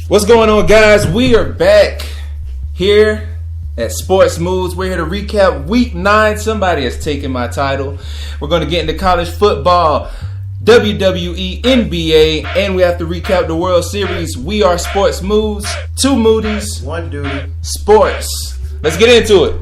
What's going on, guys? We are back here at Sports Moods. We're here to recap Week 9. Somebody has taken my title. We're going to get into college football, WWE, NBA, and we have to recap the World Series. We are Sports Moods. 2 Moody's. 1 Duty. Sports. Let's get into it.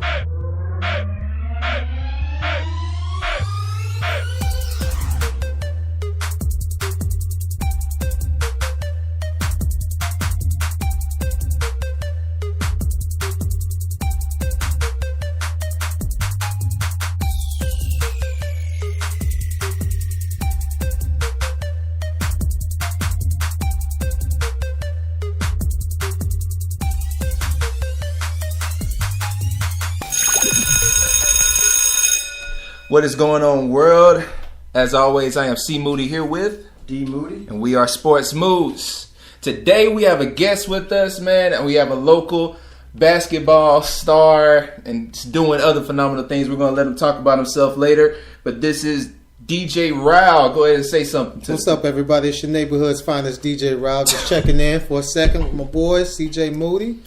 What is going on, world? As always, I am C Moody here with D Moody, and we are Sports Moods. Today we have a guest with us, man, and we have a local basketball star and doing other phenomenal things. We're going to let him talk about himself later, but this is DJ ROWELL. Go ahead and say something. What's up, everybody? It's your neighborhood's finest DJ ROWELL. Just checking in for a second with my boy, CJ Moody.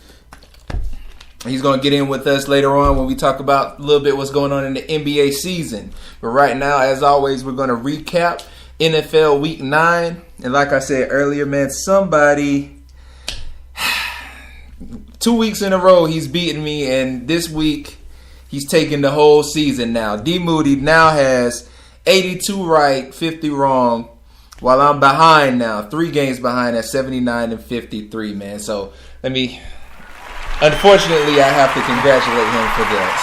He's going to get in with us later on when we talk about a little bit what's going on in the NBA season. But right now, as always, we're going to recap NFL Week 9. And like I said earlier, man, somebody 2 weeks in a row he's beaten me, and this week he's taking the whole season now. D Moody now has 82 right, 50 wrong, while I'm behind now, 3 games behind at 79 and 53, man. So unfortunately, I have to congratulate him for that.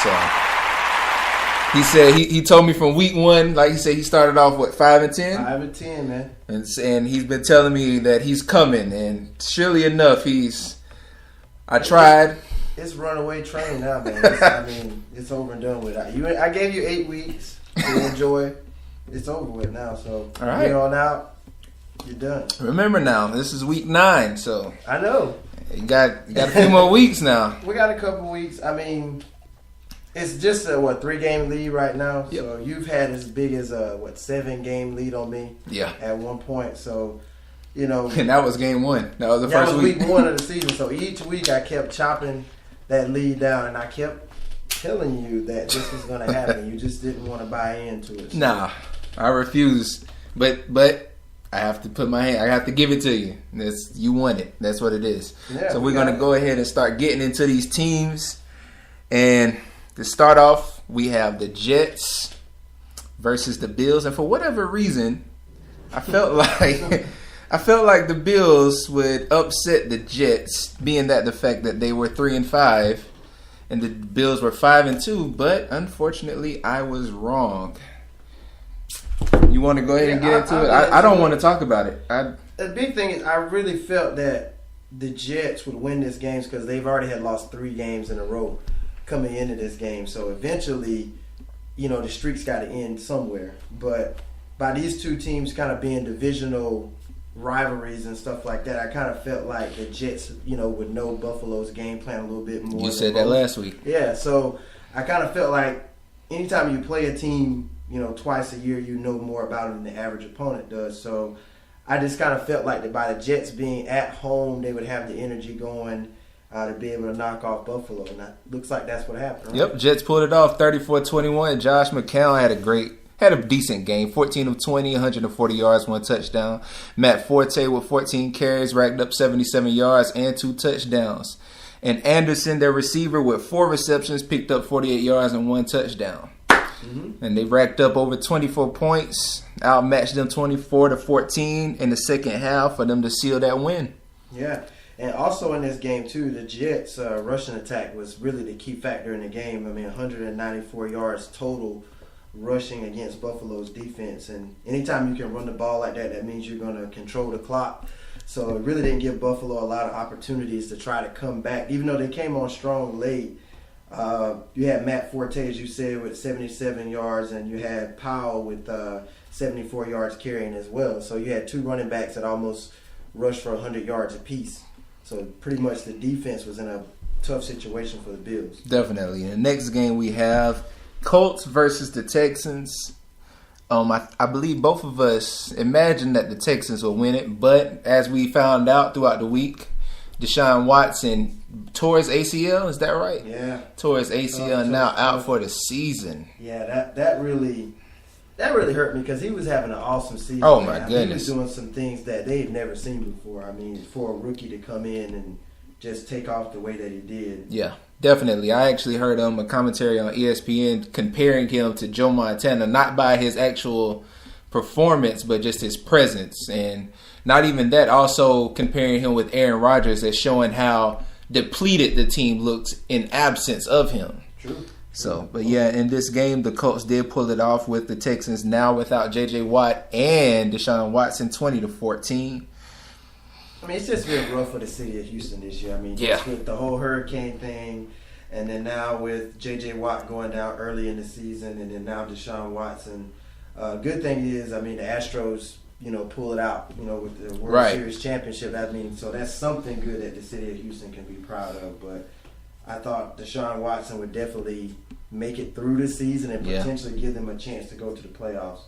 So he said he told me from week 1, like he said, he started off 5 and 10. 5 and 10, man. And he's been telling me that he's coming, and surely enough, I tried. It's runaway train now, man. It's over and done with. I gave you 8 weeks to enjoy. It's over with now. So all right, here on out, you're done. Remember now, this is week 9, so I know. You got a few more weeks now. We got a couple weeks. It's just a 3-game lead right now. Yep. So you've had as big as a 7-game lead on me. Yeah. At one point. So, And that was game 1. That was the first week. Week 1 of the season. So each week I kept chopping that lead down, and I kept telling you that this was going to happen. You just didn't want to buy into it. So. Nah, I refused. But I have to put my hand. I have to give it to you. You won it. That's what it is. Yeah, so we're going to go ahead and start getting into these teams. And to start off, we have the Jets versus the Bills. And for whatever reason, I felt like the Bills would upset the Jets, being that the fact that they were 3 and 5, and the Bills were 5 and 2. But unfortunately, I was wrong. You want to go ahead and get into it? I don't want to talk about it. The big thing is I really felt that the Jets would win this game because they've already had lost 3 games in a row coming into this game. So eventually, the streak's got to end somewhere. But by these 2 teams kind of being divisional rivalries and stuff like that, I kind of felt like the Jets, would know Buffalo's game plan a little bit more. You said that last week. Yeah, so I kind of felt like anytime you play a team twice a year, you know more about them than the average opponent does. So I just kind of felt like that by the Jets being at home, they would have the energy going to be able to knock off Buffalo. And that looks like that's what happened. Right? Yep, Jets pulled it off 34-21. Josh McCown had a decent game, 14 of 20, 140 yards, 1 touchdown. Matt Forte with 14 carries, racked up 77 yards and 2 touchdowns. And Anderson, their receiver, with 4 receptions, picked up 48 yards and 1 touchdown. Mm-hmm. And they racked up over 24 points, outmatched them 24-14 in the second half for them to seal that win. Yeah, and also in this game too, the Jets' rushing attack was really the key factor in the game. 194 yards total rushing against Buffalo's defense, and anytime you can run the ball like that, that means you're going to control the clock. So it really didn't give Buffalo a lot of opportunities to try to come back, even though they came on strong late. You had Matt Forte, as you said, with 77 yards, and you had Powell with 74 yards carrying as well. So you had 2 running backs that almost rushed for 100 yards apiece. So pretty much the defense was in a tough situation for the Bills. Definitely. In the next game we have Colts versus the Texans. I believe both of us imagined that the Texans will win it, but as we found out throughout the week, Deshaun Watson tore his ACL. Is that right? Yeah. Tore his ACL, now out for the season. Yeah, that really hurt me because he was having an awesome season. Oh, my goodness. He was doing some things that they'd never seen before. I mean, for a rookie to come in and just take off the way that he did. Yeah, definitely. I actually heard a commentary on ESPN comparing him to Joe Montana, not by his actual performance, but just his presence. And not even that, also comparing him with Aaron Rodgers as showing how depleted the team looks in absence of him. True. So, but yeah, in this game, the Colts did pull it off with the Texans now without J.J. Watt and Deshaun Watson, 20-14. I mean, it's just been rough for the city of Houston this year. I mean, just with the whole hurricane thing, and then now with J.J. Watt going down early in the season, and then now Deshaun Watson. Good thing is, I mean, the Astros, pull it out, with the World Series championship. I mean, so that's something good that the city of Houston can be proud of. But I thought Deshaun Watson would definitely make it through the season and potentially give them a chance to go to the playoffs.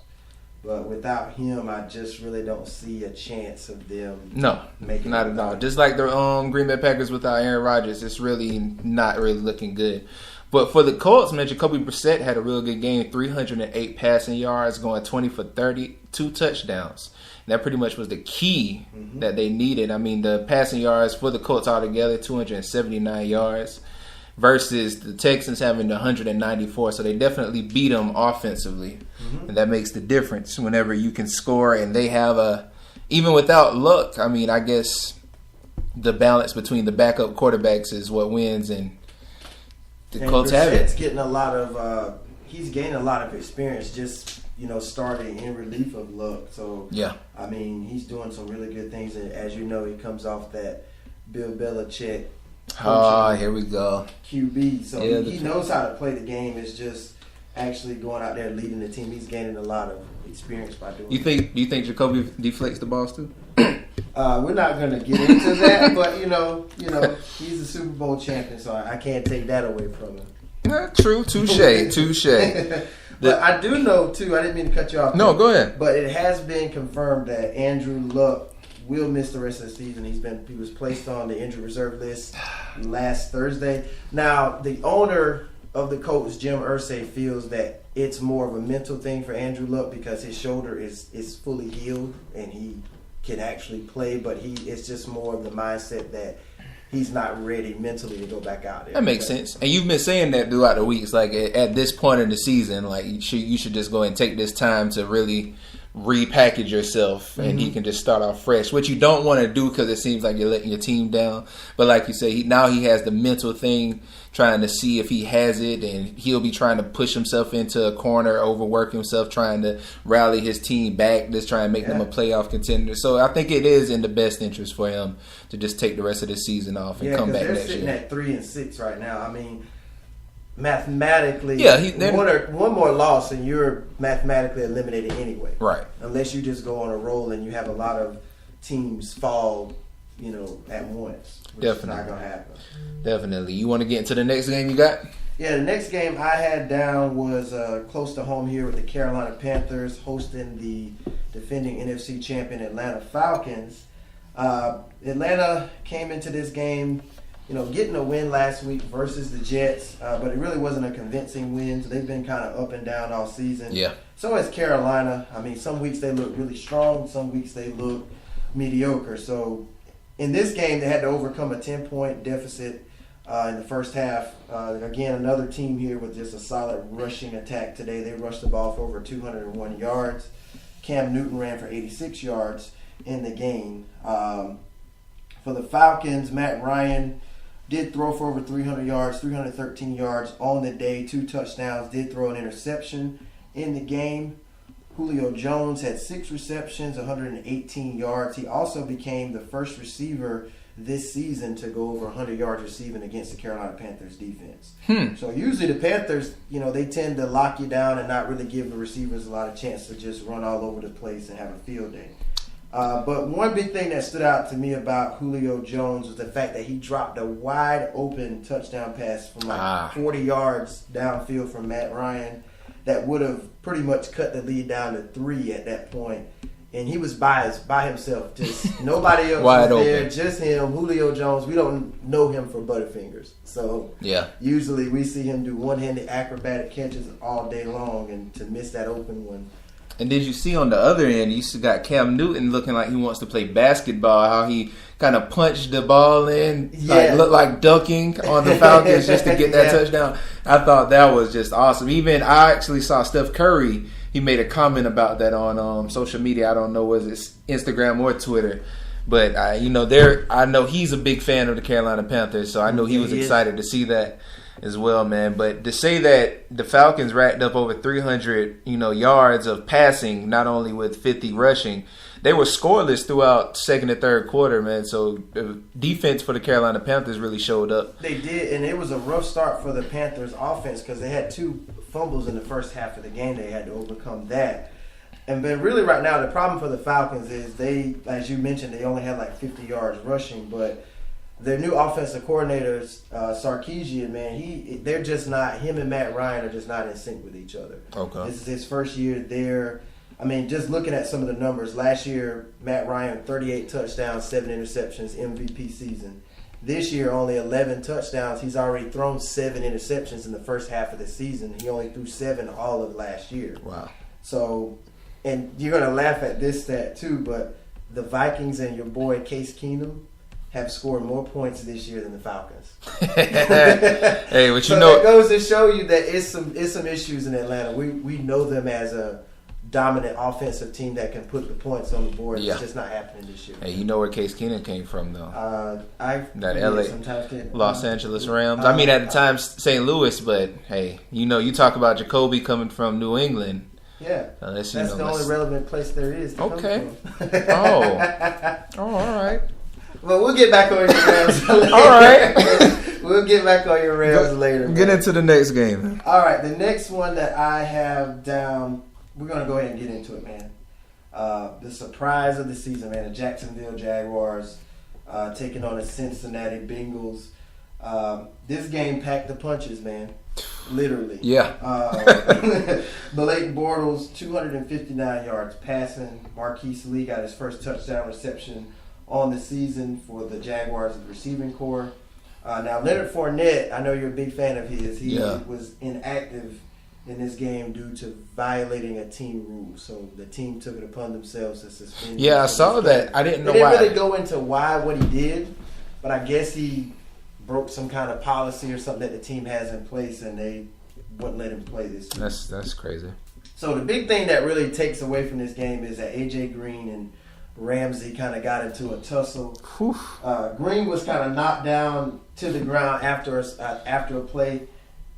But without him, I just really don't see a chance of them making not at all. Just like the Green Bay Packers without Aaron Rodgers, it's really not really looking good. But for the Colts, man, Jacoby Brissett had a real good game, 308 passing yards, going 20 for 30, 2 touchdowns. And that pretty much was the key that they needed. I mean, the passing yards for the Colts altogether, 279 yards, versus the Texans having 194. So they definitely beat them offensively. And that makes the difference whenever you can score. And they have even without luck, I mean, I guess the balance between the backup quarterbacks is what wins, and the Colts have it. Getting a lot of he's gaining a lot of experience just starting in relief of luck. So I mean, he's doing some really good things, and as you know, he comes off that Bill Belichick. Here we go. QB. So he knows how to play the game. It's just actually going out there leading the team. He's gaining a lot of experience by doing. Do you think Jacoby deflects the balls too? We're not going to get into that, but he's a Super Bowl champion, so I can't take that away from him. True, touche. But I do know too. I didn't mean to cut you off. No, go ahead. But it has been confirmed that Andrew Luck will miss the rest of the season. He was placed on the injured reserve list last Thursday. Now, the owner of the Colts, Jim Irsay, feels that it's more of a mental thing for Andrew Luck because his shoulder is fully healed and he can actually play, but it's just more of the mindset that he's not ready mentally to go back out there. That makes sense. And you've been saying that throughout the weeks. Like at this point in the season, like you should just go and take this time to really repackage yourself, and he can just start off fresh. What you don't want to do, because it seems like you're letting your team down. But like you say, he has the mental thing, trying to see if he has it, and he'll be trying to push himself into a corner, overwork himself, trying to rally his team back, just try and make them a playoff contender. So I think it is in the best interest for him to just take the rest of the season off and come back next year. They're sitting at 3-6 right now. I mean, mathematically, one more loss and you're mathematically eliminated anyway. Right. Unless you just go on a roll and you have a lot of teams fall, at once. Which is not going to happen. Definitely. You want to get into the next game you got? Yeah, the next game I had down was close to home here with the Carolina Panthers hosting the defending NFC champion Atlanta Falcons. Atlanta came into this game getting a win last week versus the Jets, but it really wasn't a convincing win. So they've been kind of up and down all season. Yeah. So has Carolina. I mean, some weeks they look really strong, some weeks they look mediocre. So in this game, they had to overcome a 10-point deficit in the first half. Again, another team here with just a solid rushing attack today. They rushed the ball for over 201 yards. Cam Newton ran for 86 yards in the game. For the Falcons, Matt Ryan did throw for over 300 yards, 313 yards on the day, 2 touchdowns, did throw an interception in the game. Julio Jones had 6 receptions, 118 yards. He also became the first receiver this season to go over 100 yards receiving against the Carolina Panthers defense. So usually the Panthers, they tend to lock you down and not really give the receivers a lot of chance to just run all over the place and have a field day. But one big thing that stood out to me about Julio Jones was the fact that he dropped a wide open touchdown pass from 40 yards downfield from Matt Ryan that would have pretty much cut the lead down to 3 at that point and he was by himself. Just nobody else Wide was there. open. Just him, Julio Jones. We don't know him for Butterfingers, so usually we see him do one-handed acrobatic catches all day long, and to miss that open one. And did you see on the other end, you got Cam Newton looking like he wants to play basketball, how he kind of punched the ball in, like looked like dunking on the Falcons just to get that touchdown. I thought that was just awesome. Even I actually saw Steph Curry, he made a comment about that on social media. I don't know whether it's Instagram or Twitter. But, I know he's a big fan of the Carolina Panthers, so I know he was excited to see that as well, man. But to say that the Falcons racked up over 300, yards of passing, not only with 50 rushing, they were scoreless throughout second and third quarter, man. So the defense for the Carolina Panthers really showed up. They did, and it was a rough start for the Panthers offense because they had 2 fumbles in the first half of the game. They had to overcome that. And then really right now the problem for the Falcons is they, as you mentioned, they only had like 50 yards rushing, but their new offensive coordinators, Sarkisian, man, they're just not, him and Matt Ryan are just not in sync with each other. Okay. This is his first year there. I mean, just looking at some of the numbers, last year, Matt Ryan, 38 touchdowns, 7 interceptions, MVP season. This year, only 11 touchdowns. He's already thrown 7 interceptions in the first half of the season. He only threw 7 all of last year. Wow. So, and you're going to laugh at this stat too, but the Vikings and your boy Case Keenum have scored more points this year than the Falcons. Hey, what so that goes to show you that it's some issues in Atlanta. We know them as a dominant offensive team that can put the points on the board. It's just not happening this year. Hey, you know where Case Keenum came from, though? That LA, Los Angeles Rams. I mean, at the time, St. Louis, but hey, you talk about Jacoby coming from New England. Yeah, that's the only relevant place there is to come from. All right. Well, we'll get back on your Rams later. All right. We'll get back on your Rams later. Get into the next game. All right, the next one that I have down, we're going to go ahead and get into it, man. The surprise of the season, man. The Jacksonville Jaguars taking on the Cincinnati Bengals. This game packed the punches, man. Literally. Yeah. Blake Bortles, 259 yards passing. Marquise Lee got his first touchdown reception on the season for the Jaguars receiving core. Now, Leonard Fournette, I know you're a big fan of his. He was inactive in this game due to violating a team rule. So the team took it upon themselves to suspend him. Yeah, I saw that. I didn't know why. They didn't really go into what he did, but I guess he broke some kind of policy or something that the team has in place, and they wouldn't let him play this week. That's crazy. So the big thing that really takes away from this game is that A.J. Green and Ramsey kind of got into a tussle. Green was kind of knocked down to the ground after a play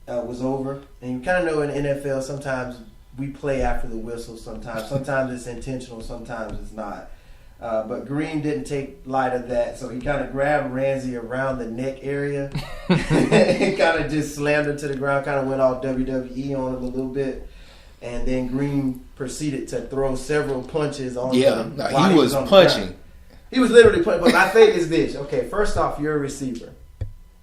was over. And you kind of know in the NFL sometimes we play after the whistle Sometimes it's intentional, sometimes it's not. But Green didn't take light of that, so he kind of grabbed Ramsey around the neck area and kind of just slammed him to the ground, kind of went all WWE on him a little bit. And then Green proceeded to throw several punches on him. Yeah, he was punching. He was literally punching. But my thing is this. Okay, first off, you're a receiver.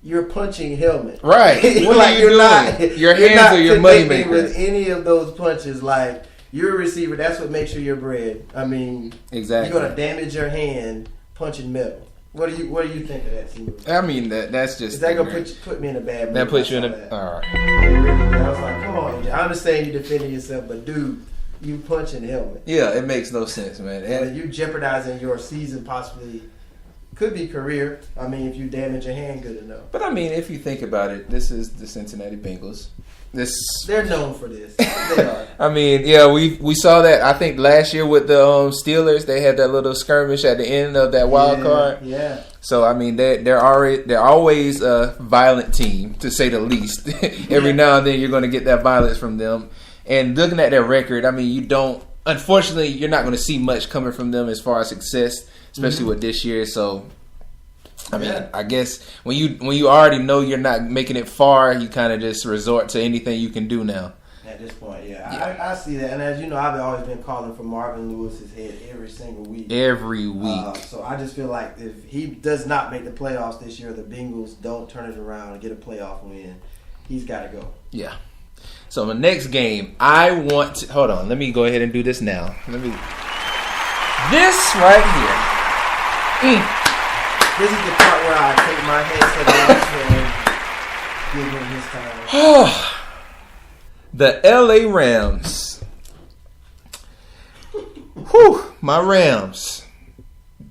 You're punching helmet. Right. What are you doing? Your hands are your moneymaker. With any of those punches, like, you're a receiver. That's what makes you your bread. I mean, exactly. You're gonna damage your hand punching metal. What do you think of that, Steve? I mean, that's just. Is that gonna put me in a bad mood? That puts you in a. All right. I was like, come on, I understand you defending yourself, but dude, you punching the helmet. Yeah, it makes no sense, man. And you jeopardizing your season, possibly. Could be career. I mean, if you damage your hand good enough. But I mean, if you think about it, this is the Cincinnati Bengals. They're known for this. They are. I mean, yeah, we saw that. I think last year with the Steelers, they had that little skirmish at the end of that wild card. Yeah. So I mean, they're always a violent team, to say the least. Every now and then, you're going to get that violence from them. And looking at their record, I mean, unfortunately, you're not going to see much coming from them as far as success, especially with this year. So, I mean, I guess when you already know you're not making it far, you kind of just resort to anything you can do now. At this point, I see that. And as you know, I've always been calling for Marvin Lewis's head every single week. Every week. So I just feel like if he does not make the playoffs this year, the Bengals don't turn it around and get a playoff win, he's got to go. Yeah. So the next game, hold on, let me go ahead and do this now. This right here. This is the part where I take my headset off and give him his time. The LA Rams. Whew, my Rams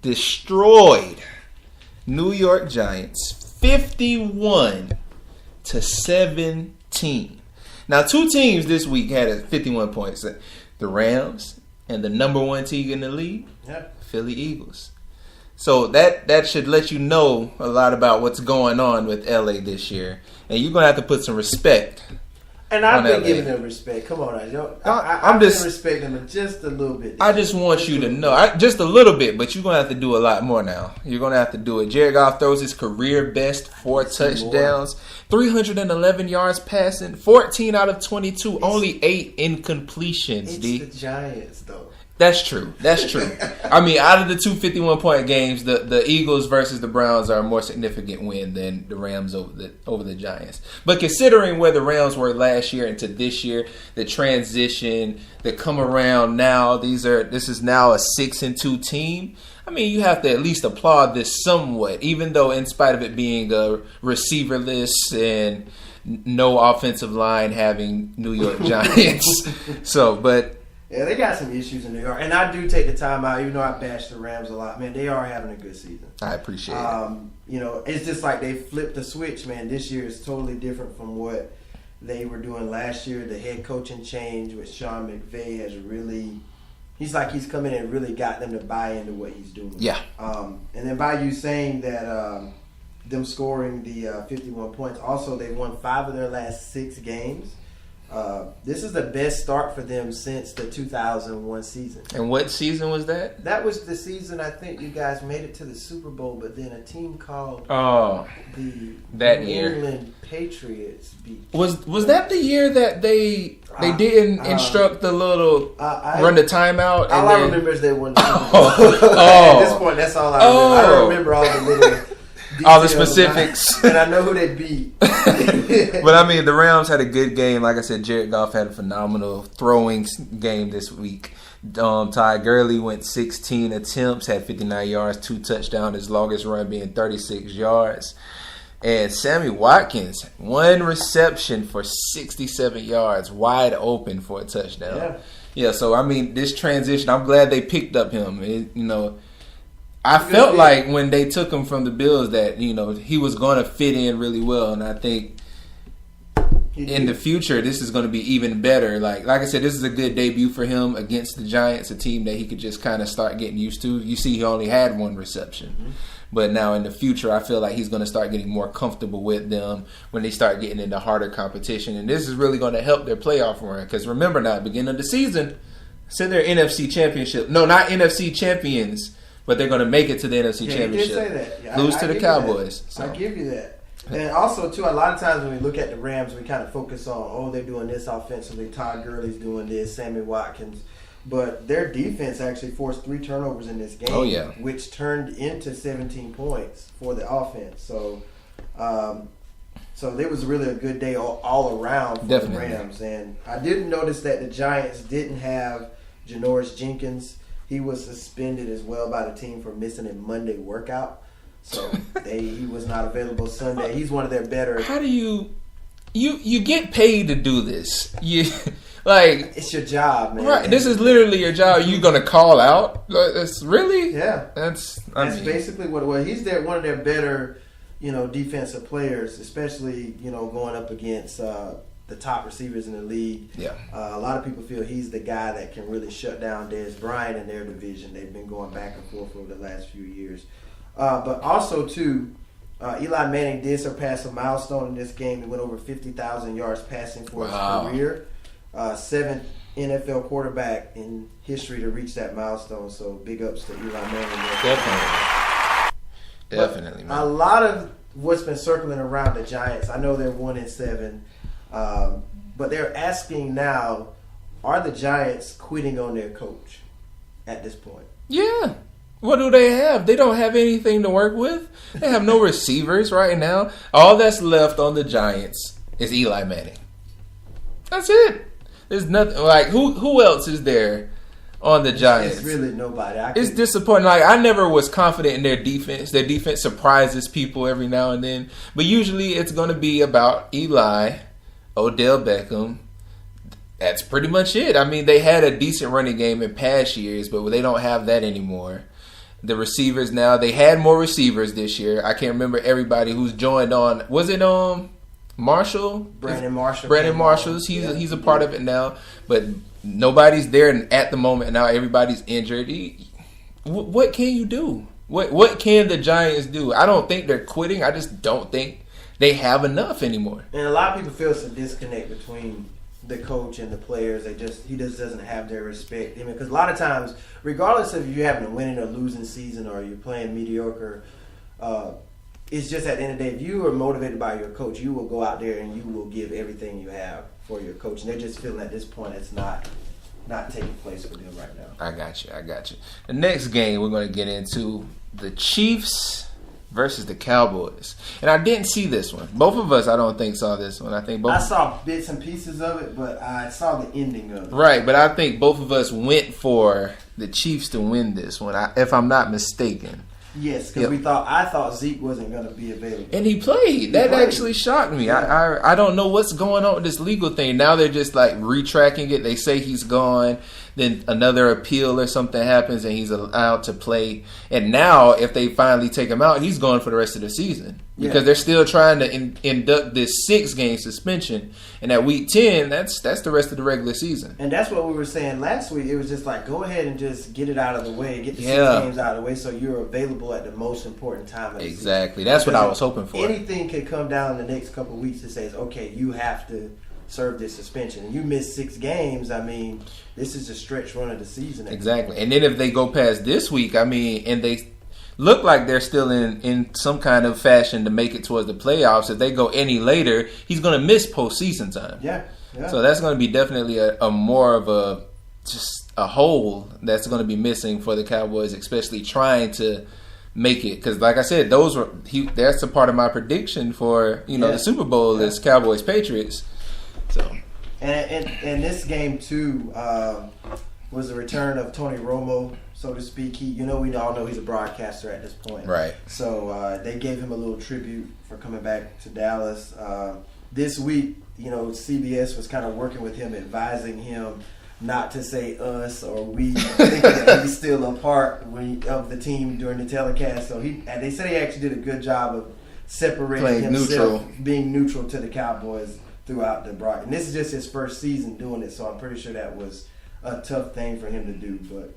destroyed New York Giants 51-17. Now, two teams this week had 51 points. The Rams and the number one team in the league, Philly Eagles. So that should let you know a lot about what's going on with LA this year. And you're going to have to put some respect. And I've been giving them respect. Come on, I'm just respecting them just a little bit. I just want you to know, just a little bit, but you're going to have to do a lot more now. You're going to have to do it. Jared Goff throws his career best 4 touchdowns, 311 yards passing, 14 out of 22, only 8 incompletions. It's D. the Giants, though. That's true. I mean, out of the two 51-point games, the Eagles versus the Browns are a more significant win than the Rams over the Giants. But considering where the Rams were last year into this year, the transition, the come around now, this is now a 6-2 team. I mean, you have to at least applaud this somewhat, even though in spite of it being a receiverless and no offensive line having New York Giants. Yeah, they got some issues in New York. And I do take the time out, even though I bash the Rams a lot. Man, they are having a good season. I appreciate it. You know, it's just like they flipped the switch, man. This year is totally different from what they were doing last year. The head coaching change with Sean McVay has really... He's come in and really got them to buy into what he's doing. Yeah. And then by you saying that them scoring the 51 points, also they won 5 of their last 6 games. This is the best start for them since the 2001 season. And what season was that? That was the season I think you guys made it to the Super Bowl, but then a team called the New year England Patriots beat. Was that the year that they didn't instruct the little run the timeout? All I remember is they won the Super Bowl. At this point, that's all I remember. I don't remember all the little... all the specifics. And I know who they beat. But I mean, the Rams had a good game. Like I said, Jared Goff had a phenomenal throwing game this week. Ty Gurley went 16 attempts, had 59 yards, 2 touchdowns, his longest run being 36 yards. And Sammy Watkins, 1 reception for 67 yards, wide open for a touchdown. Yeah, so I mean, this transition, I'm glad they picked up him. I felt like when they took him from the Bills that, he was going to fit in really well. And I think in the future, this is going to be even better. Like I said, this is a good debut for him against the Giants, a team that he could just kind of start getting used to. You see, he only had 1 reception. Mm-hmm. But now in the future, I feel like he's going to start getting more comfortable with them when they start getting into harder competition. And this is really going to help their playoff run. Because remember now, at the beginning of the season, said they're NFC championship. No, not NFC champions. But they're going to make it to the NFC Championship. You did say that. Yeah, lose to the Cowboys. So. I give you that. And also, too, a lot of times when we look at the Rams, we kind of focus on, they're doing this offensively. Todd Gurley's doing this. Sammy Watkins. But their defense actually forced 3 turnovers in this game, which turned into 17 points for the offense. So it was really a good day all around for the Rams. And I didn't notice that the Giants didn't have Janoris Jenkins. He was suspended as well by the team for missing a Monday workout. So he was not available Sunday. He's one of their better. How do you get paid to do this? It's your job, man. Right. This is literally your job. You gonna call out? It's really? Yeah. That's basically what it was. He's one of their better, defensive players, especially, going up against the top receivers in the league. Yeah. A lot of people feel he's the guy that can really shut down Dez Bryant in their division. They've been going back and forth over the last few years. But also, too, Eli Manning did surpass a milestone in this game. He went over 50,000 yards passing for his career. 7th NFL quarterback in history to reach that milestone. So big ups to Eli Manning. Definitely, man. A lot of what's been circling around the Giants, I know they're 1-7. But they're asking now, are the Giants quitting on their coach at this point? Yeah. What do they have? They don't have anything to work with. They have no receivers right now. All that's left on the Giants is Eli Manning. That's it. There's nothing. Like, who else is there on the Giants. It's really nobody. It's disappointing. Like, I never was confident in their defense. Their defense surprises people every now and then. But usually it's going to be about Eli, Odell Beckham. That's pretty much it. I mean, they had a decent running game in past years, but they don't have that anymore. The receivers now, they had more receivers this year. I can't remember everybody who's joined on. Was it Marshall? Brandon Marshall. Brandon Marshall's. He's a part of it now. But nobody's there at the moment now. Everybody's injured. What can you do? What can the Giants do? I don't think they're quitting. I just don't think they have enough anymore. And a lot of people feel it's a disconnect between the coach and the players. He just doesn't have their respect. I mean, because a lot of times, regardless of if you're having a winning or losing season or you're playing mediocre, it's just at the end of the day, if you are motivated by your coach, you will go out there and you will give everything you have for your coach. And they're just feeling at this point it's not taking place for them right now. I got you. The next game we're going to get into, the Chiefs versus the Cowboys. And I didn't see this one. Both of us, I don't think, saw this one. I saw bits and pieces of it, but I saw the ending of it. Right, but I think both of us went for the Chiefs to win this one, if I'm not mistaken. Yes, because I thought Zeke wasn't going to be available. And he played. That actually shocked me. Yeah. I don't know what's going on with this legal thing. Now they're just like retracking it. They say he's gone. Then another appeal or something happens and he's allowed to play. And now if they finally take him out, he's gone for the rest of the season. Because they're still trying to induct this 6-game suspension. And at week 10, that's the rest of the regular season. And that's what we were saying last week. It was just like, go ahead and just get it out of the way. Get the 6 games out of the way so you're available at the most important time of the Exactly. season. That's what I was hoping for. Anything could come down in the next couple of weeks that says, okay, you have to serve this suspension. And you miss 6 games, I mean, this is a stretch run of the season. Exactly. And then if they go past this week, I mean, and they look like they're still in some kind of fashion to make it towards the playoffs. If they go any later, he's going to miss postseason time. Yeah. So that's going to be definitely a more of a hole that's going to be missing for the Cowboys, especially trying to make it. Because like I said, that's a part of my prediction for the Super Bowl is Cowboys Patriots. So and this game too was the return of Tony Romo, so to speak. We all know he's a broadcaster at this point. Right. So they gave him a little tribute for coming back to Dallas. This week, CBS was kind of working with him, advising him not to say us or we, thinking that he's still a part of the team during the telecast. So they said he actually did a good job of separating himself, being neutral to the Cowboys throughout the broadcast. And this is just his first season doing it, so I'm pretty sure that was a tough thing for him to do. But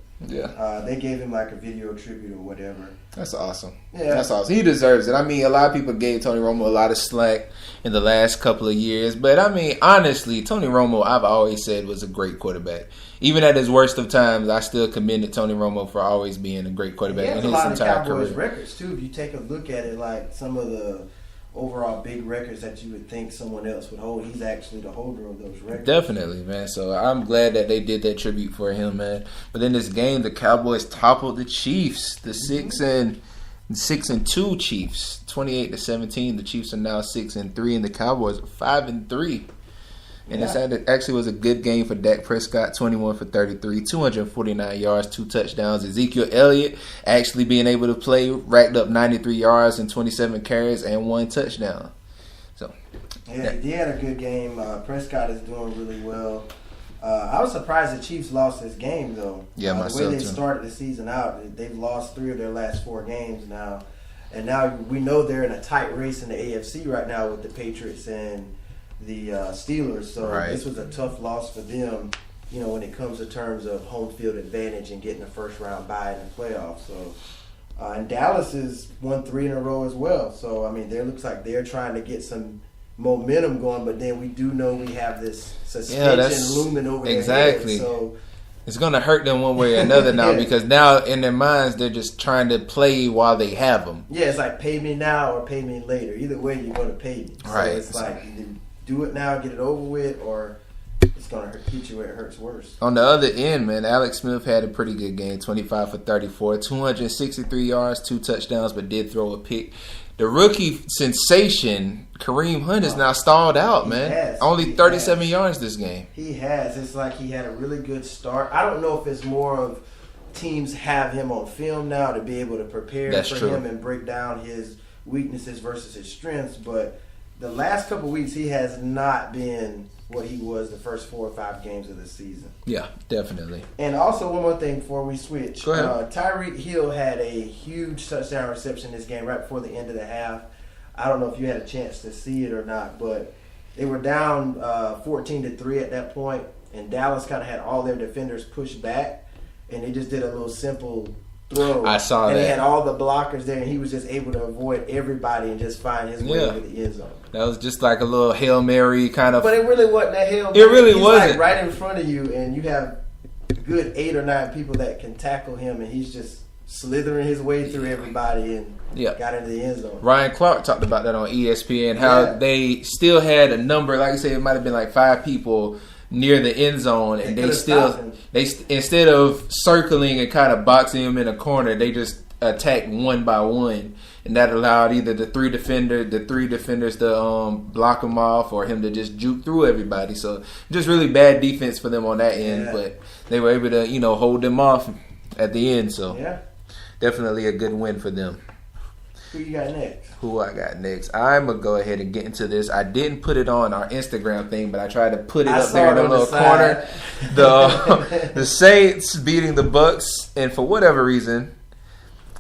they gave him like a video tribute or whatever. That's awesome. Yeah. That's awesome. He deserves it. I mean, a lot of people gave Tony Romo a lot of slack in the last couple of years. But, I mean, honestly, Tony Romo, I've always said, was a great quarterback. Even at his worst of times, I still commended Tony Romo for always being a great quarterback in his entire career. He has a lot of Cowboys records, too. If you take a look at it, like some of the overall big records that you would think someone else would hold, he's actually the holder of those records. Definitely, man. So I'm glad that they did that tribute for him, man. But in this game, the Cowboys toppled the Chiefs, the 6-2 Chiefs, 28-17. The Chiefs are now 6-3, and the Cowboys are 5-3. And it actually was a good game for Dak Prescott, 21 for 33, 249 yards, 2 touchdowns. Ezekiel Elliott actually being able to play, racked up 93 yards and 27 carries and 1 touchdown. So, he had a good game. Prescott is doing really well. I was surprised the Chiefs lost this game, though. Yeah, myself too. The way they started the season out, they've lost 3 of their last 4 games now. And now we know they're in a tight race in the AFC right now with the Patriots and the Steelers. So This was a tough loss for them, when it comes to terms of home field advantage and getting a first-round bye in the playoffs. So, and Dallas has won 3 in a row as well. So, I mean, it looks like they're trying to get some momentum going, but then we do know we have this suspension looming over their head, so it's going to hurt them one way or another now because now in their minds they're just trying to play while they have them. Yeah, it's like pay me now or pay me later. Either way, you're going to pay me. So it's like either do it now, get it over with, or it's going to hit you where it hurts worse. On the other end, man, Alex Smith had a pretty good game, 25 for 34, 263 yards, 2 touchdowns, but did throw a pick. The rookie sensation, Kareem Hunt, is now stalled out, man. Only 37 yards this game. He has. It's like he had a really good start. I don't know if it's more of teams have him on film now to be able to prepare him and break down his weaknesses versus his strengths, but the last couple weeks he has not been what he was the first 4 or 5 games of the season. Yeah, definitely. And also one more thing before we switch. Go ahead. Tyreek Hill had a huge touchdown reception this game right before the end of the half. I don't know if you had a chance to see it or not, but they were down 14-3 at that point, and Dallas kind of had all their defenders pushed back, and they just did a little simple throw. I saw that. And they had all the blockers there, and he was just able to avoid everybody and just find his way to the end zone. That was just like a little Hail Mary kind of. But it really wasn't that Hail Mary. It really wasn't. Like right in front of you, and you have a good 8 or 9 people that can tackle him, and he's just slithering his way through everybody and got into the end zone. Ryan Clark talked about that on ESPN, how they still had a number, like I said, it might have been like 5 people near the end zone, and they instead of circling and kind of boxing him in a corner, they just attacked one by one, and that allowed either the three defenders to block him off, or him to just juke through everybody. So just really bad defense for them on that end, but they were able to hold them off at the end. So definitely a good win for them. Who you got next? Who I got next? I'm going to go ahead and get into this. I didn't put it on our Instagram thing, but I tried to put it up there in the little corner. The Saints beating the Bucks, and for whatever reason,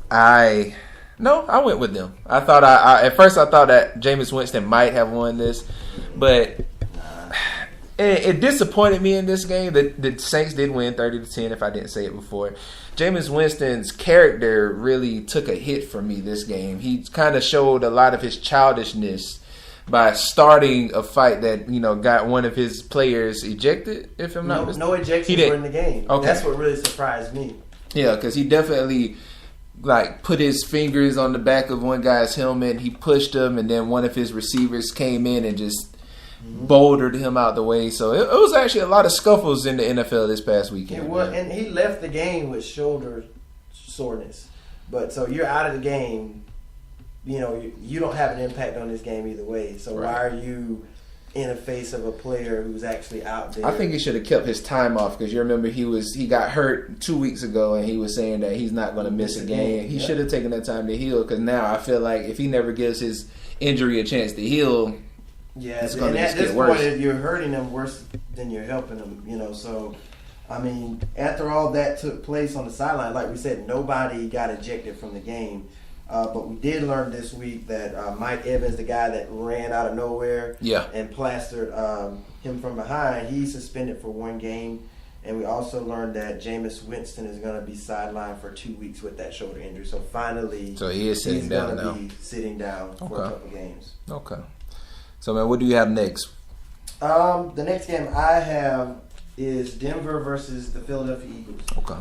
I went with them. I thought at first I thought that Jameis Winston might have won this, but it disappointed me in this game. The Saints did win 30-10, if I didn't say it before. Jameis Winston's character really took a hit for me this game. He kind of showed a lot of his childishness by starting a fight that got one of his players ejected. If I'm not mistaken, no ejections were in the game. Okay. That's what really surprised me. Yeah, because he definitely put his fingers on the back of one guy's helmet. He pushed him, and then one of his receivers came in and just bouldered him out the way. So it was actually a lot of scuffles in the NFL this past weekend. It was, and he left the game with shoulder soreness. But so you're out of the game. You don't have an impact on this game either way. So why are you in the face of a player who's actually out there? I think he should have kept his time off, because you remember he got hurt 2 weeks ago, and he was saying that he's not going to miss a game. He should have taken that time to heal, because now I feel like if he never gives his injury a chance to heal, it's going to just get worse. Point, you're hurting them worse than you're helping them. So, I mean, after all that took place on the sideline, like we said, nobody got ejected from the game. But we did learn this week that Mike Evans, the guy that ran out of nowhere and plastered him from behind, he's suspended for 1 game. And we also learned that Jameis Winston is going to be sidelined for 2 weeks with that shoulder injury. So finally, he is sitting down now. He's going to be sitting down for a couple games. Okay. So, man, what do you have next? The next game I have is Denver versus the Philadelphia Eagles. Okay.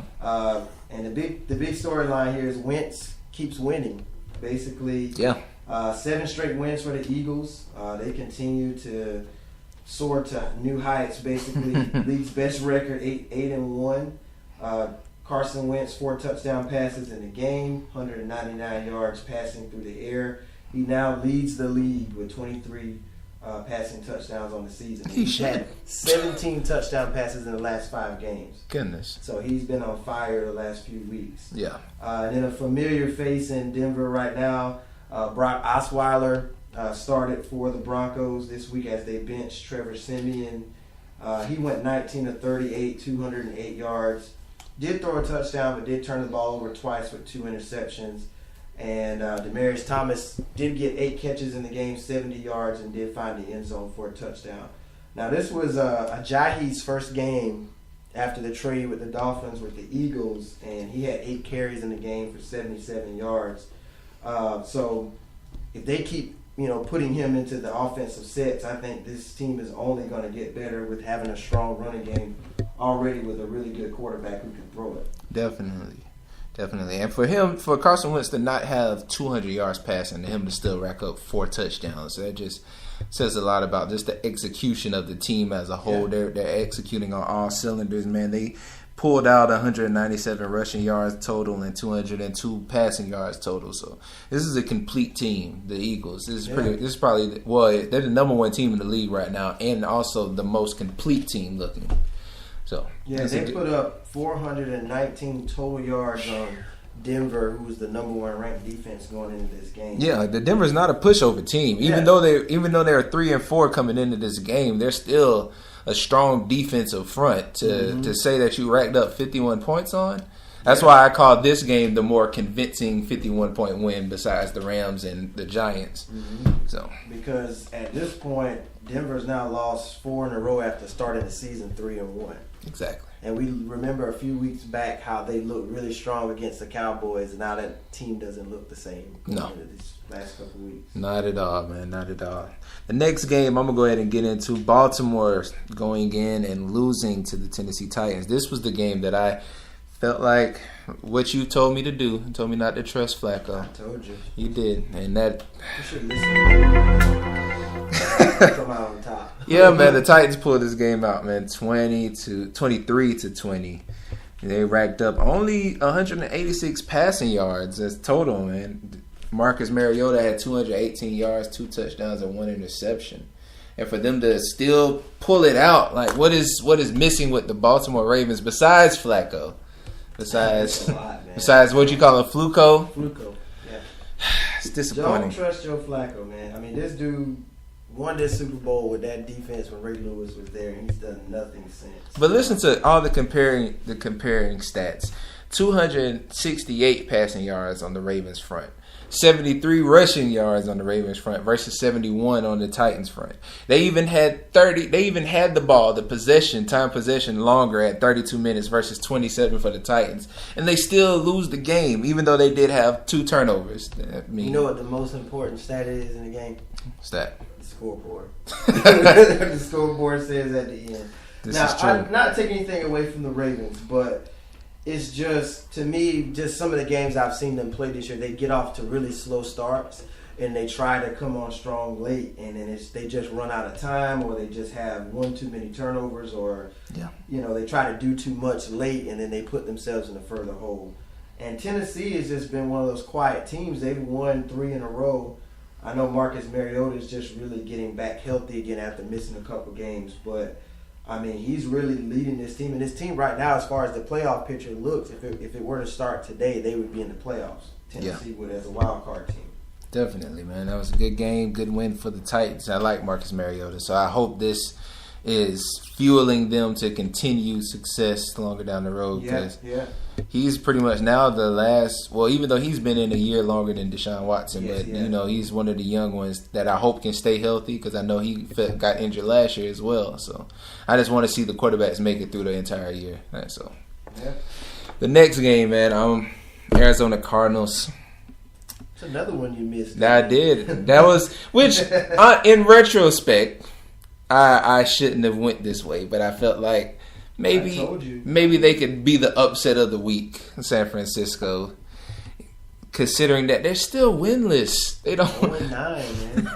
And the big storyline here is Wentz keeps winning. Basically, 7 straight wins for the Eagles. They continue to soar to new heights. Basically, league's best record, 8-1. Carson Wentz 4 touchdown passes in the game, 199 yards passing through the air. He now leads the league with 23 passing touchdowns on the season. He's had 17 touchdown passes in the last 5 games. Goodness. So he's been on fire the last few weeks. Yeah. And then a familiar face in Denver right now, Brock Osweiler started for the Broncos this week as they benched Trevor Siemian. He went 19 of 38, 208 yards. Did throw a touchdown, but did turn the ball over twice with 2 interceptions. And Demaryius Thomas did get 8 catches in the game, 70 yards, and did find the end zone for a touchdown. Now, this was Ajayi's first game after the trade with the Dolphins with the Eagles, and he had 8 carries in the game for 77 yards. So if they keep putting him into the offensive sets, I think this team is only going to get better with having a strong running game already with a really good quarterback who can throw it. Definitely. Definitely. And for Carson Wentz to not have 200 yards passing, and him to still rack up 4 touchdowns, that just says a lot about just the execution of the team as a whole. Yeah. They're executing on all cylinders, man. They pulled out 197 rushing yards total and 202 passing yards total. So this is a complete team, the Eagles. This is probably, they're the number 1 team in the league right now, and also the most complete team looking. So they put up 419 total yards on Denver, who's the number 1 ranked defense going into this game. Yeah, the Denver's not a pushover team. Even though they're 3-4 coming into this game, they're still a strong defensive front to say that you racked up 51 points on. That's why I call this game the more convincing 51-point win besides the Rams and the Giants. So because at this point, Denver's now lost 4 in a row after starting the season 3-1. Exactly. And we remember a few weeks back how they looked really strong against the Cowboys, and now that team doesn't look the same. No. These last couple weeks. Not at all, man. Not at all. The next game I'm going to go ahead and get into, Baltimore going in and losing to the Tennessee Titans. This was the game that I felt like what you told me to do. You told me not to trust Flacco. I told you. You did. And that... You should listen. Come out on top. Yeah, man, the Titans pulled this game out, man, 23-20. They racked up only 186 passing yards as total, man. Marcus Mariota had 218 yards, 2 touchdowns, and 1 interception. And for them to still pull it out, like what is missing with the Baltimore Ravens besides Flacco? Besides what you call a Fluco? Fluco, yeah. It's disappointing. Don't trust Joe Flacco, man. I mean, this dude won this Super Bowl with that defense when Ray Lewis was there, and he's done nothing since. But listen to all the comparing stats. 268 passing yards on the Ravens front. 73 rushing yards on the Ravens front versus 71 on the Titans front. They even had the ball, the time possession longer at 32 minutes versus 27 for the Titans. And they still lose the game, even though they did have 2 turnovers. You know what the most important stat is in the game? Stat. The scoreboard. The scoreboard says at the end. This is true. I'm not taking anything away from the Ravens, but it's just, to me, just some of the games I've seen them play this year, they get off to really slow starts, and they try to come on strong late, and then they just run out of time, or they just have one too many turnovers, or they try to do too much late, and then they put themselves in a further hole. And Tennessee has just been one of those quiet teams. They've won 3 in a row. I know Marcus Mariota is just really getting back healthy again after missing a couple games, but I mean, he's really leading this team. And this team right now, as far as the playoff picture looks, if it were to start today, they would be in the playoffs. Tennessee would as a wild card team. Definitely, man. That was a good game, good win for the Titans. I like Marcus Mariota, so I hope this is fueling them to continue success longer down the road. Because he's pretty much now the last. Well, even though he's been in a year longer than Deshaun Watson, he's one of the young ones that I hope can stay healthy. Because I know he got injured last year as well. So I just want to see the quarterbacks make it through the entire year. So the next game, man, Arizona Cardinals. It's another one you missed. I did. That was in retrospect, I shouldn't have went this way, but I felt like maybe they could be the upset of the week in San Francisco, considering that they're still winless. They don't 0-9, man.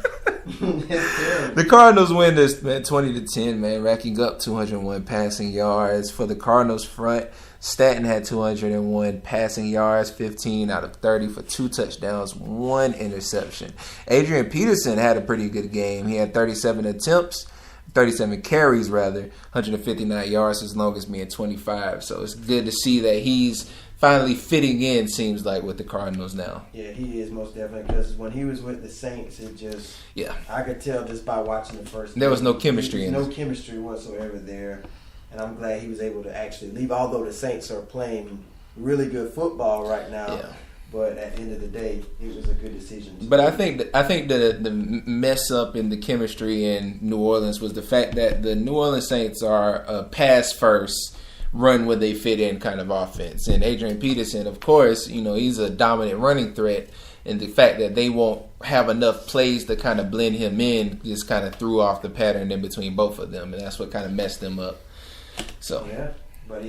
The Cardinals win this, man, 20-10, man, racking up 201 passing yards for the Cardinals front. Stanton had 201 passing yards, 15 out of 30 for 2 touchdowns, 1 interception. Adrian Peterson had a pretty good game. He had 37 carries, 159 yards, his longest being 25. So it's good to see that he's finally fitting in, seems like, with the Cardinals now. Yeah, he is most definitely, because when he was with the Saints, it just, I could tell just by watching the first game. There was no chemistry in it. No chemistry whatsoever there. And I'm glad he was able to actually leave, although the Saints are playing really good football right now. Yeah. But at the end of the day, it was a good decision. But I think the mess up in the chemistry in New Orleans was the fact that the New Orleans Saints are a pass first, run where they fit in kind of offense. And Adrian Peterson, of course, he's a dominant running threat. And the fact that they won't have enough plays to kind of blend him in just kind of threw off the pattern in between both of them. And that's what kind of messed them up. So but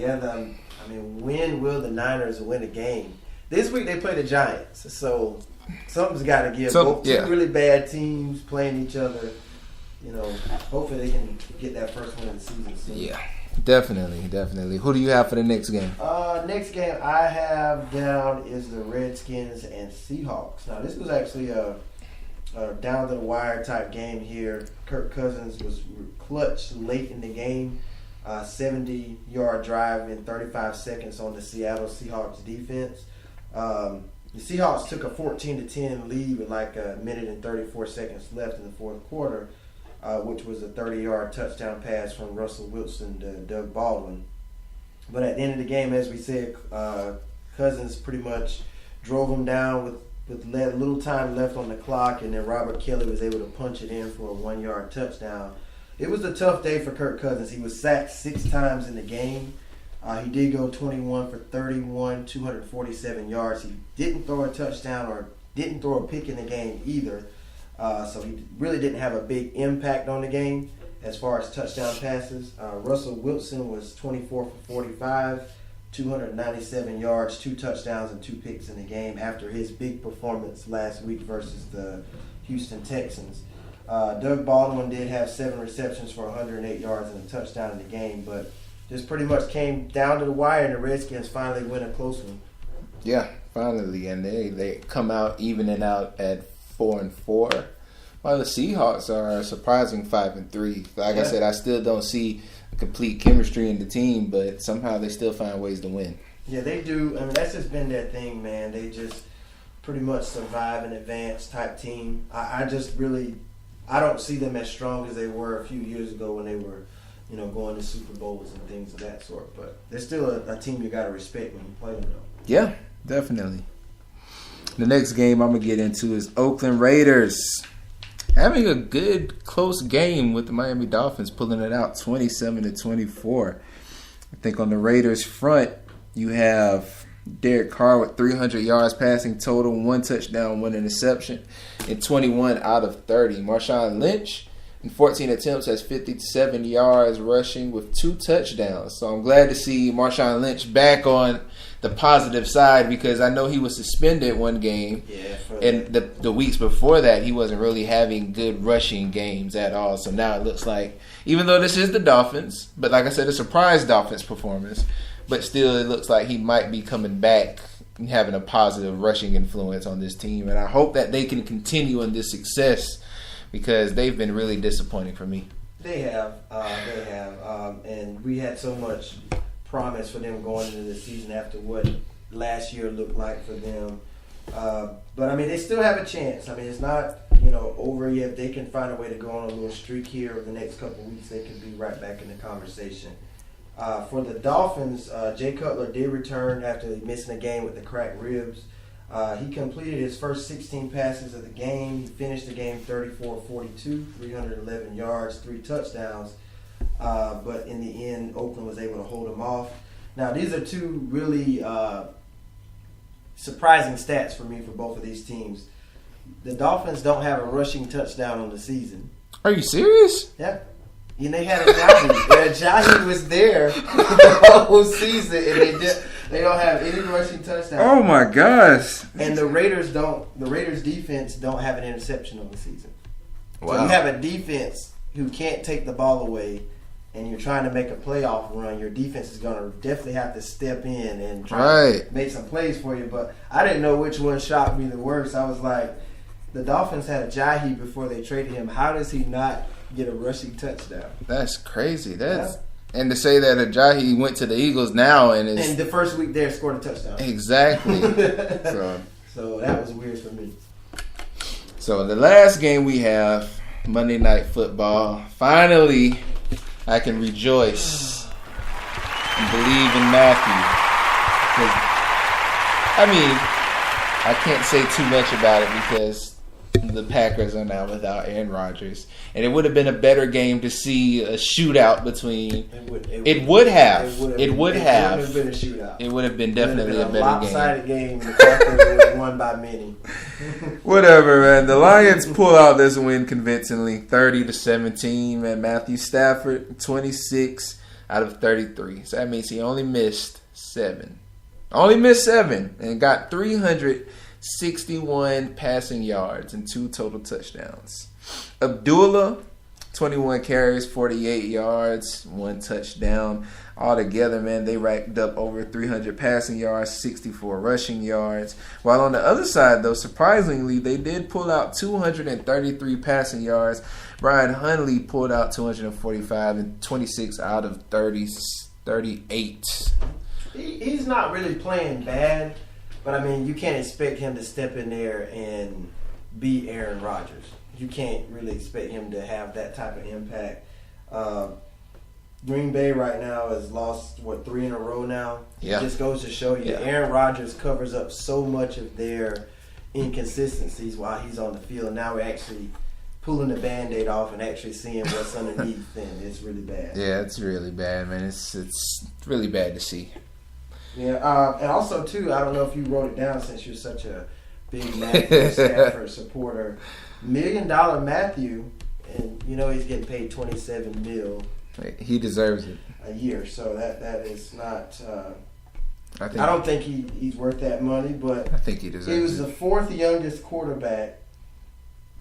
I mean, when will the Niners win a game? This week they play the Giants, so something's got to give. Both two really bad teams playing each other. You know, hopefully they can get that first win of the season soon. Yeah, definitely. Who do you have for the next game? Next game I have down is the Redskins and Seahawks. Now, this was actually a down to the wire type game here. Kirk Cousins was clutch late in the game. 70-yard drive in 35 seconds on the Seattle Seahawks defense. The Seahawks took a 14-10 lead with like a minute and 34 seconds left in the fourth quarter, which was a 30-yard touchdown pass from Russell Wilson to Doug Baldwin. But at the end of the game, as we said, Cousins pretty much drove him down with little time left on the clock, and then Robert Kelly was able to punch it in for a 1-yard touchdown. It was a tough day for Kirk Cousins. He was sacked 6 times in the game. He did go 21 for 31, 247 yards. He didn't throw a touchdown or didn't throw a pick in the game either. So he really didn't have a big impact on the game as far as touchdown passes. Russell Wilson was 24 for 45, 297 yards, 2 touchdowns, and 2 picks in the game after his big performance last week versus the Houston Texans. Doug Baldwin did have 7 receptions for 108 yards and a touchdown in the game, but just pretty much came down to the wire, and the Redskins finally win a close one. Yeah, finally, and they come out evening out at 4-4, while the Seahawks are a surprising 5-3. Like I said, I still don't see complete chemistry in the team, but somehow they still find ways to win. Yeah, they do. I mean, that's just been their thing, man. They just pretty much survive and advance type team. I don't see them as strong as they were a few years ago when they were, going to Super Bowls and things of that sort. But they're still a team you got to respect when you play them, though. Yeah, definitely. The next game I'm going to get into is Oakland Raiders having a good, close game with the Miami Dolphins pulling it out 27-24. I think on the Raiders front, you have Derek Carr with 300 yards passing total, 1 touchdown, 1 interception, and 21 out of 30. Marshawn Lynch in 14 attempts has 57 yards rushing with 2 touchdowns. So I'm glad to see Marshawn Lynch back on the positive side, because I know he was suspended one game. Yeah, and the weeks before that, he wasn't really having good rushing games at all. So now it looks like, even though this is the Dolphins, but like I said, a surprise Dolphins performance, but still it looks like he might be coming back and having a positive rushing influence on this team. And I hope that they can continue in this success, because they've been really disappointing for me. They have. And we had so much promise for them going into the season after what last year looked like for them. But, I mean, they still have a chance. I mean, it's not, over yet. If they can find a way to go on a little streak here over the next couple of weeks, they can be right back in the conversation. For the Dolphins, Jay Cutler did return after missing a game with the cracked ribs. He completed his first 16 passes of the game. He finished the game 34-42, 311 yards, 3 touchdowns. But in the end, Oakland was able to hold him off. Now, these are 2 really surprising stats for me for both of these teams. The Dolphins don't have a rushing touchdown on the season. Are you serious? Yeah. And they had Ajayi. Ajayi was there the whole season, and they don't have any rushing touchdowns. Oh my gosh! And the Raiders defense don't have an interception on the season. Wow. So you have a defense who can't take the ball away, and you're trying to make a playoff run. Your defense is going to definitely have to step in and try to make some plays for you. But I didn't know which one shocked me the worst. I was like, the Dolphins had Ajayi before they traded him. How does he not get a rushing touchdown? That's crazy. And to say that Ajayi went to the Eagles now and the first week there scored a touchdown. Exactly. So that was weird for me. So the last game we have, Monday Night Football. Finally, I can rejoice and believe in Matthew. I mean, I can't say too much about it because the Packers are now without Aaron Rodgers, and it would have been a better game to see a shootout between. It would have been a shootout. It would have been definitely a better game. Lopsided game. The Packers won by many. Whatever, man. The Lions pull out this win convincingly, 30-17. Man, Matthew Stafford, 26 out of 33. So that means he only missed 7. Only missed 7 and got 361 passing yards and 2 total touchdowns. Abdullah, 21 carries, 48 yards, 1 touchdown. Altogether, man, they racked up over 300 passing yards, 64 rushing yards. While on the other side, though, surprisingly, they did pull out 233 passing yards. Brian Hundley pulled out 245 and 26 out of 38. He's not really playing bad, but, I mean, you can't expect him to step in there and be Aaron Rodgers. You can't really expect him to have that type of impact. Green Bay right now has lost, 3 in a row now? Yeah. It just goes to show you Aaron Rodgers covers up so much of their inconsistencies while he's on the field. And now we're actually pulling the Band-Aid off and actually seeing what's underneath, and it's really bad. Yeah, it's really bad, man. It's really bad to see. Yeah, and also, too, I don't know if you wrote it down since you're such a big Matthew Stafford supporter. $1 Million Matthew, and you know he's getting paid $27 million. He deserves it a year, so that is not. I don't think he's worth that money, but I think he deserves it. He was the 4th youngest quarterback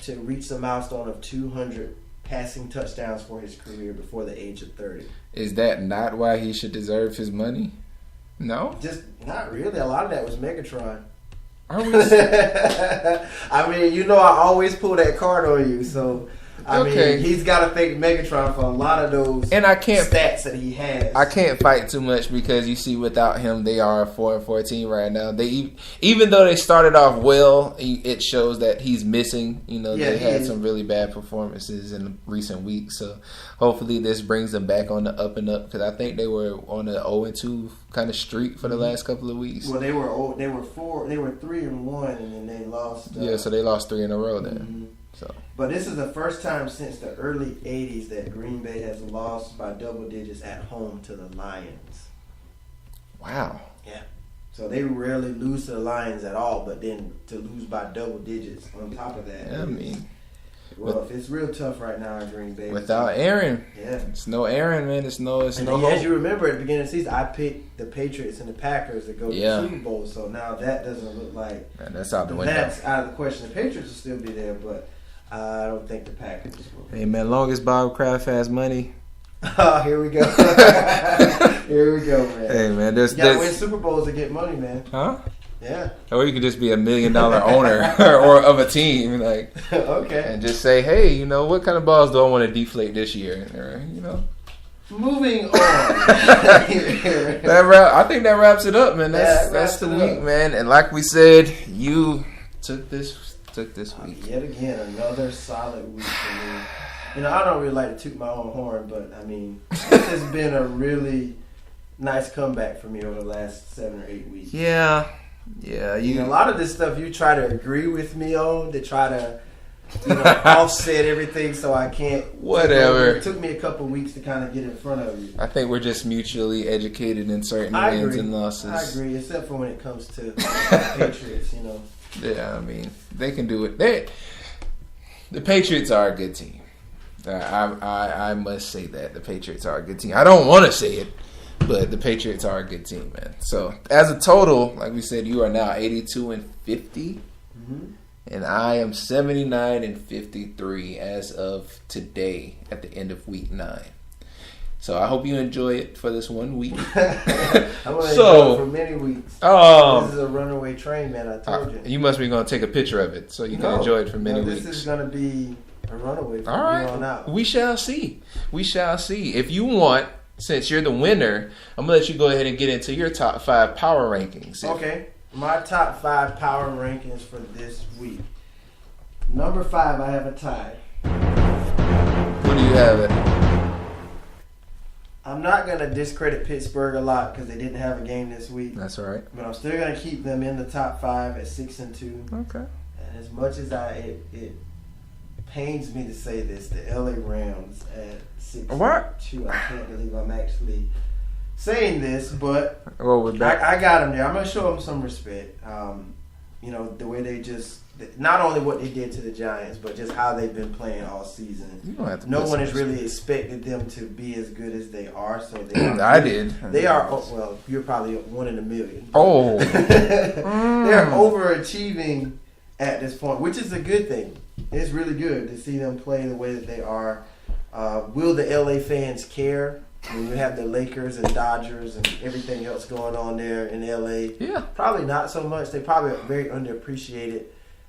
to reach the milestone of 200 passing touchdowns for his career before the age of 30. Is that not why he should deserve his money? No, just not really. A lot of that was Megatron. Are we? I mean, you know, I always pull that card on you, so. I mean, he's got to thank Megatron for a lot of those stats that he has. I can't fight too much because you see, without him, they are a 4-14 right now. Even though they started off well, it shows that he's missing. You know, they had some really bad performances in the recent weeks. So hopefully, this brings them back on the up and up because I think they were on an 0-2 kind of streak for the last couple of weeks. Well, they were 3-1, and then they lost. So they lost 3 in a row then. Mm-hmm. So. But this is the first time since the early 80s that Green Bay has lost by double digits at home to the Lions. Wow. Yeah. So they rarely lose to the Lions at all, but then to lose by double digits on top of that. Yeah, I mean. Rough. It's real tough right now in Green Bay. Without Aaron. Yeah. It's no Aaron, man. It's no As you remember at the beginning of the season, I picked the Patriots and the Packers to go to the Super Bowl. So now that doesn't look like. Man, that's out the window. That's out of the question. The Patriots will still be there, but I don't think the Packers will. Hey, man, long as Bob Kraft has money. Oh, here we go. Here we go, man. Hey, man. You got to win Super Bowls to get money, man. Huh? Yeah. Or you could just be $1 million owner or of a team, like, okay, and just say, hey, you know, what kind of balls do I want to deflate this year? Or, you know. Moving on. I think that wraps it up, man. That's the week, man. And like we said, you took this week. Yet again, another solid week for me. You know, I don't really like to toot my own horn, but I mean, this has been a really nice comeback for me over the last 7 or 8 weeks. Yeah. A lot of this stuff you try to agree with me on to try to, offset everything so I can't. Whatever. It took me a couple weeks to kind of get in front of you. I think we're just mutually educated in certain wins and losses. I agree, except for when it comes to the Patriots, you know. Yeah, I mean, they can do it. The Patriots are a good team. I must say that the Patriots are a good team. I don't want to say it, but the Patriots are a good team, man. So as a total, like we said, you are now 82-50, and I am 79-53 as of today at the end of week 9. So I hope you enjoy it for this 1 week. I'm going to enjoy it for many weeks. This is a runaway train, man. I told you. You must be going to take a picture of it so you can enjoy it for many weeks. This is going to be a runaway from here on out. We shall see. If you want, since you're the winner, I'm going to let you go ahead and get into your top 5 power rankings. Okay. My top 5 power rankings for this week. Number 5, I have a tie. What do you have it? I'm not going to discredit Pittsburgh a lot because they didn't have a game this week. That's all right. But I'm still going to keep them in the top 5 at 6-2. Okay. And as much as it pains me to say this, the LA Rams at 6-2. What? I can't believe I'm actually saying this, but I got them there. I'm going to show them some respect. The way they just not only what they did to the Giants, but just how they've been playing all season. You don't have to no put one some has really respect. expected them to be as good as they are. So they are, I did. They are, well, you're probably 1 in a million. Oh. They're overachieving at this point, which is a good thing. It's really good to see them play the way that they are. Will the LA fans care when you have the Lakers and Dodgers and everything else going on there in LA? Yeah. Probably not so much. They probably are very underappreciated.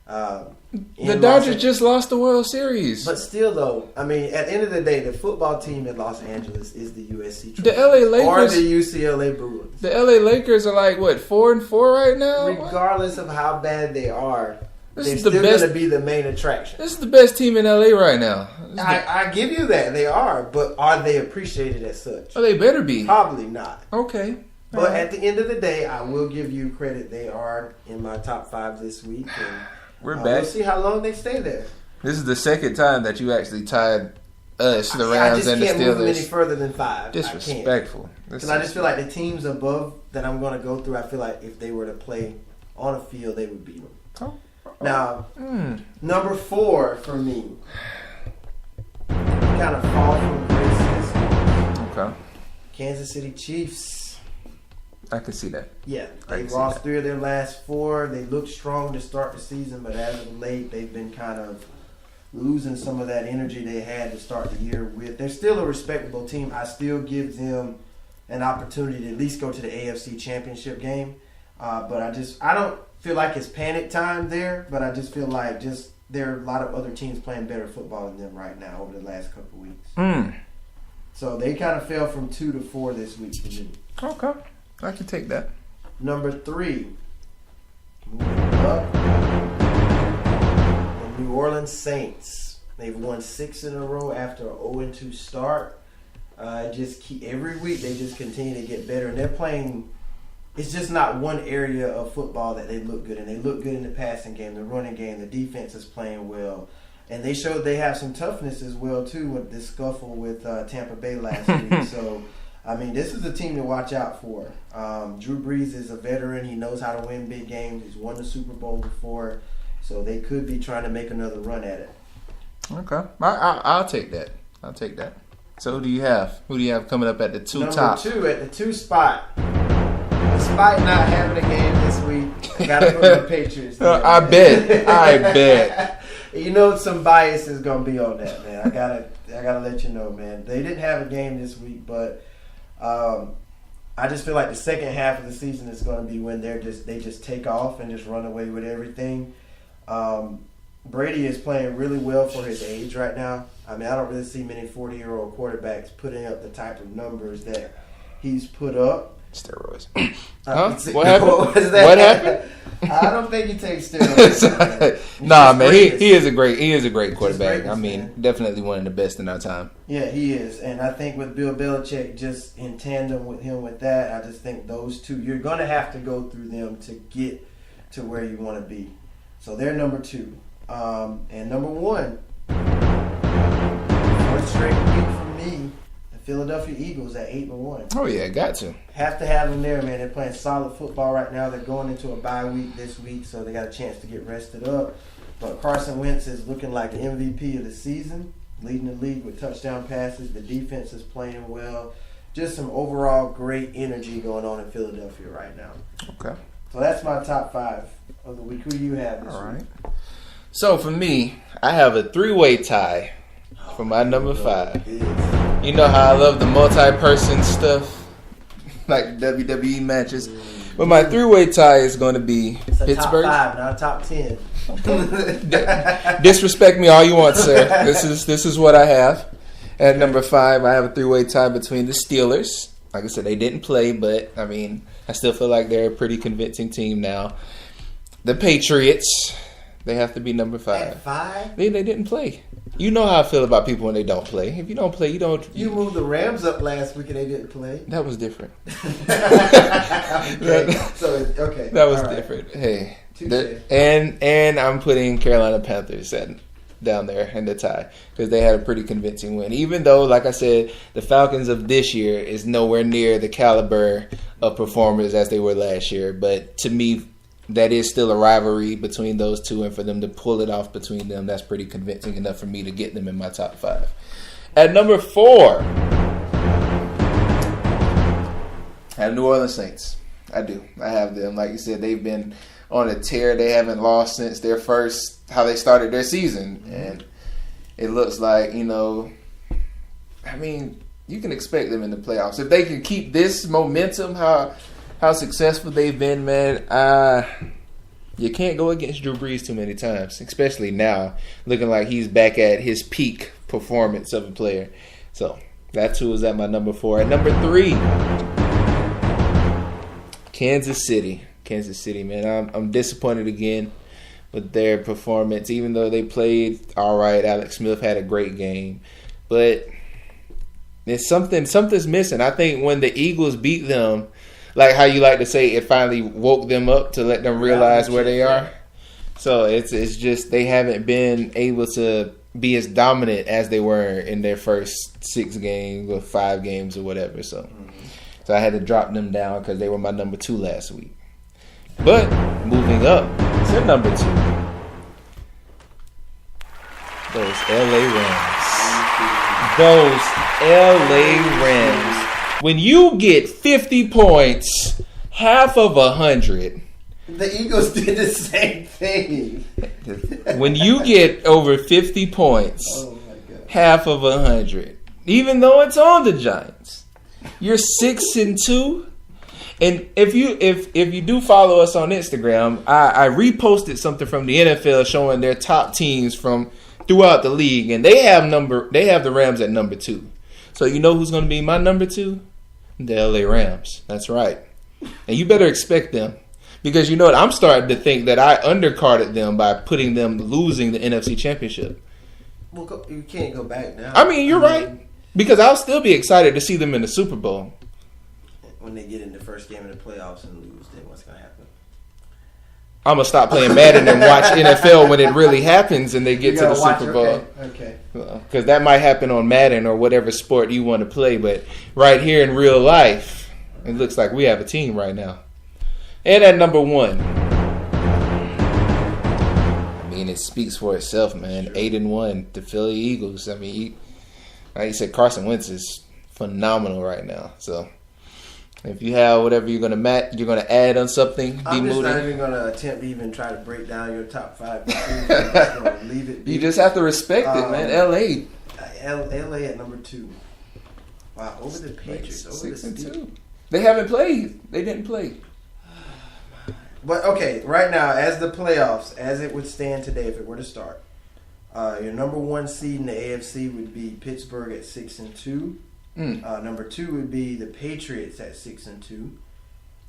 The Dodgers just lost the World Series. But still, though, I mean, at the end of the day, the football team in Los Angeles is the USC The LA Lakers or the UCLA Bruins. The LA Lakers are like what 4-4 right now. Regardless of how bad they are, This they're is the still best- going to be the main attraction. This is the best team in LA right now. I give you that they are, but are they appreciated as such? Oh, they better be. Probably not. Okay. But at the end of the day, I will give you credit. They are in my top 5 this week, and We're back. we'll see how long they stay there. This is the second time that you actually tied us, the I Rams just and the can't move them any Steelers. further than 5. Disrespectful. Because I just feel like the teams above that I'm going to go through, I feel like if they were to play on a field, they would beat them. Oh. Now, number 4 for me, kind of fall from grace this week. Okay. Kansas City Chiefs. I can see that. Yeah, I they can see lost that. 3 of their last 4. They looked strong to start the season, but as of late, they've been kind of losing some of that energy they had to start the year with. They're still a respectable team. I still give them an opportunity to at least go to the AFC Championship game. But I don't feel like it's panic time there, but I just feel like there are a lot of other teams playing better football than them right now over the last couple of weeks. So they kind of fell from 2 to 4 this week for me. Okay. I can take that. Number 3, moving up, the New Orleans Saints. They've won 6 in a row after an 0-2 start. Every week they just continue to get better, and they're playing. It's just not one area of football that they look good in. They look good in the passing game, the running game. The defense is playing well, and they showed they have some toughness as well too with this scuffle with Tampa Bay last week. So. I mean, this is a team to watch out for. Drew Brees is a veteran. He knows how to win big games. He's won the Super Bowl before. So they could be trying to make another run at it. Okay. I'll take that. I'll take that. So who do you have? Who do you have coming up at the Number top? 2 at the 2 spot. Despite not having a game this week, I got to put the Patriots there. I bet. You know some bias is going to be on that, man. I gotta let you know, man. They didn't have a game this week, but I just feel like the second half of the season is going to be when they just take off and just run away with everything. Brady is playing really well for his age right now. I mean, I don't really see many 40-year-old quarterbacks putting up the type of numbers that he's put up. Steroids. Huh? What happened? What was that? What happened? I don't think he takes steroids. Nah, man, he is a great quarterback. I mean, man. definitely one of the best in our time. Yeah, he is. And I think with Bill Belichick, just in tandem with him with that, I just think those two, you're going to have to go through them to get to where you want to be. So they're number 2. And number 1, first straight week for me, the Philadelphia Eagles at 8-1. Oh yeah, got to. Have to have them there, man. They're playing solid football right now. They're going into a bye week this week, so they got a chance to get rested up. But Carson Wentz is looking like the MVP of the season, leading the league with touchdown passes. The defense is playing well. Just some overall great energy going on in Philadelphia right now. Okay. So that's my top 5 of the week. Who do you have this All right. week? So for me, I have a 3-way tie for my number 5. You know how I love the multi-person stuff, like WWE matches. But my 3-way tie is going to be It's a Pittsburgh. top 5, not a top 10. Disrespect me all you want, sir. This is what I have. At number 5, I have a 3-way tie between the Steelers. Like I said, they didn't play, but I mean, I still feel like they're a pretty convincing team now. The Patriots, they have to be number 5. At 5? They didn't play. You know how I feel about people when they don't play. If you don't play, you don't. You moved the Rams up last week and they didn't play. That was different. Okay. Okay. That was All right. different. Hey, Touché. and I'm putting Carolina Panthers down there in the tie because they had a pretty convincing win. Even though, like I said, the Falcons of this year is nowhere near the caliber of performers as they were last year. But to me, that is still a rivalry between those two, and for them to pull it off between them, that's pretty convincing enough for me to get them in my top 5. At number 4, I have New Orleans Saints. I do. I have them. Like you said, they've been on a tear. They haven't lost since how they started their season. And it looks like, you can expect them in the playoffs. If they can keep this momentum, how successful they've been, man, you can't go against Drew Brees too many times, especially now, looking like he's back at his peak performance of a player. So that's who was at my number 4. At number 3, Kansas City. Kansas City, man. I'm disappointed again with their performance, even though they played all right. Alex Smith had a great game. But there's something's missing. I think when the Eagles beat them, like how you like to say, it finally woke them up to let them realize where they are. So it's just they haven't been able to be as dominant as they were in their first 6 games or 5 games or whatever. So I had to drop them down because they were my number 2 last week. But moving up to number 2, those LA Rams. When you get 50 points, half of 100. The Eagles did the same thing. When you get over 50 points, half of 100, even though it's on the Giants, you're 6-2. And if you do follow us on Instagram, I reposted something from the NFL showing their top teams from throughout the league, and they have the Rams at number 2. So you know who's going to be my number 2? The LA Rams. That's right. And you better expect them, because you know what? I'm starting to think that I undercarded them by putting them losing the NFC Championship. Well, you can't go back now. I mean, you're right, because I'll still be excited to see them in the Super Bowl. When they get in the first game of the playoffs and lose, then what's going to happen? I'm going to stop playing Madden and watch NFL when it really happens and they get to the Super Bowl. Okay. Because that might happen on Madden or whatever sport you want to play. But right here in real life, it looks like we have a team right now. And at number 1, I mean, it speaks for itself, man. Sure. 8-1, the Philly Eagles. I mean, like you said, Carson Wentz is phenomenal right now. So if you have whatever you're gonna add on something, I'm just Moody. not even gonna attempt to even try to break down your top 5. I'm just gonna leave it. You just have to respect it, man. LA at number 2. Wow, over the Patriots, over 6-2. They haven't played. They didn't play. But okay, right now, as the playoffs, as it would stand today, if it were to start, your number 1 seed in the AFC would be Pittsburgh at 6-2. Number 2 would be the Patriots at 6-2.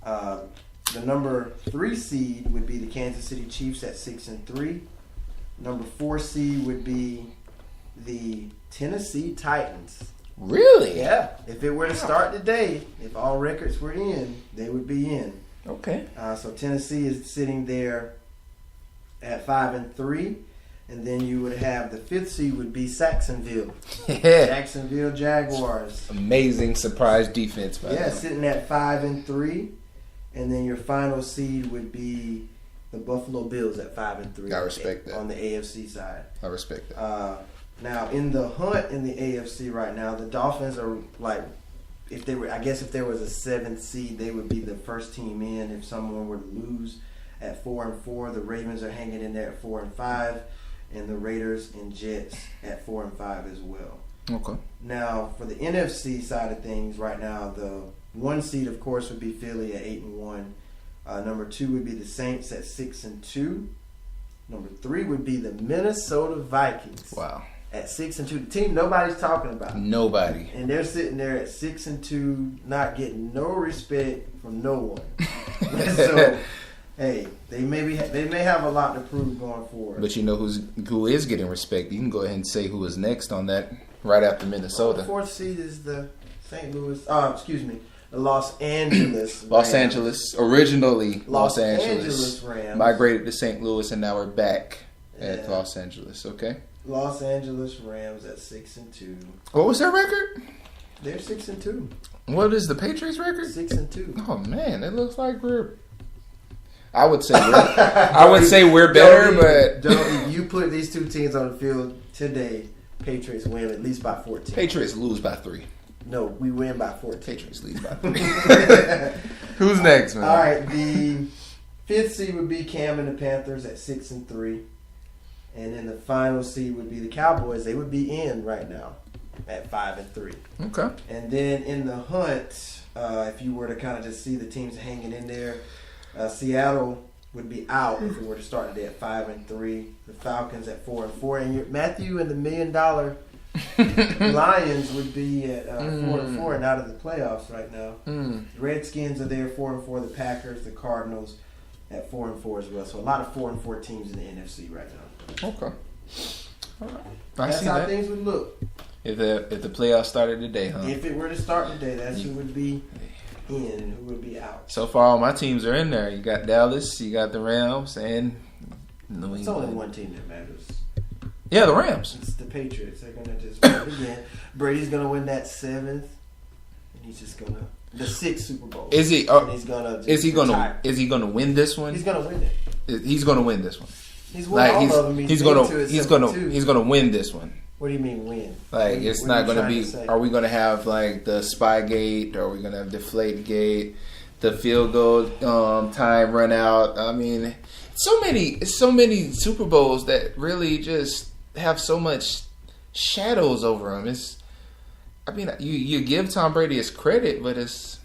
The number 3 seed would be the Kansas City Chiefs at 6-3. Number 4 seed would be the Tennessee Titans. Really? Yeah. If it were to start today, if all records were in, they would be in. Okay. So Tennessee is sitting there at 5-3. And then you would have the 5th seed would be Jacksonville. Jacksonville Jaguars. Amazing surprise defense, by them. Sitting at 5-3. And then your final seed would be the Buffalo Bills at 5-3. I respect that. On the AFC side. I respect that. Now in the hunt in the AFC right now, the Dolphins are like, if there was a 7th seed, they would be the first team in if someone were to lose at 4-4. The Ravens are hanging in there at 4-5. And the Raiders and Jets at 4-5 as well. Okay. Now, for the NFC side of things, right now, the 1 seed, of course, would be Philly at 8-1. Number 2 would be the Saints at 6-2. Number 3 would be the Minnesota Vikings. Wow. At 6-2, the team nobody's talking about. Nobody. And they're sitting there at 6-2, not getting no respect from no one. So, hey, they may have a lot to prove going forward. But you know who is getting respect? You can go ahead and say who is next on that right after Minnesota. The 4th seed is the the Los Angeles Los Rams. Angeles, originally Los Angeles Rams. Migrated to St. Louis, and now we're back at Los Angeles, okay? Los Angeles Rams at 6-2. What was their record? They're 6-2. What is the Patriots record? 6-2. Oh man, it looks like we're I would say we're better, but if you put these two teams on the field today, Patriots win at least by 14. Patriots lose by 3. No, we win by 14. Patriots lose by 3. Who's next, man? All right, the 5th seed would be Cam and the Panthers at 6-3, and then the final seed would be the Cowboys. They would be in right now at 5-3. Okay. And then in the hunt, if you were to kind of just see the teams hanging in there, Seattle would be out if we were to start today at 5-3. The Falcons at 4-4, and Matthew and the $1 million Lions would be at 4-4 and out of the playoffs right now. The Redskins are there 4-4. The Packers, the Cardinals at 4-4 as well. So a lot of 4-4 teams in the NFC right now. Okay. All right. That's how things would look. If the playoffs started today, huh? If it were to start today, that's who would be in and who would be out. So far, all my teams are in there. You got Dallas, you got the Rams, and New England. It's only one team that matters. Yeah, the Rams. It's the Patriots. They're going to just win it again. Brady's going to win that 7th, and he's just going to the 6th Super Bowl. Is he? Is he going to win this one? He's going to win it. He's going to win this one. He's won all of them. He's going to win this one. What do you mean win? Like it's not going to be. Are we going to have like the Spygate? Are we going to have Deflategate? The field goal time run out. I mean, so many Super Bowls that really just have so much shadows over them. You give Tom Brady his credit, but it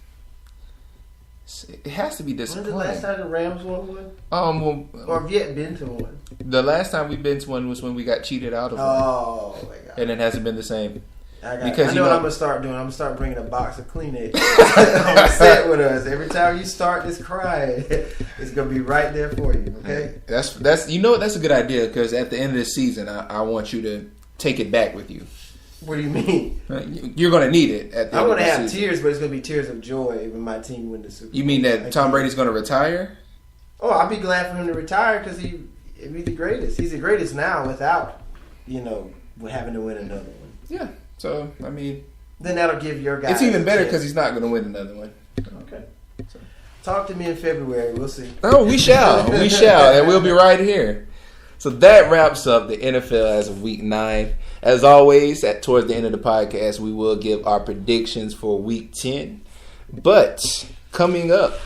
has to be disappointing. When's the last time the Rams won one? Or have yet been to one? The last time we've been to one was when we got cheated out of one. Oh my god! And it hasn't been the same. I know what I'm gonna start doing. I'm gonna start bringing a box of Kleenex. I'm gonna sit with us every time you start this crying. It's gonna be right there for you. Okay. That's that's a good idea because at the end of the season, I want you to take it back with you. What do you mean? You're gonna need it at the I'm end gonna of the have season. tears, but it's gonna be tears of joy when my team win the Super Bowl. You mean that Tom Brady's gonna retire? Oh, I'll be glad for him to retire because he's the greatest. He's the greatest now without having to win another one. Yeah. So, I mean... Then that'll give your guy... It's even better because he's not going to win another one. Okay. So, talk to me in February. We'll see. Oh, we shall. We shall. And we'll be right here. So that wraps up the NFL as of Week 9. As always, towards the end of the podcast, we will give our predictions for Week 10. But coming up,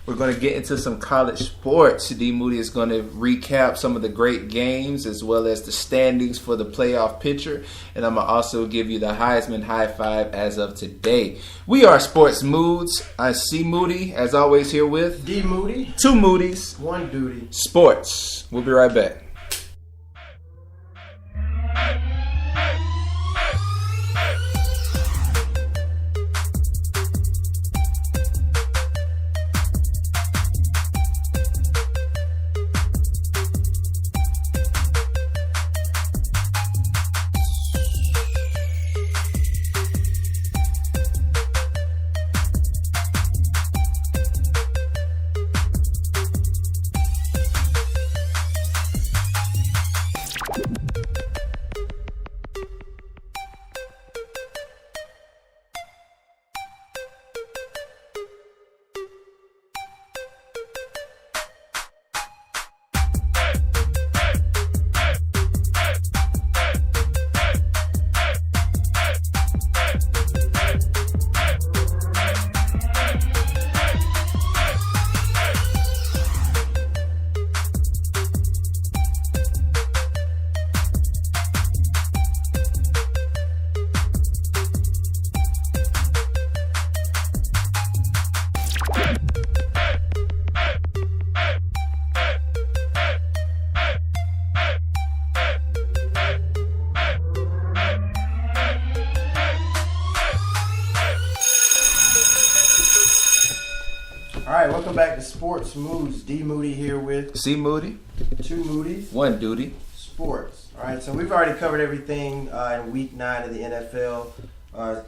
we're going to get into some college sports. D Moody is going to recap some of the great games as well as the standings for the playoff picture. And I'm going to also give you the Heisman High Five as of today. We are Sports Moods. I'm C Moody, as always, here with D Moody. 2 Moodies. 1 Duty. Sports. We'll be right back. Welcome back to Sports Moods. D Moody here with C Moody. 2 Moodies. 1 Duty. Sports. All right, so we've already covered everything in Week 9 of the NFL,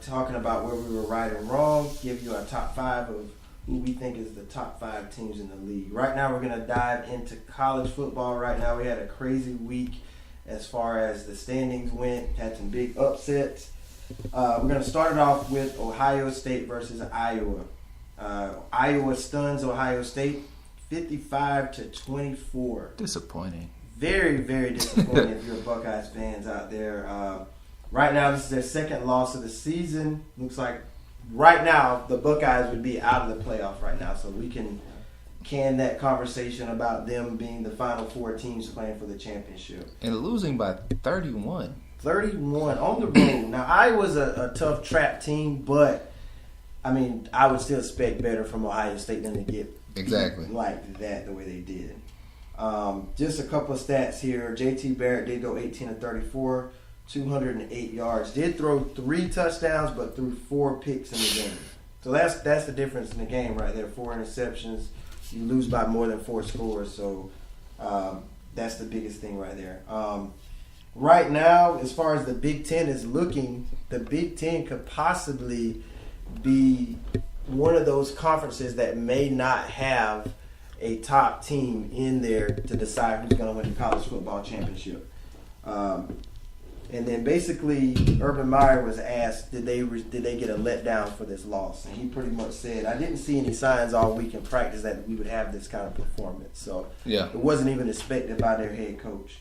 talking about where we were right and wrong, give you our top 5 of who we think is the top 5 teams in the league. Right now we're going to dive into college football. Right now we had a crazy week as far as the standings went, had some big upsets. We're going to start it off with Ohio State versus Iowa. Iowa stuns Ohio State 55-24. Disappointing. Very, very disappointing if you're Buckeyes fans out there. Right now, this is their second loss of the season. Looks like right now the Buckeyes would be out of the playoff right now, so we can that conversation about them being the final four teams playing for the championship. And losing by 31. 31 on the road. Now, Iowa's a tough trap team, but I mean, I would still expect better from Ohio State than to get exactly like that the way they did. Just a couple of stats here. JT Barrett did go 18-34, 208 yards. Did throw 3 touchdowns, but threw 4 picks in the game. So that's the difference in the game right there. 4 interceptions. You lose by more than 4 scores. So that's the biggest thing right there. Right now, as far as the Big Ten is looking, the Big Ten could possibly be one of those conferences that may not have a top team in there to decide who's going to win the college football championship. And then basically, Urban Meyer was asked, did they get a letdown for this loss? And he pretty much said, I didn't see any signs all week in practice that we would have this kind of performance. So it wasn't even expected by their head coach.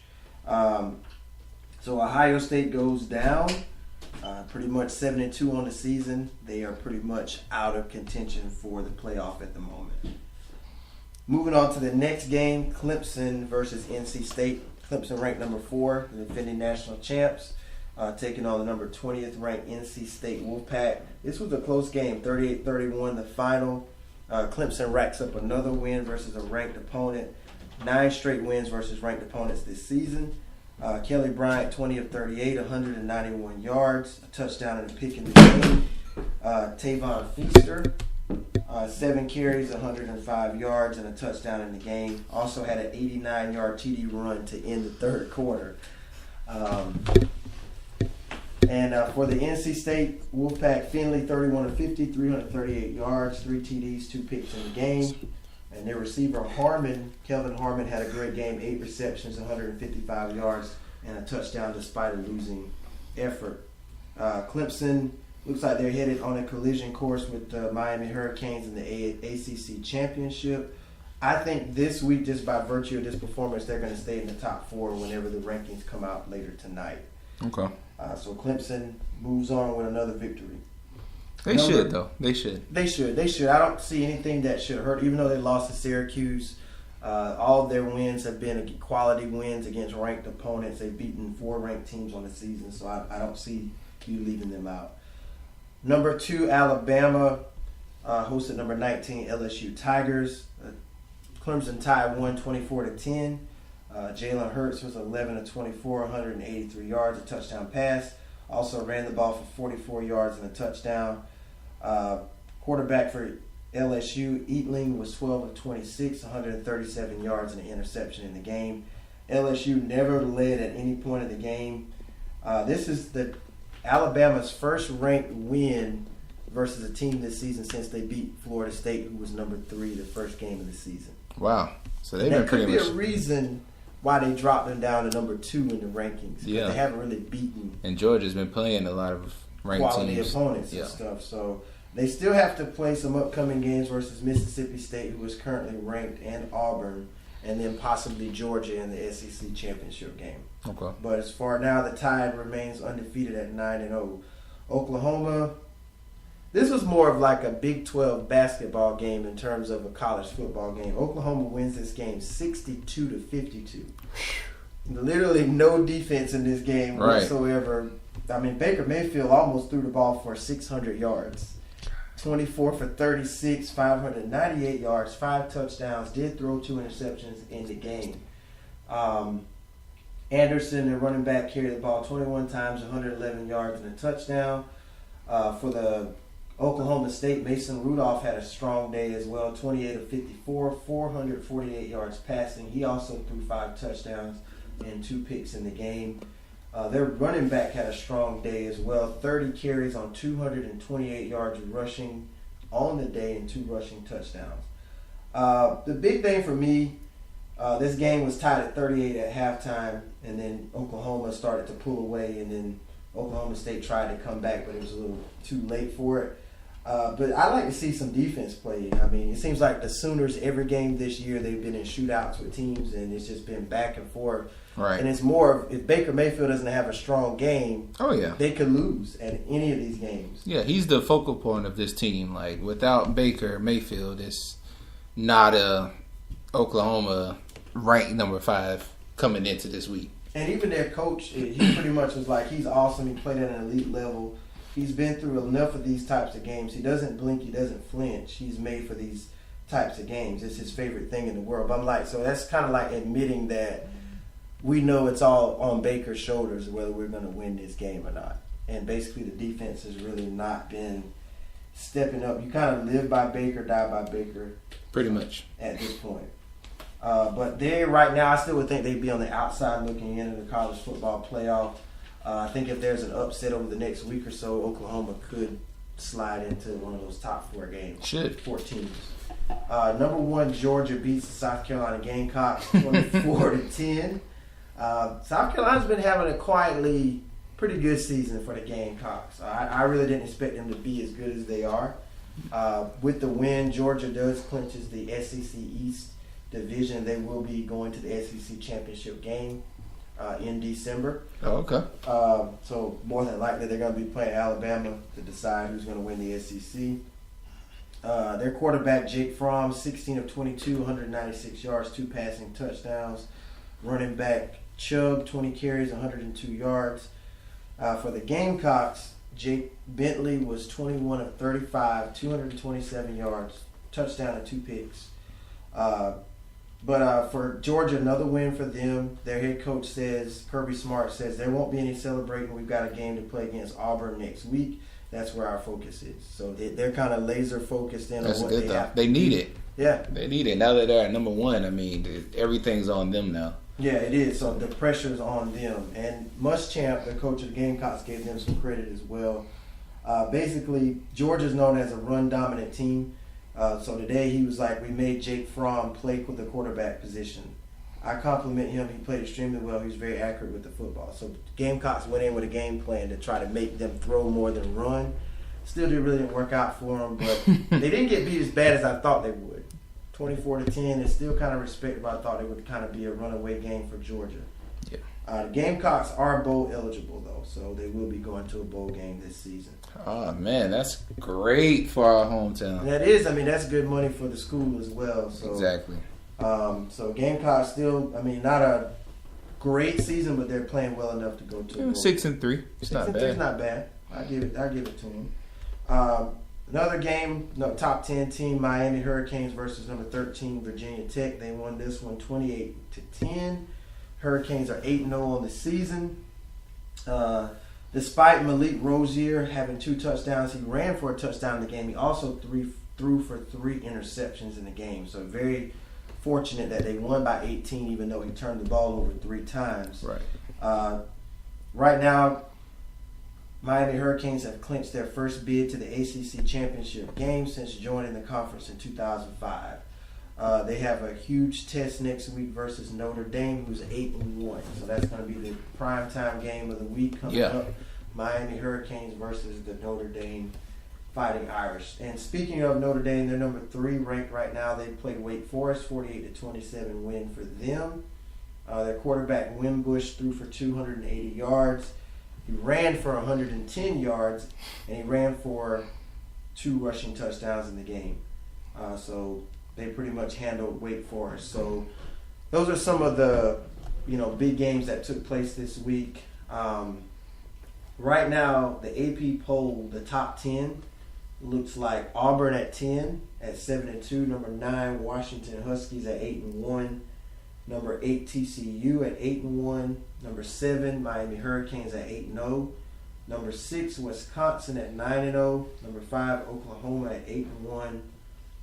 So Ohio State goes down, pretty much 7-2 on the season. They are pretty much out of contention for the playoff at the moment. Moving on to the next game, Clemson versus NC State. Clemson ranked number 4, the defending national champs, taking on the number 20th ranked NC State Wolfpack. This was a close game, 38-31 the final. Clemson racks up another win versus a ranked opponent. 9 straight wins versus ranked opponents this season. Kelly Bryant, 20 of 38, 191 yards, a touchdown and a pick in the game. Tavon Feaster, 7 carries, 105 yards, and a touchdown in the game. Also had an 89-yard TD run to end the third quarter. And for the NC State Wolfpack, Finley, 31 of 50, 338 yards, 3 TDs, 2 picks in the game. And their receiver, Kelvin Harmon, had a great game, 8 receptions, 155 yards, and a touchdown despite a losing effort. Clemson looks like they're headed on a collision course with the Miami Hurricanes in the ACC Championship. I think this week, just by virtue of this performance, they're going to stay in the top 4 whenever the rankings come out later tonight. Okay. So Clemson moves on with another victory. They should. They should. I don't see anything that should hurt, even though they lost to Syracuse. All of their wins have been quality wins against ranked opponents. They've beaten 4 ranked teams on the season, so I don't see you leaving them out. Number 2, Alabama hosted number 19 LSU Tigers. Clemson tied 24-10. Jalen Hurts was 11 of 24, 183 yards, a touchdown pass. Also ran the ball for 44 yards and a touchdown. Quarterback for LSU, Eatling, was 12 of 26, 137 yards and an interception in the game. LSU never led at any point of the game. This is Alabama's first ranked win versus a team this season since they beat Florida State, who was number 3 the first game of the season. Wow. So they've been pretty much... That could be a reason why they dropped them down to number 2 in the rankings. Yeah. They haven't really beaten... And Georgia's been playing a lot of ranked quality teams. Opponents and stuff. So they still have to play some upcoming games versus Mississippi State, who is currently ranked, and Auburn, and then possibly Georgia in the SEC championship game. Okay. But as far now, the Tide remains undefeated at 9-0. Oklahoma, this was more of like a Big 12 basketball game in terms of a college football game. Oklahoma wins this game 62-52. Literally no defense in this game whatsoever. I mean, Baker Mayfield almost threw the ball for 600 yards. 24 for 36, 598 yards, 5 touchdowns, did throw 2 interceptions in the game. Anderson, the running back, carried the ball 21 times, 111 yards and a touchdown. For the Oklahoma State, Mason Rudolph had a strong day as well, 28 of 54, 448 yards passing. He also threw 5 touchdowns and 2 picks in the game. Their running back had a strong day as well, 30 carries on 228 yards rushing on the day and 2 rushing touchdowns. The big thing for me, this game was tied at 38 at halftime, and then Oklahoma started to pull away, and then Oklahoma State tried to come back, but it was a little too late for it. But I like to see some defense play. I mean, it seems like the Sooners, every game this year, they've been in shootouts with teams, and it's just been back and forth. Right. And it's more, if Baker Mayfield doesn't have a strong game, they could lose at any of these games. Yeah, he's the focal point of this team. Like, without Baker Mayfield, it's not a Oklahoma ranked number 5 coming into this week. And even their coach, he pretty much was like, he's awesome. He played at an elite level. He's been through enough of these types of games. He doesn't blink. He doesn't flinch. He's made for these types of games. It's his favorite thing in the world. But I'm like, so that's kind of like admitting that we know it's all on Baker's shoulders whether we're going to win this game or not. And basically the defense has really not been stepping up. You kind of live by Baker, die by Baker. Pretty much. At this point. But they right now, I still would think they'd be on the outside looking into the college football playoff. I think if there's an upset over the next week or so, Oklahoma could slide into one of those top 4 games. Should. 4 teams. Number 1, Georgia beats the South Carolina Gamecocks 24-10. South Carolina's been having a quietly pretty good season for the Gamecocks. I really didn't expect them to be as good as they are. With the win, Georgia does clinches the SEC East division. They will be going to the SEC championship game in December. Oh, okay. So more than likely they're going to be playing Alabama to decide who's going to win the SEC. Their quarterback, Jake Fromm, 16 of 22, 196 yards, 2 passing touchdowns. Running back Chubb, 20 carries, 102 yards. For the Gamecocks, Jake Bentley was 21 of 35, 227 yards, touchdown and 2 picks. But for Georgia, another win for them. Their head coach says, Kirby Smart says, there won't be any celebrating. We've got a game to play against Auburn next week. That's where our focus is. So they're kind of laser focused in on what they have. They need it. Yeah. They need it. Now that they're at number 1, I mean, everything's on them now. Yeah, it is. So the pressure's on them. And Muschamp, the coach of the Gamecocks, gave them some credit as well. Basically, Georgia's known as a run-dominant team. So today he was like, we made Jake Fromm play with the quarterback position. I compliment him. He played extremely well. He was very accurate with the football. So Gamecocks went in with a game plan to try to make them throw more than run. Still didn't work out for them, but they didn't get beat as bad as I thought they would. 24-10 is still kind of respectable. I thought it would kind of be a runaway game for Georgia. Yeah. The Gamecocks are bowl eligible, though, so they will be going to a bowl game this season. Oh, man, that's great for our hometown. That is. I mean, that's good money for the school as well. So, exactly. So Gamecocks still, I mean, not a great season, but they're playing well enough to go to a bowl. 6-3. It's not bad. 6-3 is not bad. I give it to them. Another game, top 10 team, Miami Hurricanes versus number 13 Virginia Tech. They won this one 28-10. Hurricanes are 8-0 on the season. Despite Malik Rozier having 2 touchdowns, he ran for a touchdown in the game. He also threw for 3 interceptions in the game. So very fortunate that they won by 18, even though he turned the ball over 3 times. Right. Right now, Miami Hurricanes have clinched their first bid to the ACC championship game since joining the conference in 2005. They have a huge test next week versus Notre Dame, who's 8-1. So that's going to be the primetime game of the week coming up. Miami Hurricanes versus the Notre Dame Fighting Irish. And speaking of Notre Dame, they're number 3 ranked right now. They played Wake Forest, 48-27 win for them. Their quarterback Wimbush threw for 280 yards. He ran for 110 yards, and he ran for 2 rushing touchdowns in the game. So they pretty much handled Wake Forest. So those are some of the big games that took place this week. Right now, the AP poll, the top 10, looks like Auburn at 10 at 7-2. Number 9, Washington Huskies at 8-1. Number 8, TCU at 8-1. Number 7, Miami Hurricanes at 8-0. Number 6, Wisconsin at 9-0. Number 5, Oklahoma at 8-1.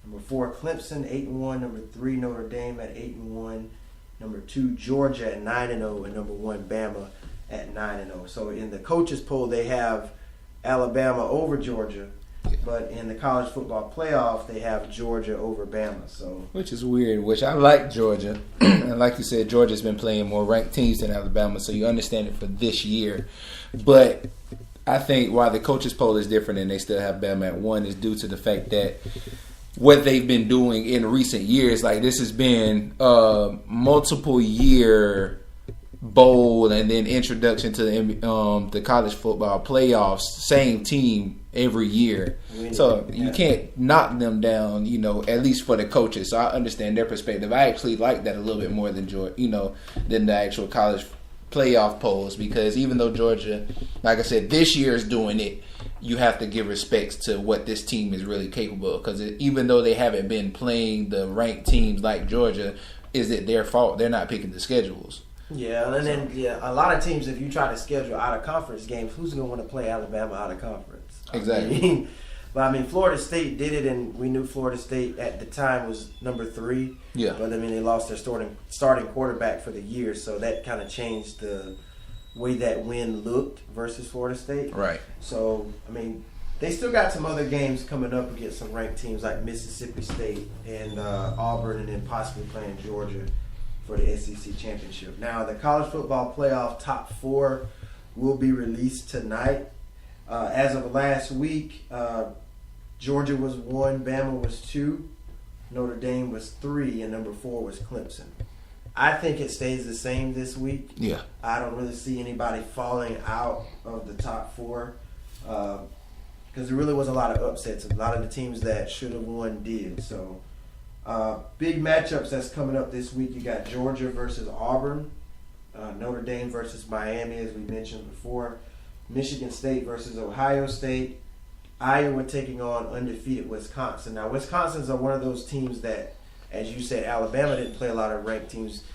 Number 4, Clemson 8-1. Number 3, Notre Dame at 8-1. Number 2, Georgia at 9-0, and number 1, Bama at 9-0. So in the coaches poll, they have Alabama over Georgia, but in the college football playoff, they have Georgia over Bama. So which is weird. Which I like Georgia, and like you said, Georgia's been playing more ranked teams than Alabama, so you understand it for this year. But I think why the coaches poll is different and they still have Bama at 1 is due to the fact that what they've been doing in recent years. Like, this has been multiple year bowl and then introduction to the college football playoffs, same team every year. So you can't knock them down, at least for the coaches. So I understand their perspective. I actually like that a little bit more than than the actual college playoff polls, because even though Georgia, like I said, this year is doing it, you have to give respects to what this team is really capable of. Because even though they haven't been playing the ranked teams like Georgia, is it their fault? They're not picking the schedules. Yeah, and then a lot of teams, if you try to schedule out of conference games, who's going to want to play Alabama out of conference? Exactly. But Florida State did it, and we knew Florida State at the time was number 3. Yeah. But they lost their starting quarterback for the year, so that kind of changed the way that win looked versus Florida State. Right. So they still got some other games coming up against some ranked teams like Mississippi State and Auburn, and then possibly playing Georgia for the SEC championship. Now, the college football playoff top 4 will be released tonight. As of last week, Georgia was 1, Bama was 2, Notre Dame was 3, and number 4 was Clemson. I think it stays the same this week. Yeah. I don't really see anybody falling out of the top 4 because there really was a lot of upsets. A lot of the teams that should have won did. So, big matchups that's coming up this week. You got Georgia versus Auburn, Notre Dame versus Miami, as we mentioned before, Michigan State versus Ohio State, Iowa taking on undefeated Wisconsin. Now, Wisconsin's are one of those teams that, as you said, Alabama didn't play a lot of ranked teams.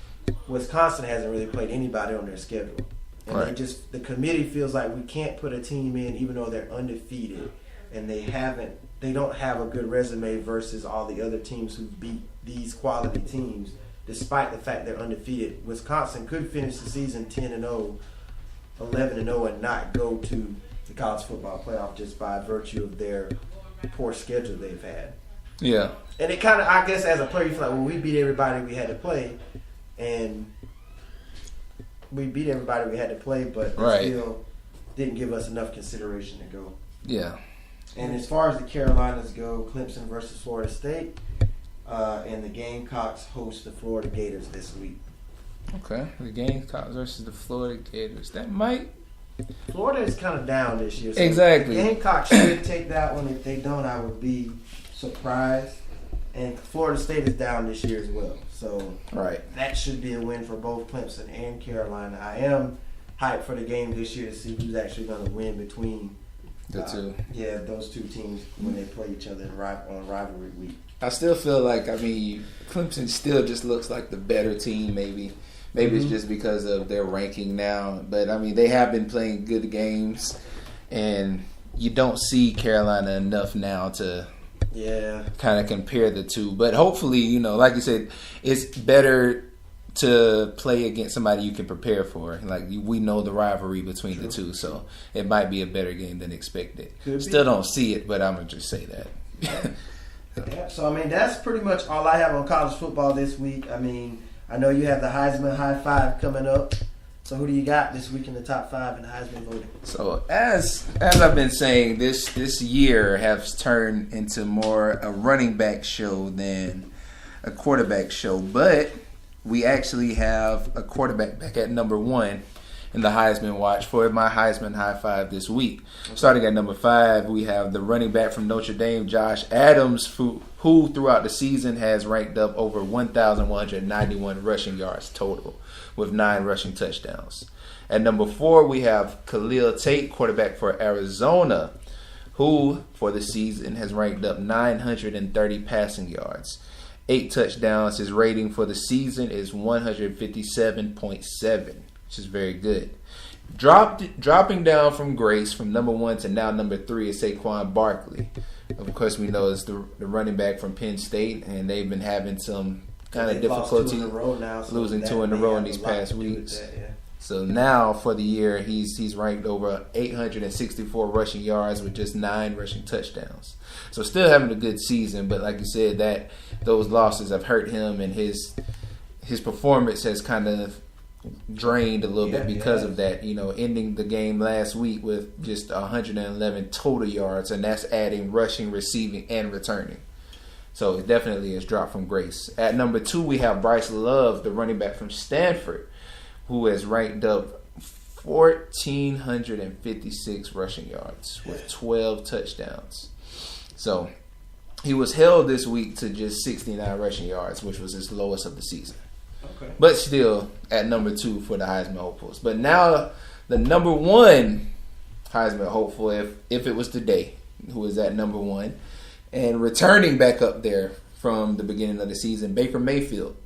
Wisconsin hasn't really played anybody on their schedule. And right. the committee feels like we can't put a team in even though they're undefeated, and they don't have a good resume versus all the other teams who beat these quality teams, despite the fact they're undefeated. Wisconsin could finish the season 10-0, 11-0, and not go to the college football playoff just by virtue of their poor schedule they've had. Yeah. And it kind of, I guess, as a player, you feel like, well, we beat everybody we had to play, but right. still didn't give us enough consideration to go. Yeah. And as far as the Carolinas go, Clemson versus Florida State, and the Gamecocks host the Florida Gators this week. Okay. The Gamecocks versus the Florida Gators. Florida is kind of down this year. So exactly. The Gamecocks should take that one. If they don't, I would be surprised. And Florida State is down this year as well. So right. that should be a win for both Clemson and Carolina. I am hyped for the game this year to see who's actually going to win between the two. Yeah, those two teams when they play each other on rivalry week. I still feel like, Clemson still just looks like the better team, maybe. Maybe it's just because of their ranking now. But, they have been playing good games, and you don't see Carolina enough now to kind of compare the two. But hopefully, like you said, it's better to play against somebody you can prepare for. Like, we know the rivalry between the two, so it might be a better game than expected. Still don't see it, but I'm going to just say that. Yeah, so, that's pretty much all I have on college football this week. I know you have the Heisman High Five coming up. So who do you got this week in the top 5 in the Heisman voting? So as I've been saying, this year has turned into more a running back show than a quarterback show. But we actually have a quarterback back at number 1 in the Heisman watch for my Heisman High Five this week. Starting at number 5, we have the running back from Notre Dame, Josh Adams, who throughout the season has ranked up over 1,191 rushing yards total with 9 rushing touchdowns. At number 4, we have Khalil Tate, quarterback for Arizona, who for the season has ranked up 930 passing yards, 8 touchdowns. His rating for the season is 157.7. which is very good. Dropping down from grace from number 1 to now number 3 is Saquon Barkley. Of course, we know it's the running back from Penn State, and they've been having some kind of difficulty losing 2 in a row in these past weeks. So now for the year, he's ranked over 864 rushing yards with just 9 rushing touchdowns. So still having a good season, but like you said, that those losses have hurt him, and his performance has kind of drained a little bit because yeah. of that. Ending the game last week with just 111 total yards, and that's adding rushing, receiving, and returning. So it definitely has dropped from grace. At number 2, we have Bryce Love, the running back from Stanford, who has ranked up 1,456 rushing yards with 12 touchdowns. So he was held this week to just 69 rushing yards, which was his lowest of the season. Okay. But still at number 2 for the Heisman hopefuls. But now the number 1 Heisman hopeful, if it was today, who is at number 1, and returning back up there from the beginning of the season, Baker Mayfield,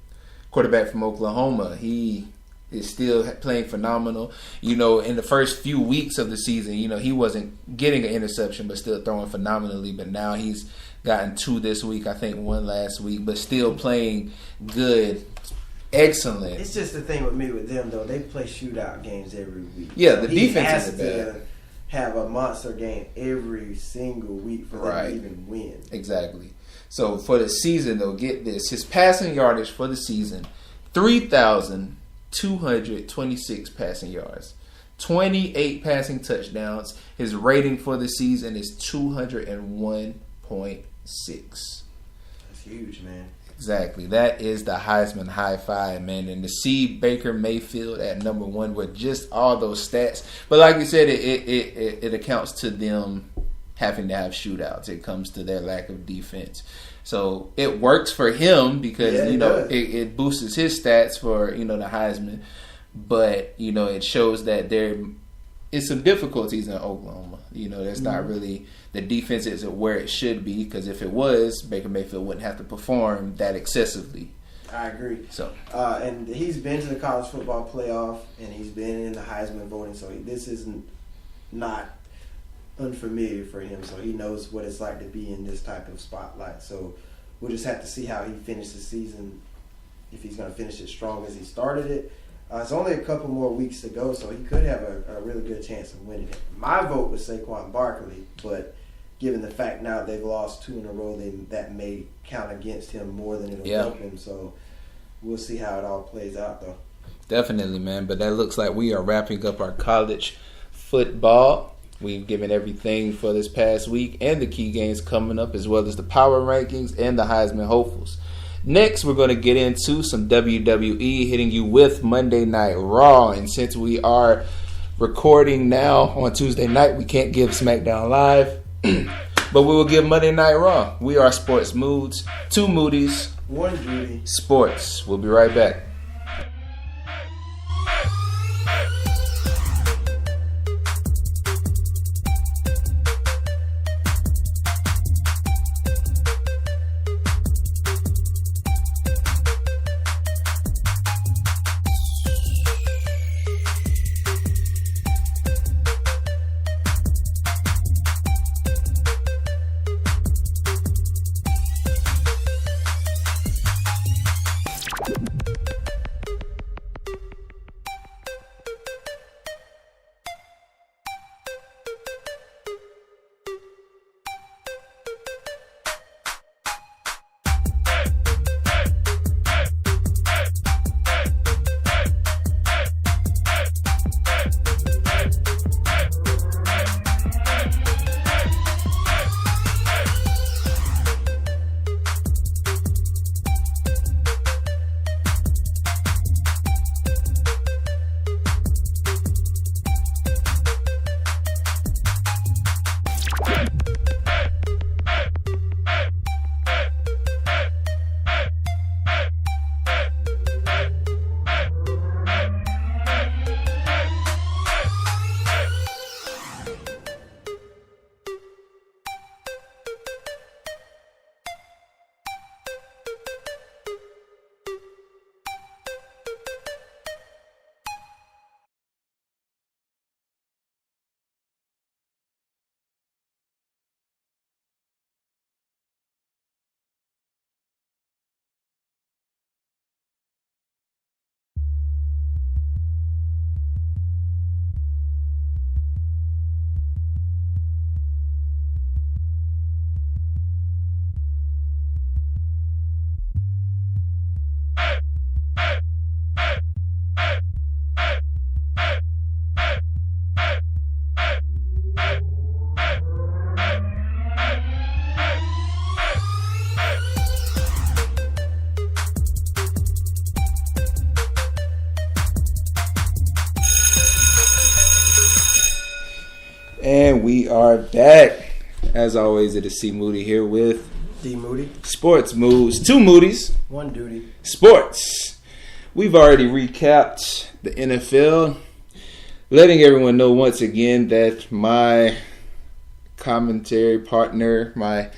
quarterback from Oklahoma. He is still playing phenomenal. In the first few weeks of the season, he wasn't getting an interception, but still throwing phenomenally. But now he's gotten 2 this week, I think 1 last week, but still playing good. Excellent. It's just the thing with me with them, though. They play shootout games every week. Yeah, so the he defense has is bad. to have a monster game every single week for them to even win. Exactly. So for the season, though, get this. His passing yardage for the season, 3,226 passing yards, 28 passing touchdowns. His rating for the season is 201.6. That's huge, man. Exactly. That is the Heisman high five, man. And to see Baker Mayfield at number 1 with just all those stats. But like you said, it accounts to them having to have shootouts. It comes to their lack of defense. So it works for him because, it boosts his stats for, the Heisman. But, it shows that there is some difficulties in Oklahoma. That's not really, the defense isn't where it should be, because if it was, Baker Mayfield wouldn't have to perform that excessively. I agree. So, and he's been to the college football playoff, and he's been in the Heisman voting, so this isn't not unfamiliar for him. So he knows what it's like to be in this type of spotlight. So we'll just have to see how he finishes the season, if he's going to finish it strong as he started it. It's only a couple more weeks to go, so he could have a really good chance of winning it. My vote was Saquon Barkley, but given the fact now they've lost 2 in a row, then that may count against him more than it'll help him. So we'll see how it all plays out, though. Definitely, man. But that looks like we are wrapping up our college football. We've given everything for this past week and the key games coming up, as well as the power rankings and the Heisman hopefuls. Next, we're going to get into some WWE, hitting you with Monday Night Raw. And since we are recording now on Tuesday night, we can't give SmackDown Live, but we will give Monday Night Raw. We are Sports Moods, 2 Moody's, 1 Judy. Sports. We'll be right back. And we are back. As always, it is C Moody here with D Moody. Sports Moods. 2 Moodies. 1 Duty. Sports. We've already recapped the NFL. Letting everyone know once again that my commentary partner, my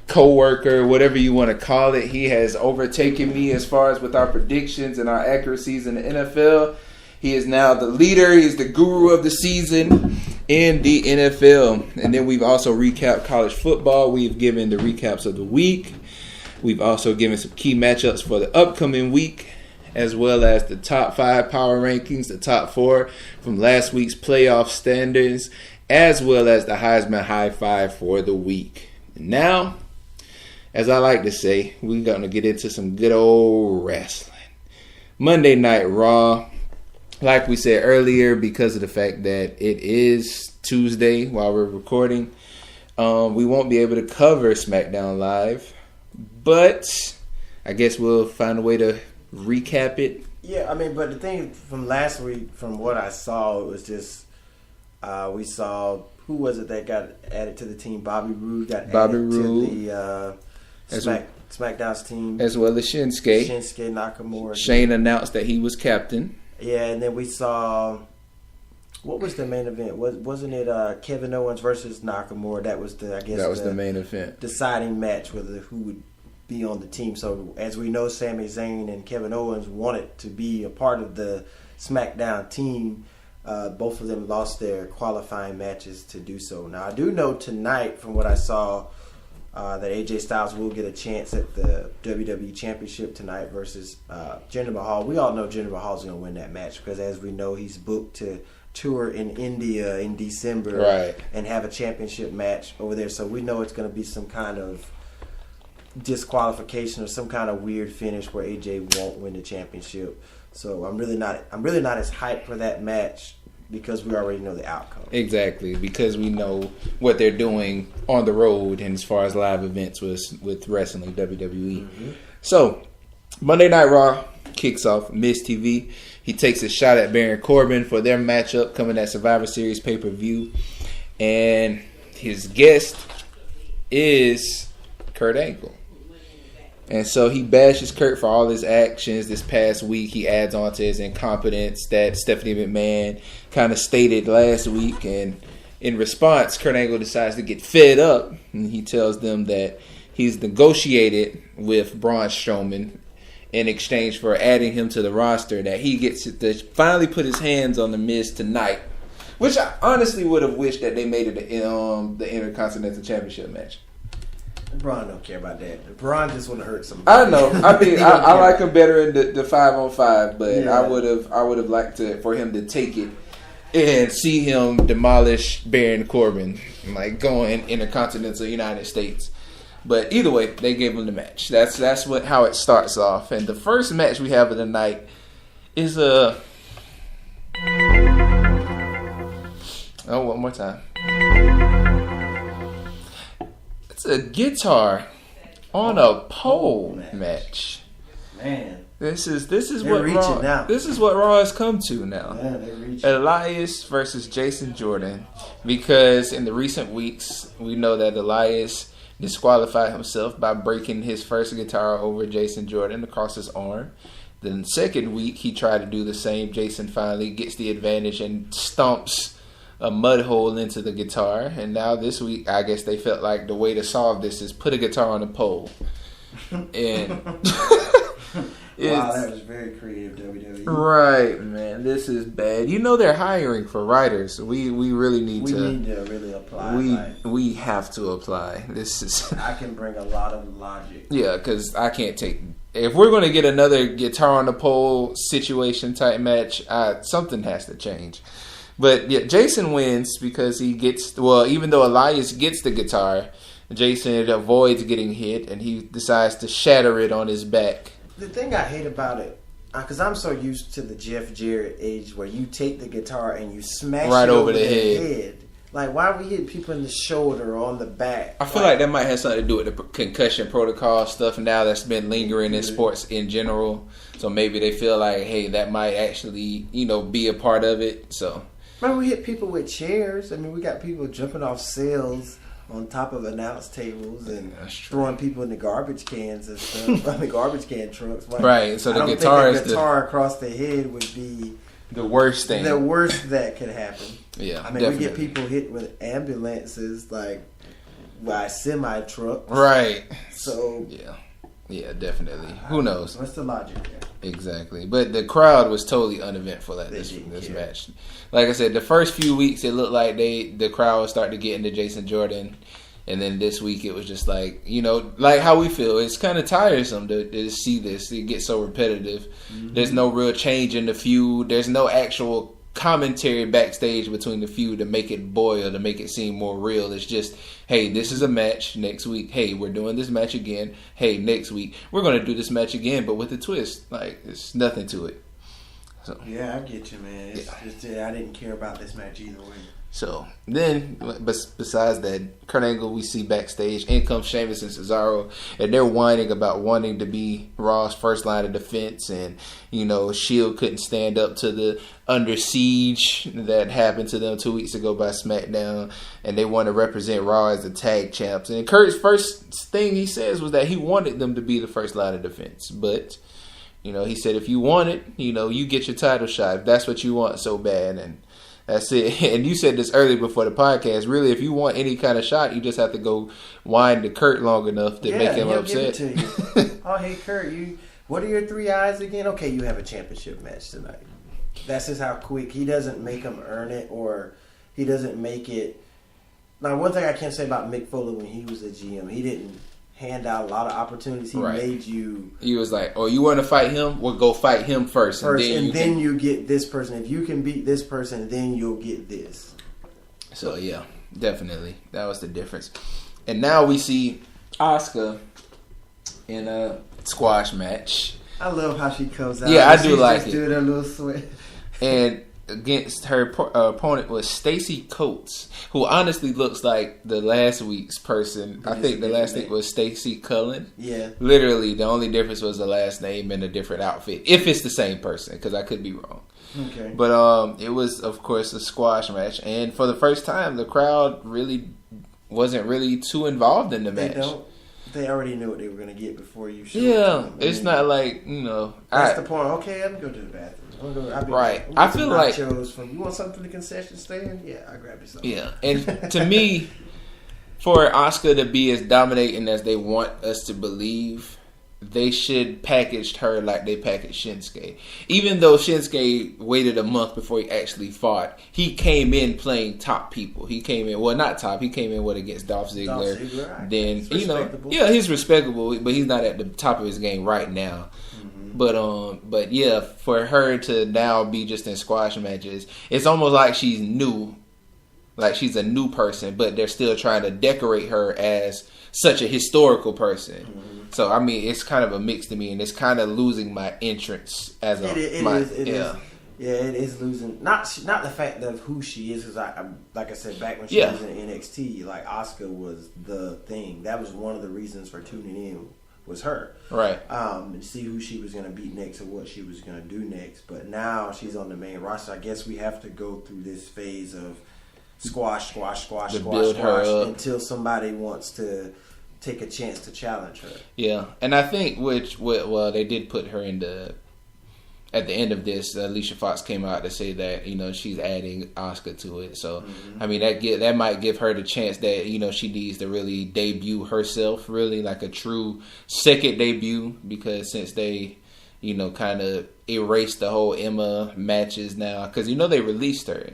co-worker, whatever you want to call it, he has overtaken me as far as with our predictions and our accuracies in the NFL. He is now the leader. He is the guru of the season in the NFL. And then we've also recapped college football. We've given the recaps of the week. We've also given some key matchups for the upcoming week, as well as the top 5 power rankings, the top 4 from last week's playoff standings, as well as the Heisman High Five for the week. Now, as I like to say, we're going to get into some good old wrestling. Monday Night Raw. Like we said earlier, because of the fact that it is Tuesday while we're recording, we won't be able to cover SmackDown Live. But I guess we'll find a way to recap it. Yeah, I mean, but the thing from last week, from what I saw, it was just we saw, who was it that got added to the team? Bobby Roode got added to the SmackDown's team. As well as Shinsuke. Shinsuke Nakamura. Shane announced that he was captain. Yeah, and then we saw, what was the main event? Wasn't it Kevin Owens versus Nakamura? That was the main event, deciding match whether who would be on the team. So as we know, Sami Zayn and Kevin Owens wanted to be a part of the SmackDown team. Both of them lost their qualifying matches to do so. Now I do know tonight, from what I saw, that AJ Styles will get a chance at the WWE Championship tonight versus Jinder Mahal. We all know Jinder Mahal's going to win that match because, as we know, he's booked to tour in India in December and have a championship match over there. So we know it's going to be some kind of disqualification or some kind of weird finish where AJ won't win the championship. So I'm really not as hyped for that match, because we already know the outcome. Exactly, because we know what they're doing on the road and as far as live events with wrestling, WWE. Mm-hmm. So, Monday Night Raw kicks off. Miz TV, he takes a shot at Baron Corbin for their matchup coming at Survivor Series pay-per-view. And his guest is Kurt Angle. And so he bashes Kurt for all his actions this past week. He adds on to his incompetence that Stephanie McMahon kind of stated last week. And in response, Kurt Angle decides to get fed up. And he tells them that he's negotiated with Braun Strowman in exchange for adding him to the roster, that he gets to finally put his hands on The Miz tonight. Which I honestly would have wished that they made it the Intercontinental Championship match. Braun don't care about that. Braun just want to hurt somebody. I know. I mean, I like him better in the 5-on-5, but yeah. I would have liked for him to take it and see him demolish Baron Corbin, like going Intercontinental United States. But either way, they gave him the match. That's how it starts off. And the first match we have of the night is one more time. It's a guitar on a pole match. Man, this is what Raw has come to now. Man, Elias versus Jason Jordan, because in the recent weeks we know that Elias disqualified himself by breaking his first guitar over Jason Jordan across his arm. Then the second week he tried to do the same. Jason finally gets the advantage and stomps a mud hole into the guitar. And now this week, I guess they felt like the way to solve this is put a guitar on a pole. And wow, that was very creative, WWE. Right, man. This is bad. You know they're hiring for writers. We really need to. We need to really apply. We have to apply. This is. I can bring a lot of logic. Yeah, because I can't take. If we're going to get another guitar on the pole situation type match, something has to change. But yeah, Jason wins because he gets, even though Elias gets the guitar, Jason avoids getting hit and he decides to shatter it on his back. The thing I hate about it, because I'm so used to the Jeff Jarrett age where you take the guitar and you smash right it over the head. Like, why are we hitting people in the shoulder or on the back? I feel like that might have something to do with the concussion protocol stuff now that's been lingering in sports in general. So maybe they feel like, hey, that might actually, be a part of it. So Remember, we hit people with chairs. I mean, we got people jumping off sails on top of announce tables and throwing people in the garbage cans and stuff. I mean, garbage can trucks. Like, right. So the guitar across the head would be the worst thing. The worst that could happen. Yeah, I mean, we get people hit with ambulances, like by semi trucks. Right. So yeah, definitely. Who knows? What's the logic there? Exactly. But the crowd was totally uneventful at this match. Like I said, the first few weeks it looked like the crowd was starting to get into Jason Jordan. And then this week it was just like, you know, like how we feel. It's kind of tiresome to see this. It gets so repetitive. Mm-hmm. There's no real change in the feud. There's no actual commentary backstage between the feud to make it boil, to make it seem more real. It's just, hey, this is a match. Next week, hey, we're doing this match again. Hey, next week, we're going to do this match again, but with a twist. Like, it's nothing to it. So, yeah, I get you, man. I didn't care about this match either way. So then, besides that, Kurt Angle we see backstage. In comes Sheamus and Cesaro, and they're whining about wanting to be Raw's first line of defense, and you know Shield couldn't stand up to the under siege that happened to them 2 weeks ago by SmackDown, and they want to represent Raw as the tag champs. And Kurt's first thing he says was that he wanted them to be the first line of defense, but you know he said if you want it, you know you get your title shot if that's what you want so bad, and that's it. And you said this earlier before the podcast. Really, if you want any kind of shot, you just have to go whine to Kurt long enough to make him upset. Give it to you. Oh, hey, Kurt, what are your 3 eyes again? Okay, you have a championship match tonight. That's just how quick. He doesn't make them earn it, or he doesn't make it. Now, one thing I can say about Mick Foley when he was a GM, he didn't hand out a lot of opportunities. He made you. He was like, "Oh, you want to fight him? Well, go fight him first, and then you get this person. If you can beat this person, then you'll get this." So yeah, definitely that was the difference. And now we see Asuka in a squash match. I love how she comes out. Yeah, I do like it. Doing her little sweat. And against her opponent was Stacey Coates, who honestly looks like the last week's person. I think the last week was Stacey Cullen. Yeah. Literally, the only difference was the last name and a different outfit. If it's the same person, because I could be wrong. Okay. But it was, of course, a squash match. And for the first time, the crowd really wasn't really too involved in the match. They already knew what they were going to get before you showed them. Yeah, it's not like, you know. That's the point. Okay, I'm going to go to the bathroom. Right. I feel like you want something from the concession stand? Yeah, I grab you something. Yeah, and to me, for Asuka to be as dominating as they want us to believe, they should package her like they packaged Shinsuke. Even though Shinsuke waited a month before he actually fought, he came in playing top people. He came in, well, not top. He came in against Dolph Ziggler. Right. Then he's respectable, but he's not at the top of his game right now. But yeah, for her to now be just in squash matches, it's almost like she's new, like she's a new person, but they're still trying to decorate her as such a historical person. Mm-hmm. So I mean, it's kind of a mix to me, and it's kind of losing my entrance as it is. Yeah, it is losing. Not the fact of who she is, because like I said, back when she was in NXT, like Asuka was the thing. That was one of the reasons for tuning in. Was her. Right. And see who she was going to beat next or what she was going to do next. But now she's on the main roster. I guess we have to go through this phase of squash until somebody wants to take a chance to challenge her. Yeah. And I think they did put her in at the end of this, Alicia Fox came out to say that, you know, she's adding Asuka to it. So, I mean, that might give her the chance that, you know, she needs to really debut herself, really, like a true second debut, because since they, you know, kind of erased the whole Emma matches now, because, you know, they released her.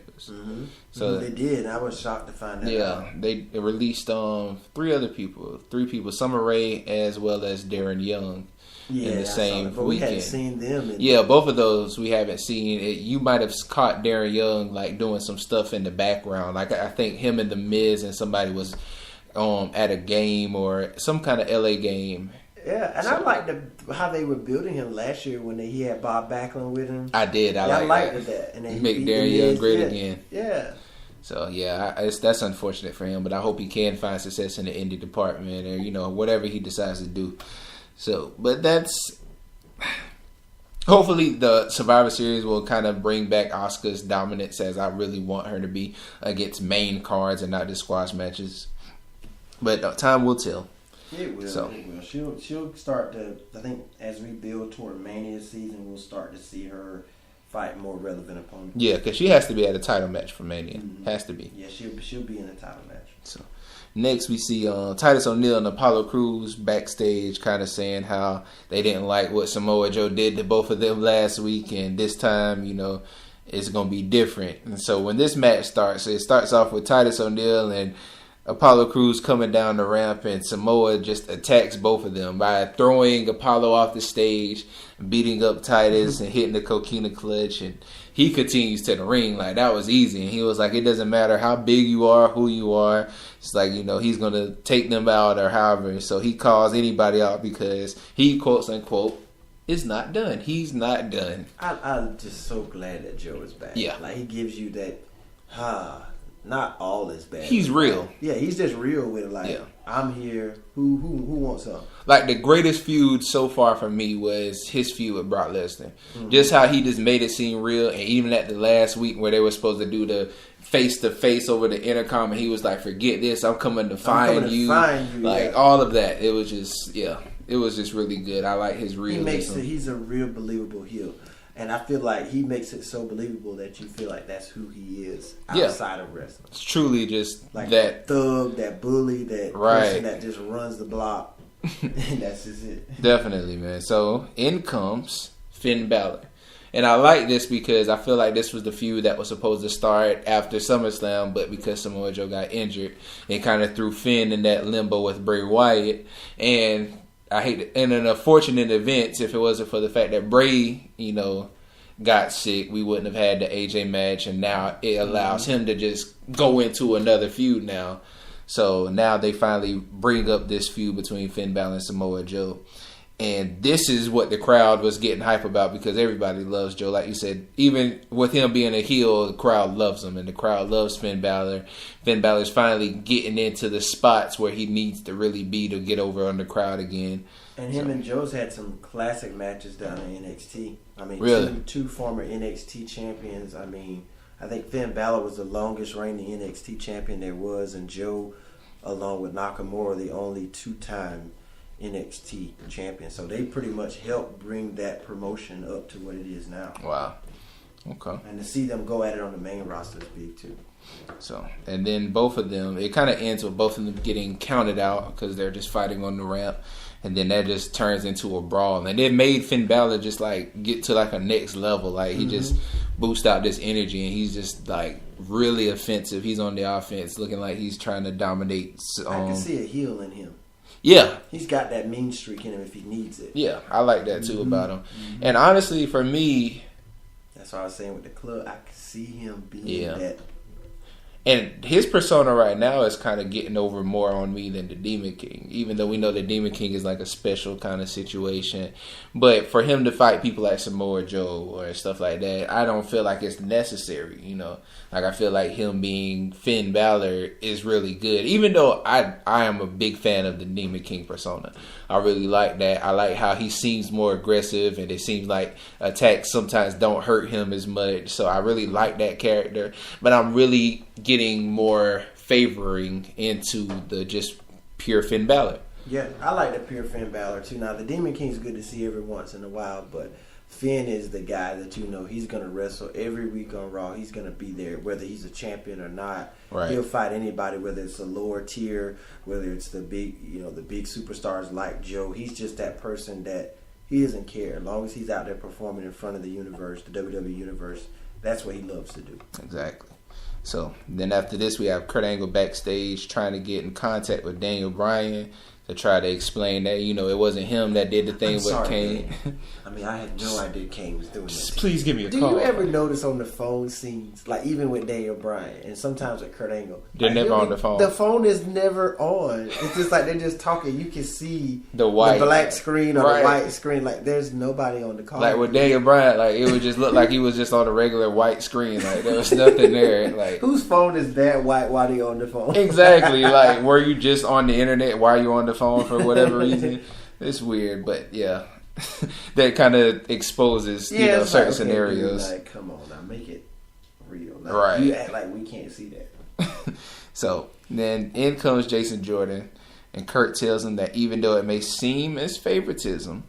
So they did. I was shocked to find that out. Yeah, they released three people, Summer Rae as well as Darren Young. Yeah, in the same but weekend. We hadn't seen them. Both of those we haven't seen. You might have caught Darren Young like doing some stuff in the background. Like I think him and The Miz and somebody was at a game or some kind of LA game. Yeah, and I liked how they were building him last year when he had Bob Backlund with him. I did. I liked that. And they make Darren Young great again. Yeah. So yeah, that's unfortunate for him, but I hope he can find success in the indie department or, you know, whatever he decides to do. So, but that's hopefully the Survivor Series will kind of bring back Asuka's dominance, as I really want her to be against main cards and not just squash matches. But time will tell. It will. So. It will. She'll start to. I think as we build toward Mania season, we'll start to see her fight more relevant opponents. Yeah, because she has to be at a title match for Mania. Has to be. Yeah, she'll be in a title match. So next we see Titus O'Neil and Apollo Crews backstage, kind of saying how they didn't like what Samoa Joe did to both of them last week, and this time, it's gonna be different. And so when this match starts, it starts off with Titus O'Neil and Apollo Crews coming down the ramp, and Samoa just attacks both of them by throwing Apollo off the stage, beating up Titus and hitting the coquina clutch, and he continues to the ring like that was easy. And he was like, it doesn't matter how big you are, who you are. It's like, he's going to take them out or however. So he calls anybody out because he, quotes unquote, is not done. He's not done. I'm just so glad that Joe is back. Yeah. Like, he gives you that, not all is bad. He's real. Yeah, he's just real with it. Like, I'm here. Who wants some? Like, the greatest feud so far for me was his feud with Brock Lesnar. Just how he just made it seem real. And even at the last week where they were supposed to do the face-to-face over the intercom, and he was like, forget this, I'm coming to find you. Like, all of that. It was just, it was just really good. I like his realism. He's a real believable heel. And I feel like he makes it so believable that you feel like that's who he is outside of wrestling. It's truly just like that thug, that bully, that person that just runs the block. And that's just it. Definitely, man. So in comes Finn Balor. And I like this because I feel like this was the feud that was supposed to start after SummerSlam, but because Samoa Joe got injured, it kind of threw Finn in that limbo with Bray Wyatt. And I hate it. In an unfortunate event, if it wasn't for the fact that Bray, got sick, we wouldn't have had the AJ match, and now it allows him to just go into another feud now. So now they finally bring up this feud between Finn Balor and Samoa Joe. And this is what the crowd was getting hype about because everybody loves Joe. Like you said, even with him being a heel, the crowd loves him, and the crowd loves Finn Balor. Finn Balor's finally getting into the spots where he needs to really be to get over on the crowd again. And him and Joe's had some classic matches down in NXT. I mean, really? two former NXT champions. I mean, I think Finn Balor was the longest reigning NXT champion there was, and Joe, along with Nakamura, the only two-time NXT champion. So they pretty much helped bring that promotion up to what it is now. Wow. Okay. And to see them go at it on the main roster is big too. So, and then both of them, it kind of ends with both of them getting counted out because they're just fighting on the ramp. And then that just turns into a brawl. And it made Finn Balor just like get to like a next level. Like he just boosts out this energy, and he's just like really offensive. He's on the offense looking like he's trying to dominate. I can see a heel in him. Yeah. He's got that mean streak in him if he needs it. Yeah, I like that too about him. And honestly, for me, that's what I was saying with the club. I can see him being that. And his persona right now is kind of getting over more on me than the Demon King, even though we know the Demon King is like a special kind of situation. But for him to fight people like Samoa Joe or stuff like that, I don't feel like it's necessary, Like, I feel like him being Finn Balor is really good, even though I am a big fan of the Demon King persona. I really like that. I like how he seems more aggressive, and it seems like attacks sometimes don't hurt him as much. So I really like that character. But I'm really getting more favoring into the just pure Finn Balor. Yeah, I like the pure Finn Balor too. Now, the Demon King's good to see every once in a while, but Finn is the guy that he's going to wrestle every week on Raw. He's going to be there, whether he's a champion or not. Right. He'll fight anybody, whether it's a lower tier, whether it's the big, the big superstars like Joe. He's just that person that he doesn't care. As long as he's out there performing in front of the universe, the WWE universe, that's what he loves to do. Exactly. So then after this, we have Kurt Angle backstage trying to get in contact with Daniel Bryan to try to explain that, it wasn't him that did the thing with Kane. I mean, I had no idea Kane was doing this. Please give me a call. Do you ever notice on the phone scenes, like even with Daniel Bryan and sometimes with Kurt Angle, they're never on the phone. The phone is never on. It's just like they're just talking. You can see the black screen or the white screen. Like there's nobody on the call. Like with Daniel Bryan, like it would just look like he was just on a regular white screen. Like there was nothing there. Like whose phone is that white while they on the phone? Exactly. Like were you just on the internet while you on the phone for whatever reason? It's weird, but yeah. that kind of exposes certain scenarios. Like, come on now, make it real. Like, right. You act like we can't see that. So then in comes Jason Jordan, and Kurt tells him that even though it may seem as favoritism,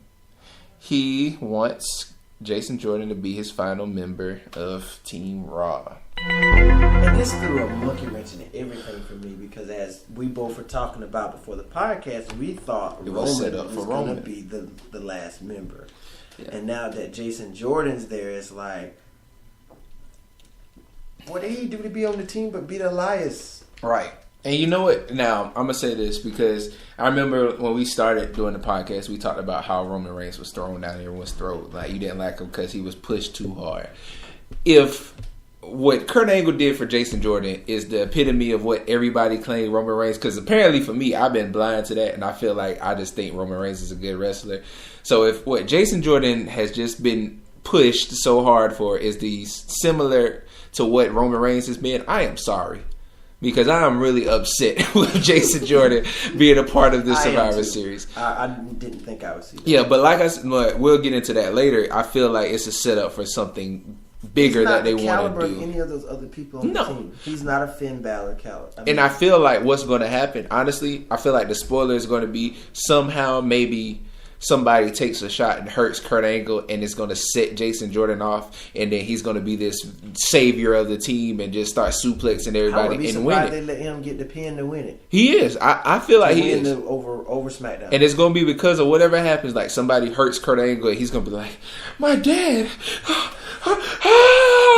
he wants Jason Jordan to be his final member of Team Raw. And this threw a monkey wrench in everything for me because as we both were talking about before the podcast, we thought it was set up for going Roman to be the last member. Yeah. And now that Jason Jordan's there, it's like, what did he do to be on the team but beat Elias? Right. And you know what? Now, I'm going to say this because I remember when we started doing the podcast, we talked about how Roman Reigns was thrown down everyone's throat. Like, you didn't like him because he was pushed too hard. If what Kurt Angle did for Jason Jordan is the epitome of what everybody claimed Roman Reigns, because apparently for me, I've been blind to that, and I feel like I just think Roman Reigns is a good wrestler. So if what Jason Jordan has just been pushed so hard for is similar to what Roman Reigns has been, I am sorry. Because I am really upset with Jason Jordan being a part of this Survivor Series. I didn't think I would see that. Yeah, but like I said, we'll get into that later. I feel like it's a setup for something bigger that they want to do. He's not the caliber of any of those other people on the team. He's not a Finn Balor caliber. And I feel like what's going to happen, honestly, I feel like the spoiler is going to be somehow maybe somebody takes a shot and hurts Kurt Angle and it's going to set Jason Jordan off, and then he's going to be this savior of the team and just start suplexing everybody and win it. They let him get the pin to win it. He is. I feel like he is. Over SmackDown. And it's going to be because of whatever happens, like somebody hurts Kurt Angle and he's going to be like, my dad.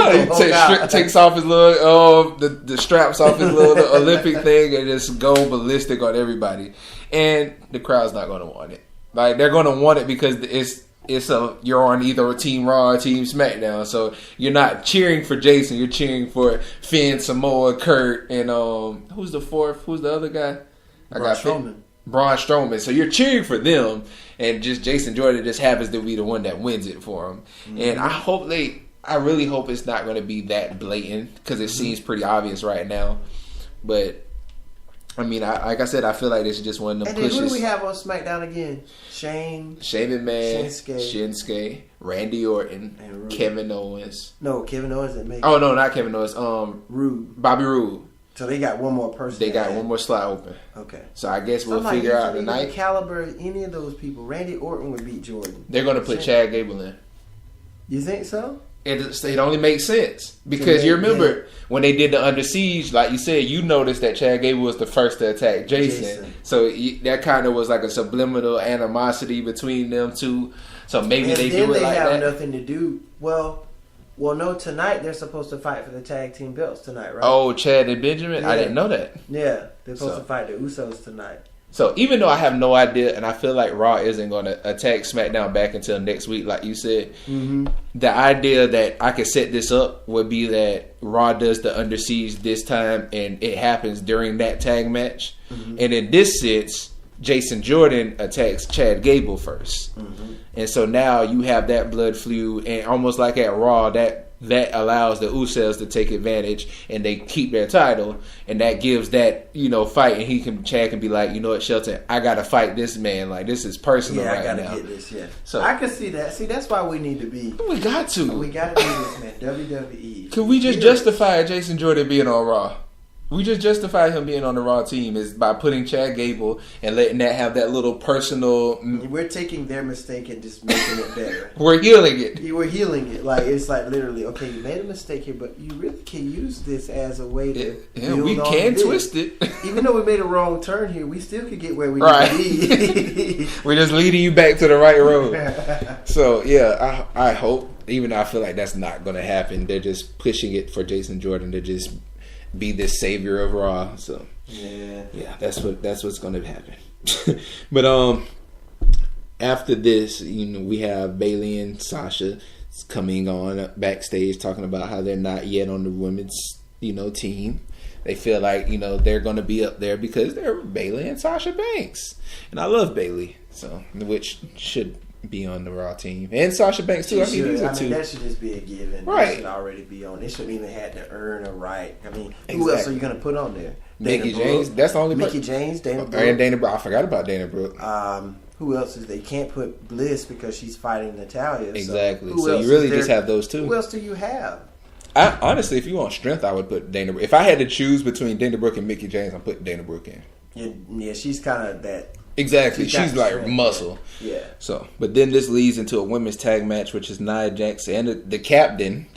He takes off his little the straps off his little Olympic thing and just go ballistic on everybody. And the crowd's not going to want it. Like, they're going to want it because you're on either Team Raw or Team SmackDown. So you're not cheering for Jason. You're cheering for Finn, Samoa, Kurt, and who's the fourth? Who's the other guy? Braun Strowman. So you're cheering for them, and just Jason Jordan just happens to be the one that wins it for him. Mm-hmm. And I really hope it's not going to be that blatant because it seems pretty obvious right now. But I mean, like I said, I feel like this is just one of them pushes. And then who do we have on SmackDown again? Shane McMahon, Shinsuke, Randy Orton, and Kevin Owens. No, Kevin Owens didn't make it. Oh, no, not Kevin Owens. Bobby Roode. So they got one more person. They got one more slot open. Okay. So I guess we'll figure out tonight. The caliber of any of those people. Randy Orton would beat Jordan. They're going to put Chad Gable in. You think so? It only makes sense because you remember when they did the Under Siege, like you said, you noticed that Chad Gable was the first to attack Jason. So that kind of was like a subliminal animosity between them two. So maybe they do it like that. They have nothing to do. Well, no. Tonight they're supposed to fight for the tag team belts tonight, right? Oh, Chad and Benjamin. Yeah. I didn't know that. Yeah, they're supposed to fight the Usos tonight. So even though I have no idea, and I feel like Raw isn't going to attack SmackDown back until next week, like you said, the idea that I could set this up would be that Raw does the Under Siege this time, and it happens during that tag match. And in this sense, Jason Jordan attacks Chad Gable first. And so now you have that blood feud, and almost like at Raw, that allows the Usos to take advantage, and they keep their title, and that gives that fight, and Chad can be like, you know what, Shelton, I gotta fight this man, like this is personal right now. I gotta get this. So I can see that. See, that's why we need to be. We got to do this, man. WWE. Could we just justify Jason Jordan being on Raw? We just justified him being on the Raw team is by putting Chad Gable and letting that have that little personal. We're taking their mistake and just making it better. We're healing it. We're healing it. Like it's like literally, okay, you made a mistake here, but you really can use this as a way to. We can twist it. Even though we made a wrong turn here, we still could get where we need to be. We're just leading you back to the right road. So yeah, I hope. Even though I feel like that's not going to happen, they're just pushing it for Jason Jordan to just be this savior of Raw. So yeah, that's what's going to happen. But after this, we have Bayley and Sasha coming on backstage talking about how they're not yet on the women's team. They feel like they're going to be up there because they're Bayley and Sasha Banks, and I love Bayley, so which should be on the Raw team, and Sasha Banks too. That should just be a given. Right? They should already be on. They shouldn't even have to earn a right. I mean, who else are you going to put on there? Mickie James. That's the only. Mickie James, Dana Brooke, and Dana Brooke. I forgot about Dana Brooke. Who else is they can't put Bliss because she's fighting Natalia. Exactly. So you really just have those two. Who else do you have? Honestly, if you want strength, I would put Dana. If I had to choose between Dana Brooke and Mickie James, I'm putting Dana Brooke in. Yeah, she's kind of that. Exactly. She's like strength. Muscle. Yeah. So, but then this leads into a women's tag match, which is Nia Jax and the captain,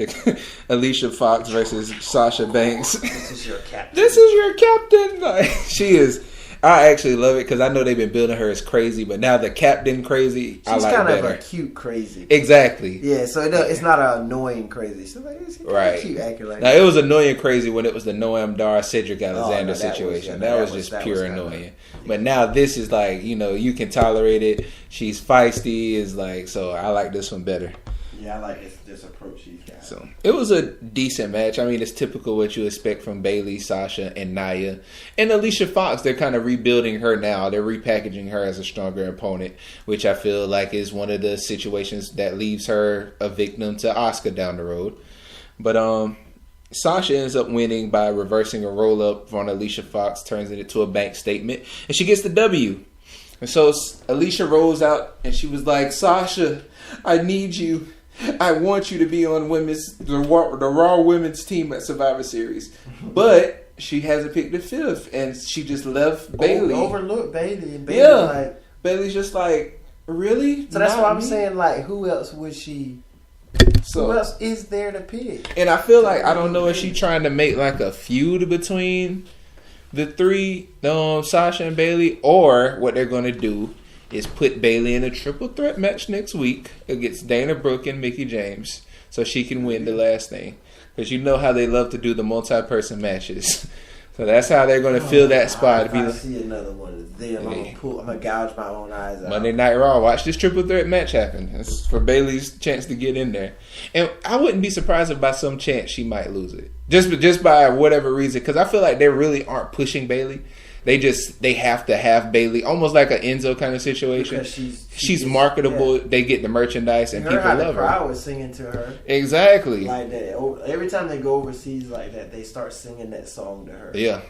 Alicia Fox versus Sasha Banks. This is your captain. This is your captain. Like, she is. I actually love it because I know they've been building her as crazy, but now the captain crazy, I like better. She's kind of a cute crazy. Exactly. Yeah, so it's not an annoying crazy. She's like, it's right. Cute acting like now, that. it was annoying crazy when it was the Noam Dar, Cedric Alexander situation. That was just pure annoying. But now this is like, you can tolerate it. She's feisty. Is like, so I like this one better. Yeah, I like this approach she's got. So it was a decent match. I mean, it's typical what you expect from Bayley, Sasha, and Nia. And Alicia Fox, they're kind of rebuilding her now. They're repackaging her as a stronger opponent, which I feel like is one of the situations that leaves her a victim to Asuka down the road. But Sasha ends up winning by reversing a roll-up on Alicia Fox, turns it into a bank statement, and she gets the W. And so Alicia rolls out, and she was like, Sasha, I need you. I want you to be on the Raw women's team at Survivor Series. But she hasn't picked the fifth, and she just left Bayley. Overlooked Bayley. And Bayley's Bayley's just like, really? So that's why I'm saying, like, who else would she... who else is there to pick? And I feel like, I don't know if she's trying to make like a feud between the three, Sasha and Bayley, or what they're going to do is put Bayley in a triple threat match next week against Dana Brooke and Mickie James so she can win the last thing. Because you know how they love to do the multi-person matches. So that's how they're going to fill that spot. If I see another one of them, I'm going to gouge my own eyes out. Monday Night Raw. Watch this triple threat match happen. It's for Bayley's chance to get in there. And I wouldn't be surprised if by some chance she might lose it. Just by whatever reason. Because I feel like they really aren't pushing Bayley. They have to have Bayley, almost like an Enzo kind of situation. Because she's marketable. Yeah. They get the merchandise and people love her. The crowd was singing to her. Exactly. Like that. Every time they go overseas like that, they start singing that song to her. Yeah.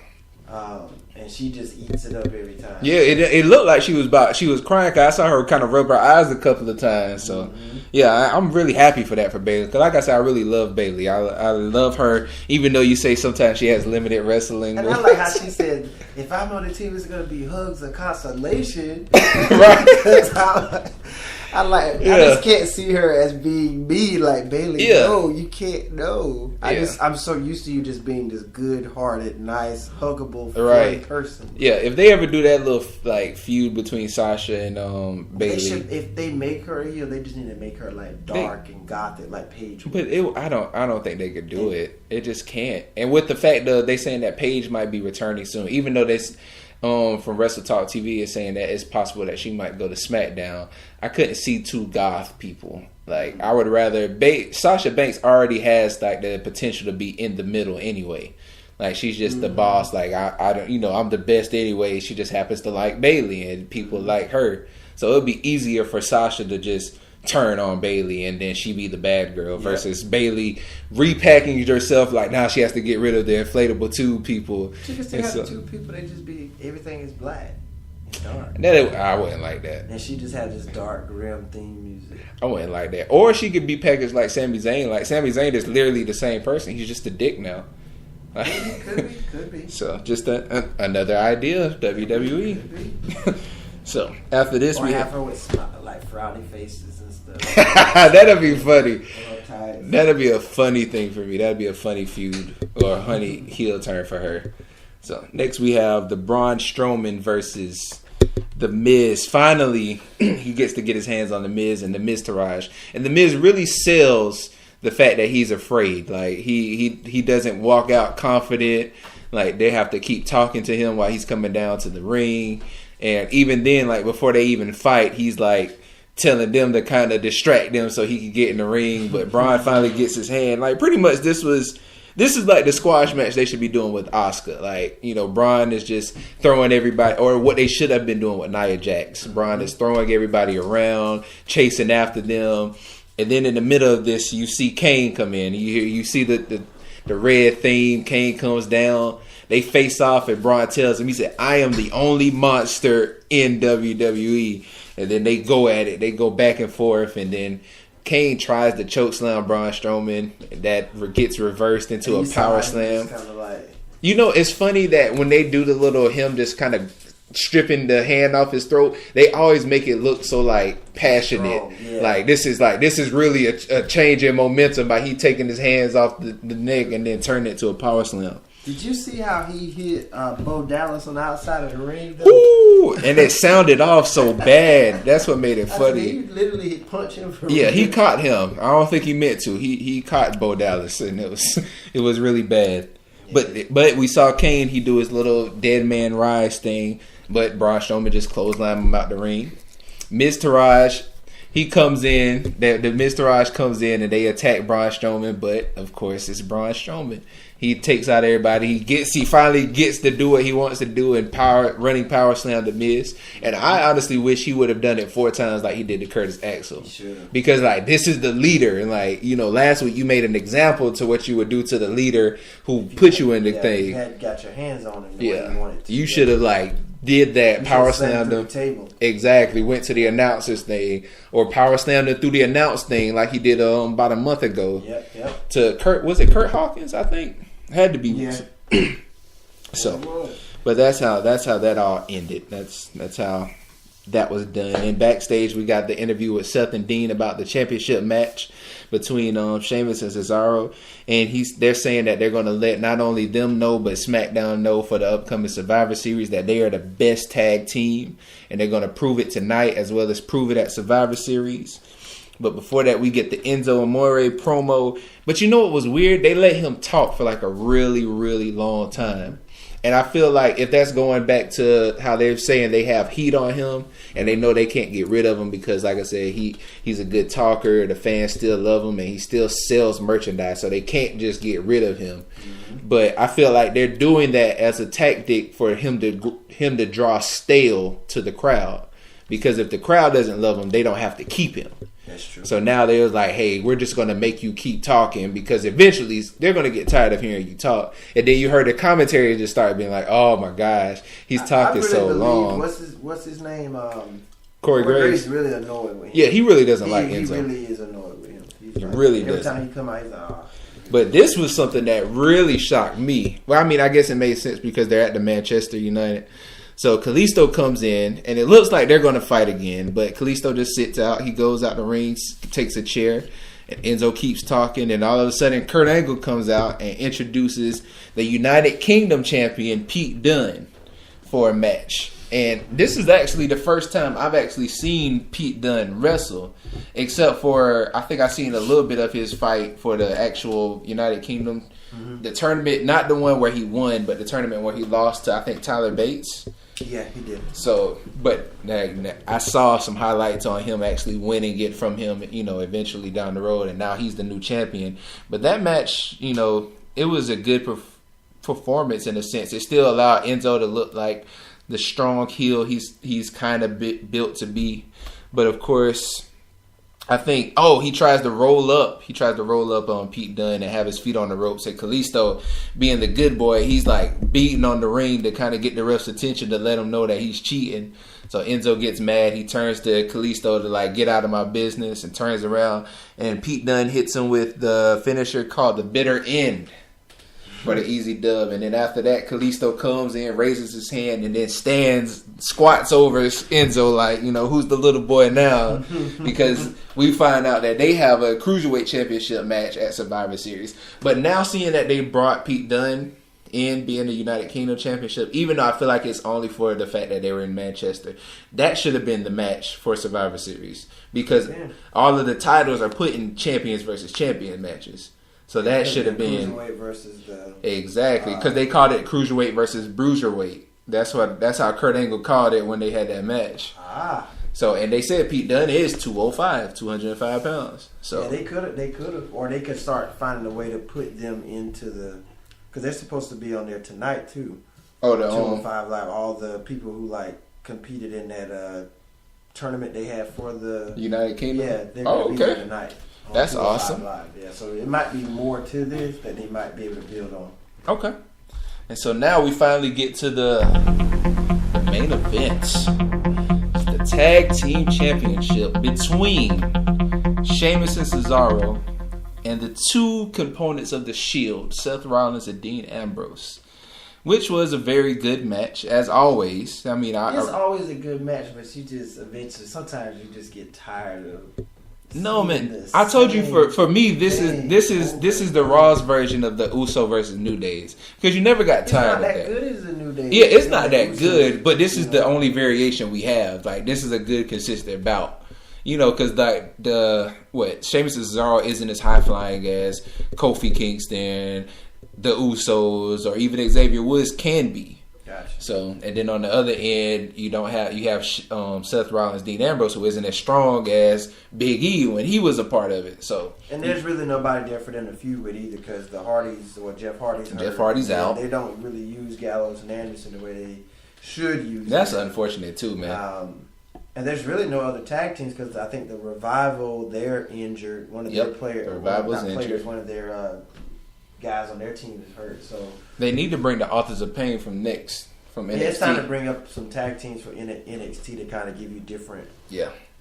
And she just eats it up every time. Yeah, it looked like she was crying. Cause I saw her kind of rub her eyes a couple of times. So, yeah, I'm really happy for that for Bayley. Because like I said, I really love Bayley. I love her, even though you say sometimes she has limited wrestling. And I like how she said, if I'm on the team, it's going to be hugs or consolation. Right. I just can't see her as being me like Bayley. Yeah. No, you can't. No, I'm so used to you just being this good-hearted, nice, huggable, funny person. Yeah, if they ever do that little like feud between Sasha and Bayley, if they make her a heel, they just need to make her like dark and gothic like Paige. But I don't think they could do it. It just can't. And with the fact that they saying that Paige might be returning soon, even though this. From Wrestle Talk TV is saying that it's possible that she might go to SmackDown. I couldn't see two goth people. Like, I would rather... Sasha Banks already has, like, the potential to be in the middle anyway. Like, she's just the boss. Like, I don't... I'm the best anyway. She just happens to like Bayley, and people like her. So, it would be easier for Sasha to just turn on Bayley, and then she be the bad girl versus Bayley repackaging herself. Like, now she has to get rid of the inflatable tube people. She can still have the tube people. They just be... Everything is black and dark. I wouldn't like that. And she just had this dark, grim theme music. I wouldn't like that. Or she could be packaged like Sami Zayn. Like, Sami Zayn is literally the same person. He's just a dick now. Could be. So, just another idea of WWE. So, after this, we have her with like frowny faces and stuff. That'd be funny. That'd be a funny thing for me. That'd be a funny feud or a funny heel turn for her. So, next we have the Braun Strowman versus The Miz. Finally, he gets to get his hands on The Miz and The Miztourage. And The Miz really sells the fact that he's afraid. Like, he doesn't walk out confident. Like, they have to keep talking to him while he's coming down to the ring. And even then, like, before they even fight, he's like telling them to kind of distract them so he can get in the ring. But Braun finally gets his hand. Like, pretty much this is like the squash match they should be doing with Asuka. Like, Braun is just throwing everybody, or what they should have been doing with Nia Jax. Braun is throwing everybody around, chasing after them. And then in the middle of this, you see Kane come in. You see the red theme. Kane comes down. They face off, and Braun tells him, he said, "I am the only monster in WWE." And then they go at it. They go back and forth, and then Kane tries to chokeslam Braun Strowman. That gets reversed into a power slam. You know, it's funny that when they do the little him just kind of stripping the hand off his throat, they always make it look so like passionate. Like this is really a change in momentum by he taking his hands off the neck and then turning it to a power slam. Did you see how he hit Bo Dallas on the outside of the ring? Ooh, and it sounded off so bad. That's what made it funny. He literally punched him. He caught him. I don't think he meant to. He caught Bo Dallas, and it was really bad. But we saw Kane. He do his little dead man rise thing, but Braun Strowman just clotheslined him out the ring. Miz Taraj, he comes in. The Miz Taraj comes in, and they attack Braun Strowman. But of course, it's Braun Strowman. He takes out everybody. He finally gets to do what he wants to do and running power slam to Miz. And I honestly wish he would have done it 4 times like he did to Curtis Axel. Because like this is the leader, and like, you know, last week you made an example to what you would do to the leader who put you in the thing. You had got your hands on him the way you wanted to. You should have like did that, power slammed him. Exactly. Went to the announcers thing or power slammed him through the announce thing like he did about a month ago. Yep. To Kurt Hawkins, I think. Had to be. Yeah. So, but that's how that all ended. That's how that was done. And backstage, we got the interview with Seth and Dean about the championship match between Sheamus and Cesaro, and they're saying that they're going to let not only them know but SmackDown know for the upcoming Survivor Series that they are the best tag team, and they're going to prove it tonight as well as prove it at Survivor Series. But before that, we get the Enzo Amore promo. But you know what was weird? They let him talk for like a really, really long time. And I feel like if that's going back to how they're saying they have heat on him and they know they can't get rid of him because, like I said, he's a good talker. The fans still love him and he still sells merchandise. So they can't just get rid of him. Mm-hmm. But I feel like they're doing that as a tactic for him to draw stale to the crowd. Because if the crowd doesn't love him, they don't have to keep him. That's true. So now they're like, hey, we're just going to make you keep talking because eventually they're going to get tired of hearing you talk. And then you heard the commentary just start being like, oh my gosh, he's talking so long. What's his name? Corey Graves. He's really annoyed with him. Yeah, he really doesn't like Enzo. He really is annoyed with him. He really every does. Every time he come out, he's like, But this was something that really shocked me. Well, I mean, I guess it made sense because they're at the Manchester United. So Kalisto comes in, and it looks like they're going to fight again. But Kalisto just sits out. He goes out the ring, takes a chair, and Enzo keeps talking. And all of a sudden, Kurt Angle comes out and introduces the United Kingdom champion, Pete Dunne, for a match. And this is actually the first time I've actually seen Pete Dunne wrestle, except for I think I've seen a little bit of his fight for the actual United Kingdom. Mm-hmm. The tournament, not the one where he won, but the tournament where he lost to, I think, Tyler Bates. Yeah, he did. So, but I saw some highlights on him actually winning it from him, you know, eventually down the road, and now he's the new champion. But that match, you know, it was a good performance in a sense. It still allowed Enzo to look like the strong heel he's kind of built to be. But of course, I think, he tries to roll up. He tries to roll up on Pete Dunne and have his feet on the ropes. And Kalisto, being the good boy, he's like beating on the ring to kind of get the ref's attention to let him know that he's cheating. So Enzo gets mad. He turns to Kalisto to like, get out of my business, and turns around. And Pete Dunne hits him with the finisher called the bitter end for the easy dub. And then after that, Kalisto comes in, raises his hand, and then squats over Enzo like, you know, who's the little boy now? Because we find out that they have a Cruiserweight Championship match at Survivor Series. But now seeing that they brought Pete Dunne in being the United Kingdom Championship, even though I feel like it's only for the fact that they were in Manchester, that should have been the match for Survivor Series. Because all of the titles are put in champions versus champion matches. So that should have been Cruiserweight versus the exactly, because they called it Cruiserweight versus Bruiserweight. That's how Kurt Angle called it when they had that match. So, and they said Pete Dunne is 205 pounds. So yeah, they could have, or they could start finding a way to put them into the, because they're supposed to be on there tonight too. Oh, the 205 Live, all the people who like competed in that tournament they had for the United Kingdom. Yeah, they're going to be there tonight. That's awesome. Live. Yeah, so it might be more to this that they might be able to build on. Okay. And so now we finally get to the main event. It's the Tag Team Championship between Sheamus and Cesaro and the two components of the Shield, Seth Rollins and Dean Ambrose. Which was a very good match, as always. I mean, it's always a good match, but you just eventually, sometimes you just get tired of. No, man. I told you for me, this is the Raw's version of the Uso versus New Days, because you never got tired of that. It's not that good as the New Days. Yeah, it's not that good, but this is the only variation we have. Like, this is a good consistent bout. You know, because like Sheamus and Cesaro isn't as high flying as Kofi Kingston, the Usos, or even Xavier Woods can be. Gotcha. So, and then on the other end, you have Seth Rollins, Dean Ambrose, who isn't as strong as Big E when he was a part of it. So, and there's really nobody there for them to feud with either, because the Hardys or Jeff Hardy's out. They don't really use Gallows and Anderson the way they should use. That's unfortunate too, man. And there's really no other tag teams, because I think the Revival, they're injured. One of their players, one of their guys on their team is hurt. So they need to bring the Authors of Pain from NXT. Yeah, it's time to bring up some tag teams for NXT to kind of give you different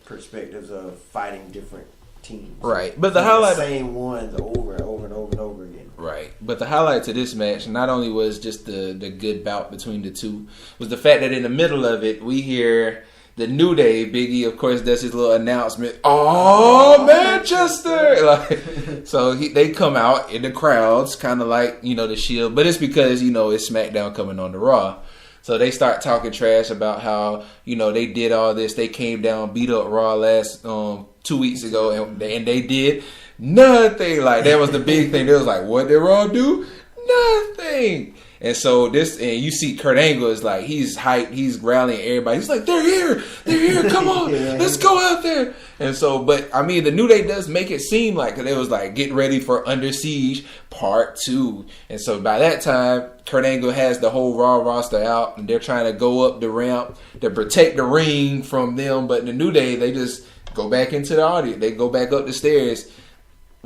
perspectives of fighting different teams. Right, but the highlight, the same ones over and over and over and over again. Right, but the highlight to this match not only was just the good bout between the two, was the fact that in the middle of it we hear the New Day. Big E, of course, does his little announcement. Oh, Manchester! Like, so they come out in the crowds, kind of like, you know, the Shield, but it's because, you know, it's SmackDown coming on the Raw. So they start talking trash about how, you know, they did all this. They came down, beat up Raw last 2 weeks ago, and they did nothing. Like, that was the big thing. They was like, what did Raw do? Nothing. And so and you see Kurt Angle is like, he's hyped, he's rallying everybody. He's like, they're here, come on, let's go out there. And so, but I mean, the New Day does make it seem like it was like getting ready for Under Siege Part 2. And so by that time, Kurt Angle has the whole Raw roster out, and they're trying to go up the ramp to protect the ring from them. But in the New Day, they just go back into the audience. They go back up the stairs.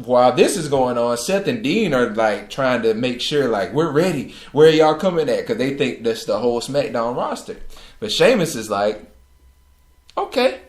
While this is going on, Seth and Dean are like trying to make sure, like, we're ready. Where are y'all coming at? Because they think that's the whole SmackDown roster. But Sheamus is like, okay,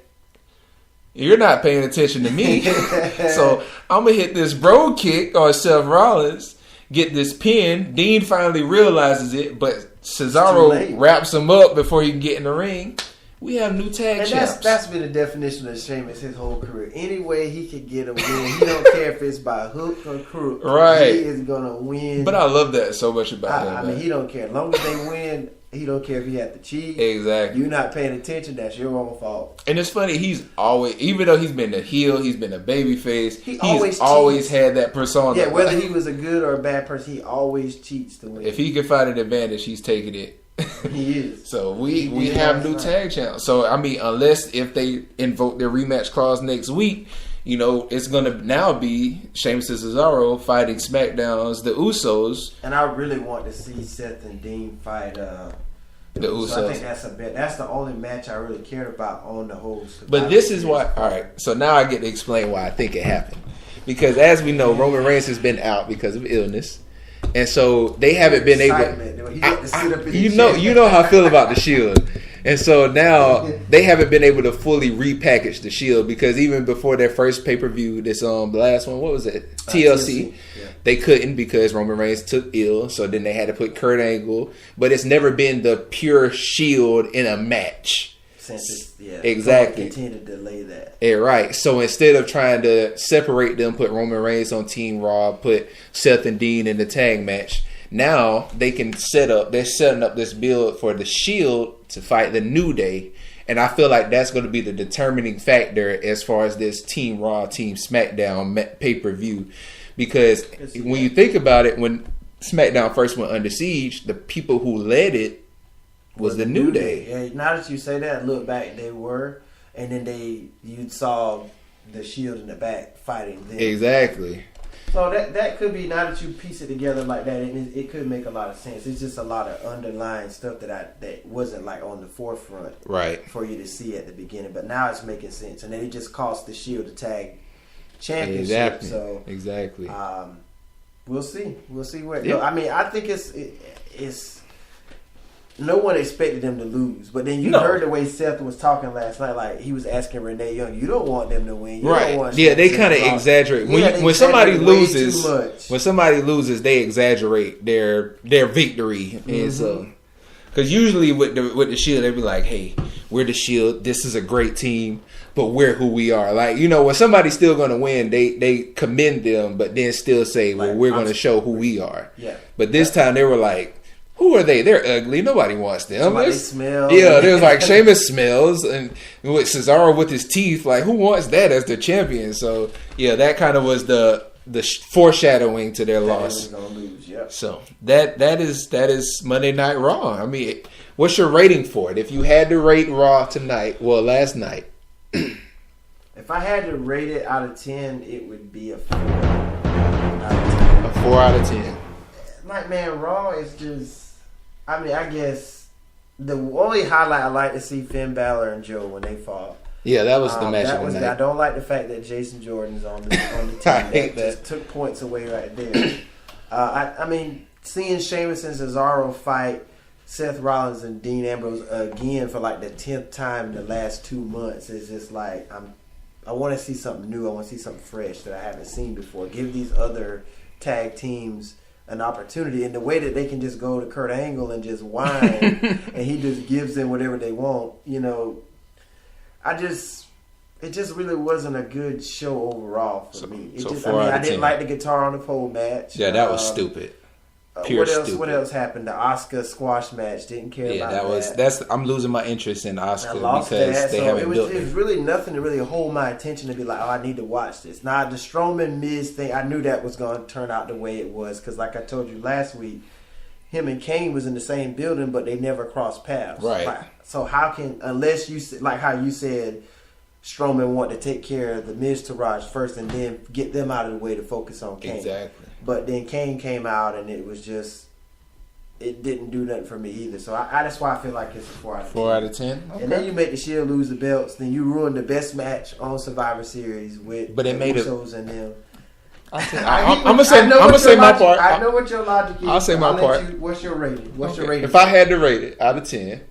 you're not paying attention to me. So I'm going to hit this bro kick on Seth Rollins, get this pin. Dean finally realizes it, but Cesaro wraps him up before he can get in the ring. We have new tag champs. That's been the definition of Sheamus his whole career. Any way he could get a win, he don't care if it's by hook or crook. Right. He is going to win. But I love that so much about him. I mean, he don't care. As long as they win, he don't care if he had to cheat. Exactly. You're not paying attention, that's your own fault. And it's funny, he's always, even though he's been a heel, he's been a baby face, he's always had that persona. Yeah, whether he was a good or a bad person, he always cheats to win. If he can find an advantage, he's taking it. He is. So we have new tag champs. So I mean, unless if they invoke their rematch clause next week, you know, it's gonna now be Sheamus and Cesaro fighting SmackDown's the Usos. And I really want to see Seth and Dean fight the Usos. I think that's a bet. That's the only match I really cared about on the whole. But this is why. All right. So now I get to explain why I think it happened. Because as we know, Roman Reigns has been out because of illness. And so they haven't been able. You know how I feel about the Shield, and so now they haven't been able to fully repackage the Shield, because even before their first pay-per-view, this the last one, what was it? TLC. They couldn't because Roman Reigns took ill, so then they had to put Kurt Angle. But it's never been the pure Shield in a match. Exactly. Continue to delay that. Yeah, right. So instead of trying to separate them, put Roman Reigns on Team Raw, put Seth and Dean in the tag match, now they can they're setting up this build for the Shield to fight the New Day. And I feel like that's going to be the determining factor as far as this Team Raw, Team SmackDown pay-per-view. Because when you think about it, when SmackDown first went under siege, the people who led it was the New Day. Yeah, now that you say that, look back, they were, and then you saw the Shield in the back fighting them. Exactly. So that could be, now that you piece it together like that, it could make a lot of sense. It's just a lot of underlying stuff that wasn't like on the forefront, right, for you to see at the beginning. But now it's making sense, and then it just cost the Shield the tag championship. Exactly. So exactly. We'll see. We'll see where. Yeah. No, I mean, I think it's. No one expected them to lose, but then you heard the way Seth was talking last night. Like he was asking Renee Young, "You don't want them to win, you right? Don't want yeah, they kind of exaggerate when somebody loses. When somebody loses, they exaggerate their victory, and so because usually with the Shield, they be like, "Hey, we're the Shield. This is a great team, but we're who we are." Like when somebody's still going to win, they commend them, but then still say, "Well, we're going to show who we are." Yeah, but this time they were like. Who are they? They're ugly. Nobody wants them. Somebody smells. Yeah, there's like Sheamus smells, and with Cesaro with his teeth. Like, who wants that as the champion? So, yeah, that kind of was the foreshadowing to their loss. Gonna lose, yeah. So that is Monday Night Raw. I mean, what's your rating for it? If you had to rate Raw tonight, last night. If I had to rate it out of 10, it would be a 4 A 4 out of 10. Like, man, Raw is just. I mean, I guess the only highlight I like to see Finn Balor and Joe when they fought. Yeah, that was the match of the night. I don't like the fact that Jason Jordan's on the team. that just took points away right there. I mean, seeing Sheamus and Cesaro fight Seth Rollins and Dean Ambrose again for like the 10th time in the last 2 months is just like I want to see something new. I want to see something fresh that I haven't seen before. Give these other tag teams an opportunity, and the way that they can just go to Kurt Angle and just whine and he just gives them whatever they want, it just really wasn't a good show overall for me. I didn't like the guitar on the pole match. Yeah, that was stupid. What else happened? The Asuka squash match. Didn't care about that. I'm losing my interest in Asuka because they haven't built it. It was really nothing to really hold my attention to be like, oh, I need to watch this. Now, the Strowman Miz thing, I knew that was going to turn out the way it was because, like I told you last week, him and Kane was in the same building, but they never crossed paths. Right. So how can, unless you, like how you said, Strowman wanted to take care of the Miz Taraj first and then get them out of the way to focus on Kane. Exactly. But then Kane came out and it was just, it didn't do nothing for me either. So that's why I feel like it's a 4 out of 10. 4 out of 10? Okay. And then you make the Shield lose the belts. Then you ruin the best match on Survivor Series with the Usos and them. I'm gonna say my part. I know what your logic is. I'll say my part. What's your rating? Your rating? If I had to rate it out of 10.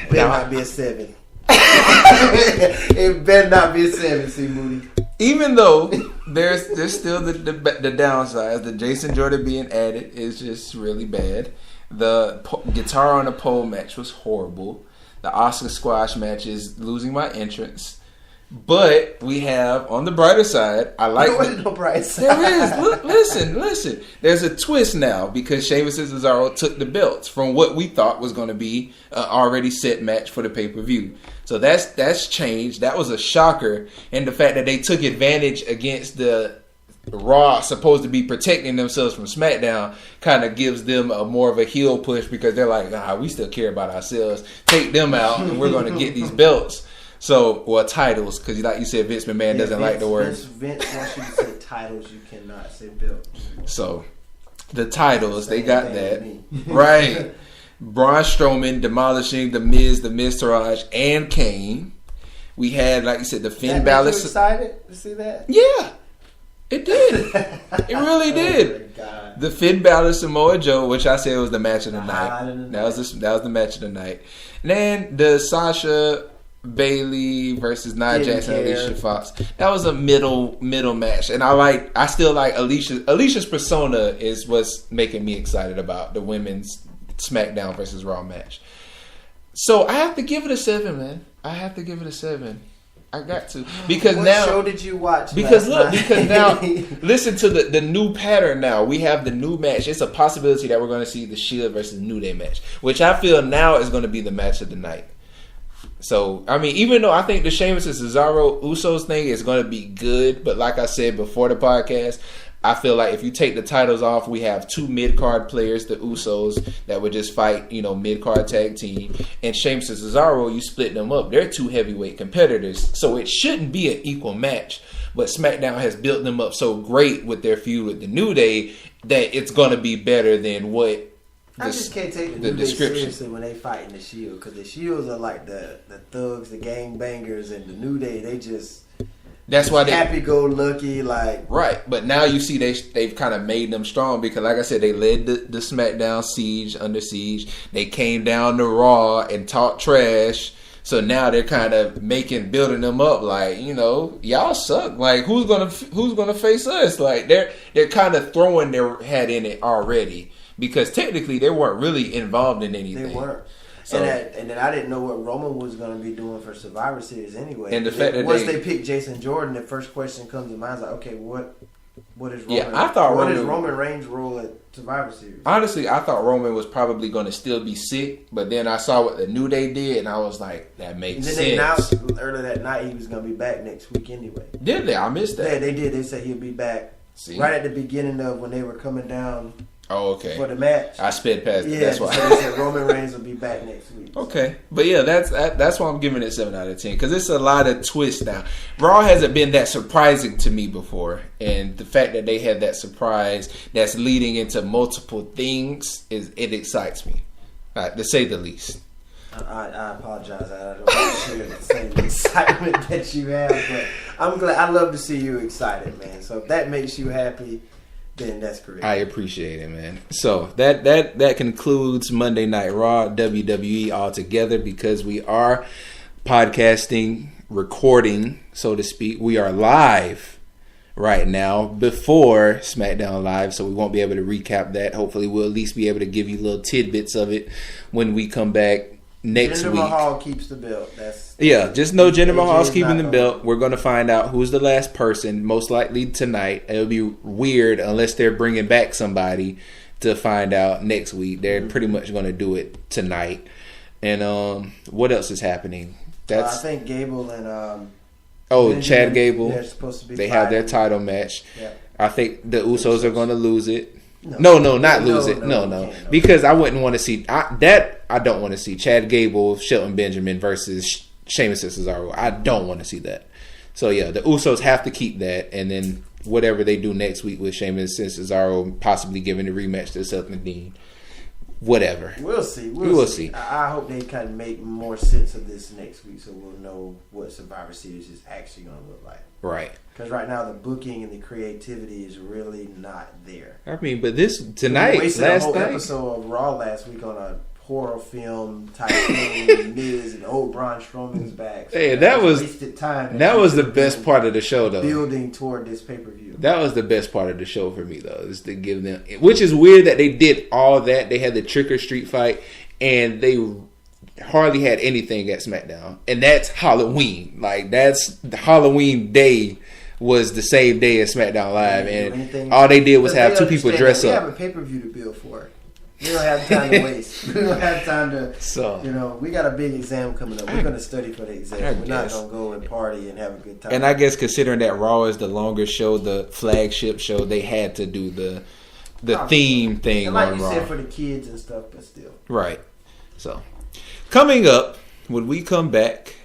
It better not be a 7. It better not be a 7, C. Moody. Even though there's still the downsides, the Jason Jordan being added is just really bad. The guitar on the pole match was horrible. The Asuka squash match is losing my interest. But we have on the brighter side. I like no bright side. There is. Listen. There's a twist now because Sheamus and Cesaro took the belts from what we thought was going to be an already set match for the pay-per-view. So that's changed. That was a shocker, and the fact that they took advantage against the Raw, supposed to be protecting themselves from SmackDown, kind of gives them more of a heel push because they're like, we still care about ourselves. Take them out, and we're going to get these belts. So, titles, because like you said, Vince McMahon doesn't like the word. Vince wants you to say titles, you cannot say belts. So, the titles, they got that. Right. Braun Strowman demolishing The Miz Taraj, and Kane. We had, like you said, the Finn Balor. You excited to see that? Yeah. It did. It really did. Oh my God. The Finn Balor Samoa Joe, which I said was the match of the night. That was the match of the night. And then the Sasha Bailey versus Nia Jax and Alicia Fox. That was a middle match, and I still like Alicia's persona is what's making me excited about the women's SmackDown versus Raw match. So I have to give it a 7, man. I have to give it a 7. I got to because what show did you watch? Because now listen to the new pattern. Now we have the new match. It's a possibility that we're going to see the Shield versus New Day match, which I feel now is going to be the match of the night. So, I mean, even though I think the Sheamus and Cesaro Usos thing is going to be good, but like I said before the podcast, I feel like if you take the titles off, we have 2 mid-card players, the Usos, that would just fight, mid-card tag team. And Sheamus and Cesaro, you split them up. They're 2 heavyweight competitors, so it shouldn't be an equal match. But SmackDown has built them up so great with their feud with the New Day that it's going to be better than what I just can't take the New Day seriously when they fight in the Shield, because the Shields are like the thugs, the gang bangers, and the New Day, That's why they happy-go-lucky, like right. But now you see they've kind of made them strong because, like I said, they led the SmackDown siege under siege. They came down to Raw and talked trash. So now they're kind of building them up, like, you know, y'all suck. Like, who's gonna face us? Like, they're kind of throwing their hat in it already because technically they weren't really involved in anything. They weren't. So, and then I didn't know what Roman was going to be doing for Survivor Series anyway. And the fact that once they picked Jason Jordan, the first question comes to mind is like, okay, what is Roman? Yeah, I thought what is Roman Reigns' role at Survivor Series? Honestly, I thought Roman was probably going to still be sick, but then I saw what the New Day did, and I was like, that makes sense. Then they announced earlier that night he was going to be back next week anyway. Did they? I missed that. Yeah, they did. They said he'll be back right at the beginning of when they were coming down. Oh, okay. For the match, I sped past it. That's why. So they said Roman Reigns will be back next week. Okay, but yeah, that's why I'm giving it 7 out of 10 because it's a lot of twists now. Raw hasn't been that surprising to me before, and the fact that they had that surprise that's leading into multiple things it excites me, to say the least. I apologize. I don't want to share the same excitement that you have, but I'm glad. I love to see you excited, man. So if that makes you happy, then that's correct. I appreciate it, man. So that concludes Monday Night Raw, WWE all together because we are podcasting, recording, so to speak. We are live right now before SmackDown Live, so we won't be able to recap that. Hopefully, we'll at least be able to give you little tidbits of it when we come back next week. Jinder Mahal keeps the belt. Just know Jinder Mahal's keeping the belt. We're going to find out who's the last person, most likely tonight. It'll be weird unless they're bringing back somebody to find out next week. They're pretty much going to do it tonight. And what else is happening? I think Gable and Chad Gable. They're supposed to be. They have their title match. Yeah. I think the Usos are going to lose it. No, not lose it. No. Because I wouldn't want to see I don't want to see Chad Gable, Shelton Benjamin versus Sheamus and Cesaro. I don't want to see that. So yeah, the Usos have to keep that, and then whatever they do next week with Sheamus and Cesaro, possibly giving a rematch to Seth and Dean. Whatever. We'll see. We will see. I hope they kind of make more sense of this next week, so we'll know what Survivor Series is actually going to look like. Right. Because right now the booking and the creativity is really not there. I mean, but tonight, we wasted a whole episode of Raw last week on a horror film type thing. Miz and old Braun Strowman's back. So hey, that was wasted time. That was the best part of the show, though. Building toward this pay-per-view. That was the best part of the show for me, though, is to give them. Which is weird that they did all that. They had the Trick or Street fight, and they hardly had anything at SmackDown, and that's Halloween. Like that's the Halloween day. Was the same day as SmackDown Live, and all they did was have two people dress up. We have a pay-per-view to build for. We don't have time to waste. We don't have time to, we got a big exam coming up. We're going to study for the exam. We're not going to go and party and have a good time. And I guess considering that Raw is the longest show, the flagship show, they had to do the theme thing on Raw. And like you said, for the kids and stuff, but still. Right. So, coming up, when we come back,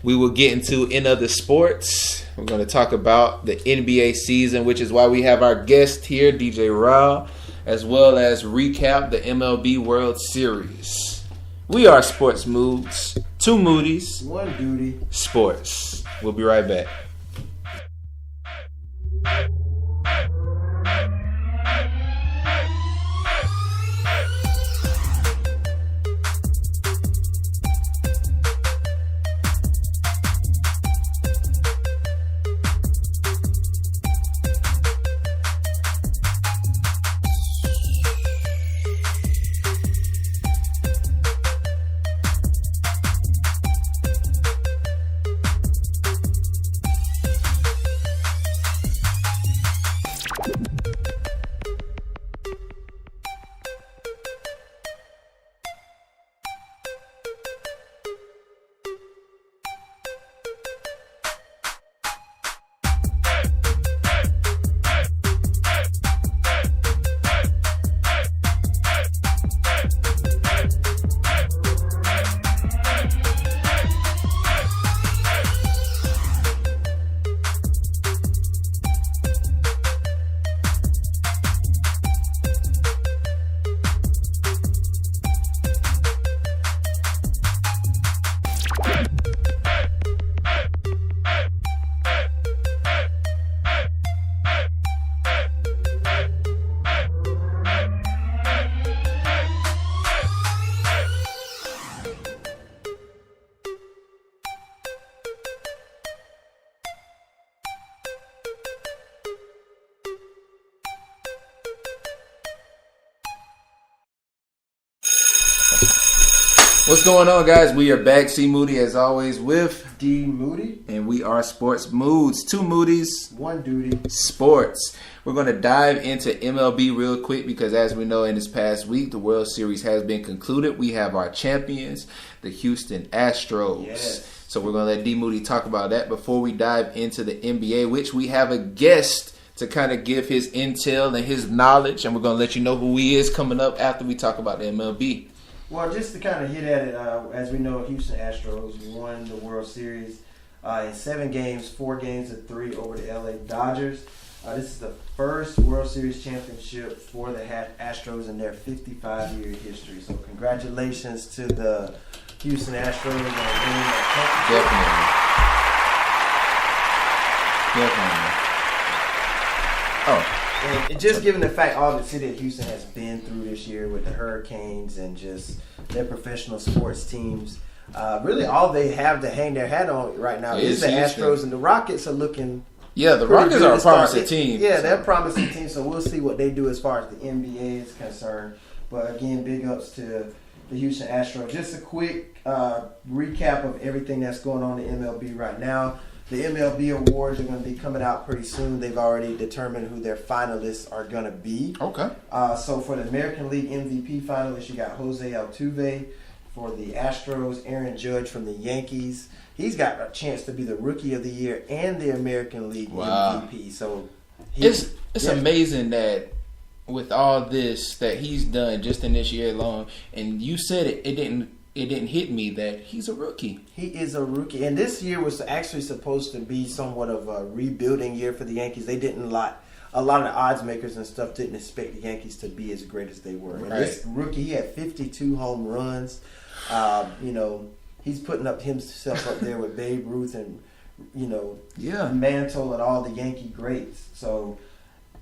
we will get into In Other Sports. We're going to talk about the NBA season, which is why we have our guest here, DJ ROWELL, as well as recap the MLB World Series. We are Sports Moods, 2 Moodies, 1 Duty, Sports. We'll be right back. What's going on, guys? We are back. C Moody, as always, with D Moody. And we are Sports Moods. 2 Moodies. 1 Duty. Sports. We're going to dive into MLB real quick because, as we know, in this past week, the World Series has been concluded. We have our champions, the Houston Astros. Yes. So we're going to let D Moody talk about that before we dive into the NBA, which we have a guest to kind of give his intel and his knowledge. And we're going to let you know who he is coming up after we talk about the MLB. Well, just to kind of hit at it, as we know, Houston Astros won the World Series in 7 games, 4 games to 3 over the LA Dodgers. This is the first World Series championship for the Astros in their 55-year history. So congratulations to the Houston Astros on winning that championship. Definitely. Oh. And just given the fact all the city of Houston has been through this year with the hurricanes and just their professional sports teams, really all they have to hang their hat on right now is the Houston. Astros, and the Rockets are looking. Yeah, the Rockets are a promising team. Yeah, they're a promising team, so we'll see what they do as far as the NBA is concerned. But again, big ups to the Houston Astros. Just a quick recap of everything that's going on in MLB right now. The MLB awards are going to be coming out pretty soon. They've already determined who their finalists are going to be. Okay. So for the American League MVP finalists, you got Jose Altuve. For the Astros, Aaron Judge from the Yankees. He's got a chance to be the Rookie of the Year and the American League MVP. So it's amazing that with all this that he's done just in this year alone, and you said it didn't hit me that he's a rookie. He is a rookie, and this year was actually supposed to be somewhat of a rebuilding year for the Yankees. They didn't a lot of the odds makers and stuff didn't expect the Yankees to be as great as they were. And this rookie, he had 52 home runs. He's putting himself up there with Babe Ruth and Mantle and all the Yankee greats. So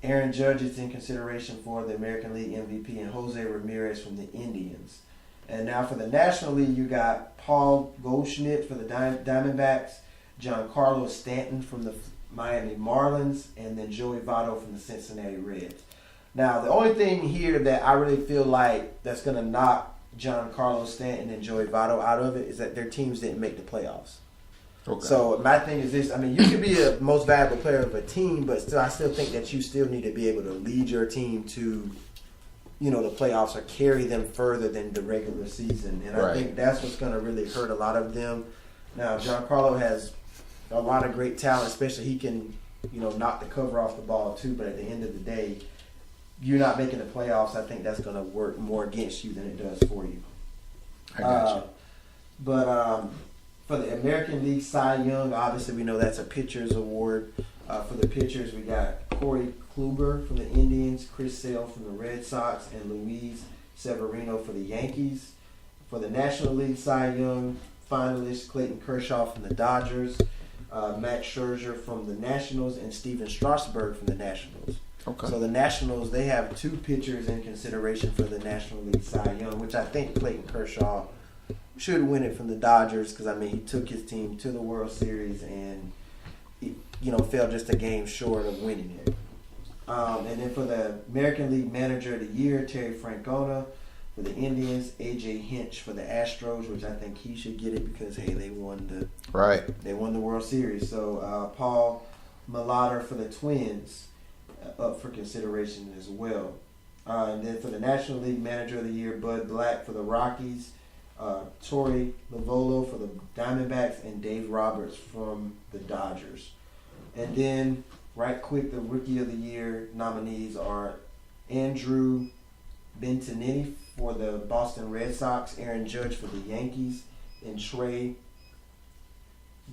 Aaron Judge is in consideration for the American League MVP, and Jose Ramirez from the Indians. And now for the National League, you got Paul Goldschmidt for the Diamondbacks, Giancarlo Stanton from the Miami Marlins, and then Joey Votto from the Cincinnati Reds. Now, the only thing here that I really feel like that's going to knock Giancarlo Stanton and Joey Votto out of it is that their teams didn't make the playoffs. Okay. So my thing is this: I mean, you can be a most valuable player of a team, but I still think that you still need to be able to lead your team to, the playoffs or carry them further than the regular season. And I think that's what's going to really hurt a lot of them. Now, Giancarlo has a lot of great talent, especially he can, knock the cover off the ball too. But at the end of the day, you're not making the playoffs. I think that's going to work more against you than it does for you. I got you. But for the American League Cy Young, obviously we know that's a pitcher's award. For the pitchers, we got Corey Kluber from the Indians, Chris Sale from the Red Sox, and Luis Severino for the Yankees. For the National League Cy Young finalists, Clayton Kershaw from the Dodgers, Max Scherzer from the Nationals, and Steven Strasburg from the Nationals. Okay. So the Nationals, they have 2 pitchers in consideration for the National League Cy Young, which I think Clayton Kershaw should win it from the Dodgers because, he took his team to the World Series and, fell just a game short of winning it. And then for the American League Manager of the Year, Terry Francona for the Indians, A.J. Hinch for the Astros, which I think he should get it because, hey, they won the World Series. So Paul Molitor for the Twins, up for consideration as well. And then for the National League Manager of the Year, Bud Black for the Rockies, Torey Lovullo for the Diamondbacks, and Dave Roberts from the Dodgers. And then, right quick, the Rookie of the Year nominees are Andrew Benintendi for the Boston Red Sox, Aaron Judge for the Yankees, and Trey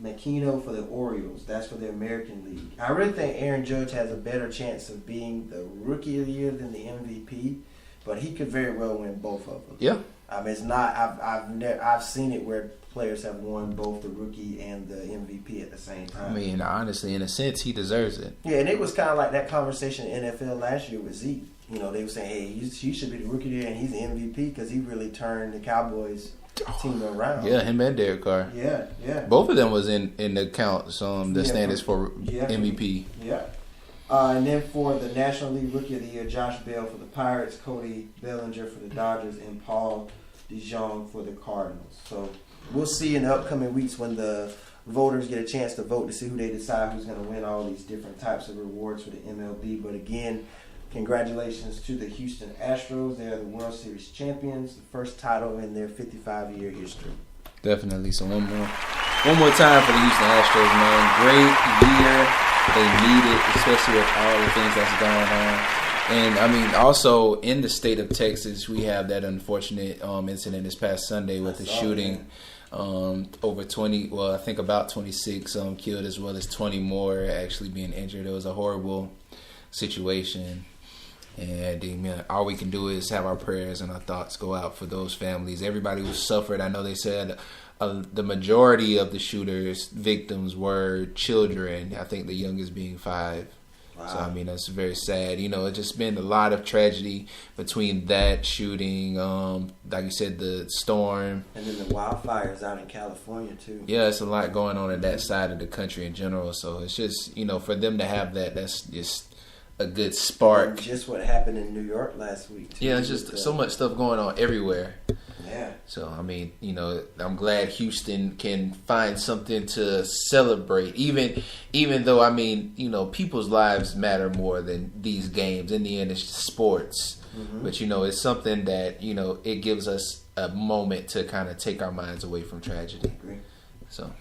McKenna for the Orioles. That's for the American League. I really think Aaron Judge has a better chance of being the Rookie of the Year than the MVP, but he could very well win both of them. Yeah. It's not. I've seen it where players have won both the Rookie and the MVP at the same time. Honestly, in a sense, he deserves it. Yeah, and it was kind of like that conversation in NFL last year with Zeke. They were saying, hey, he should be the Rookie of the Year, and he's the MVP because he really turned the Cowboys team around. Yeah, him and Derek Carr. Yeah. Both of them was in the counts, the standards for MVP. Yeah. And then for the National League Rookie of the Year, Josh Bell for the Pirates, Cody Bellinger for the Dodgers, and Paul Dijon for the Cardinals. So we'll see in the upcoming weeks when the voters get a chance to vote to see who they decide who's going to win all these different types of rewards for the MLB. But again, congratulations to the Houston Astros. They are the World Series champions, the first title in their 55-year history. Definitely. So one more time for the Houston Astros, man. Great year. They need it, especially with all the things that's going on. And I mean, also in the state of Texas, we have that unfortunate incident this past Sunday with the shooting. Over 20, well, I think about 26 killed, as well as 20 more actually being injured. It was a horrible situation. And all we can do is have our prayers and our thoughts go out for those families. Everybody who suffered, I know they said the majority of the shooters' victims were children. I think the youngest being 5. Wow. So, I mean, that's very sad. It's just been a lot of tragedy between that shooting, like you said, the storm. And then the wildfires out in California, too. Yeah, it's a lot going on in that side of the country in general. So, it's just, for them to have that, that's just a good spark. And just what happened in New York last week, too. Yeah, it's just so much stuff going on everywhere. Yeah. So, I mean, I'm glad Houston can find something to celebrate. Even though, I mean, people's lives matter more than these games. In the end, it's just sports. Mm-hmm. But, it's something that, it gives us a moment to kind of take our minds away from tragedy. I agree. So,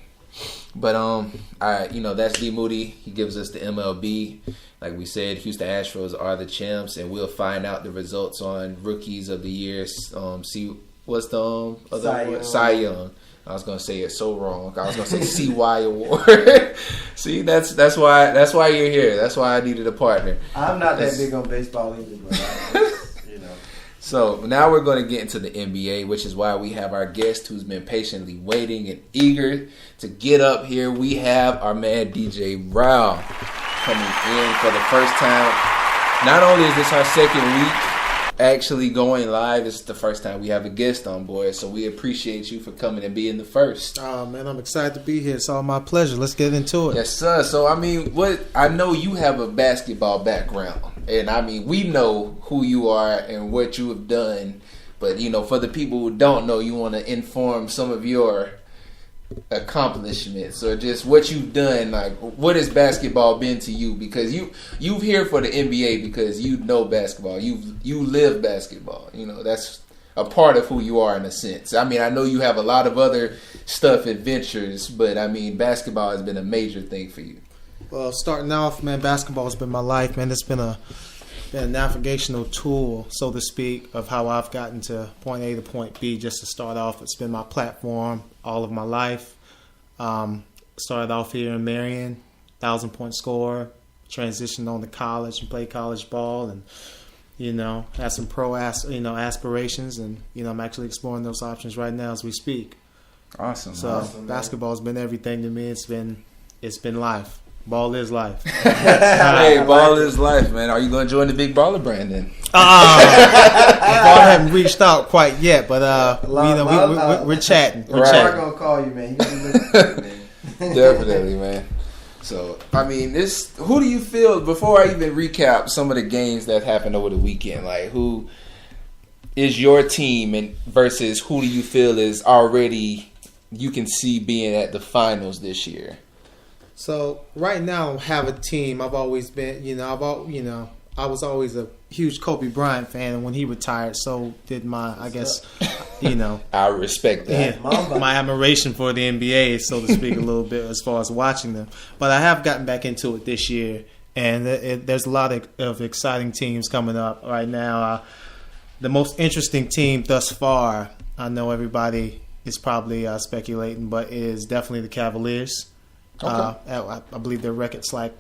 but, that's D Moody. He gives us the MLB. Like we said, Houston Astros are the champs, and we'll find out the results on Rookies of the Year. See what's the other Cy Young. I was gonna say it so wrong. I was gonna say CY Award. See, that's why you're here. That's why I needed a partner. I'm not that big on baseball either, but So now we're going to get into the NBA, which is why we have our guest who's been patiently waiting and eager to get up here. We have our man DJ ROWELL coming in for the first time. Not only is this our second week actually going live, it's the first time we have a guest on board. So we appreciate you for coming and being the first. Oh, man, I'm excited to be here. It's all my pleasure. Let's get into it. Yes, sir. So, I mean, I know you have a basketball background. And, I mean, we know who you are and what you have done. But, for the people who don't know, you want to inform some of your accomplishments or just what you've done. Like, what has basketball been to you? Because you've here for the NBA because you know basketball. You live basketball. That's a part of who you are in a sense. I mean, I know you have a lot of other stuff, adventures, but I mean, basketball has been a major thing for you. Well, starting off, man, basketball has been my life, man. It's been a navigational tool, so to speak, of how I've gotten to point A to point B. Just to start off, it's been my platform all of my life. Started off here in Marion, 1,000-point scorer, transitioned on to college and played college ball, and had some pro aspirations, and I'm actually exploring those options right now as we speak. Awesome. So awesome, basketball's been everything to me. It's been life. Ball is life. Hey, ball is life, man. Are you going to join the Big Baller brand then? I haven't reached out quite yet, but we're chatting. We're chatting. I'm gonna call you, man. Definitely, man. So, I mean, who do you feel, before I even recap some of the games that happened over the weekend, like who is your team and versus who do you feel is already you can see being at the finals this year? So right now I don't have a team. I've always been, I was always a huge Kobe Bryant fan, and when he retired, so did I respect that. Yeah, my admiration for the NBA, so to speak, a little bit as far as watching them. But I have gotten back into it this year, and there's a lot of exciting teams coming up right now. The most interesting team thus far, I know everybody is probably speculating, but it is definitely the Cavaliers. Okay. I believe their record's like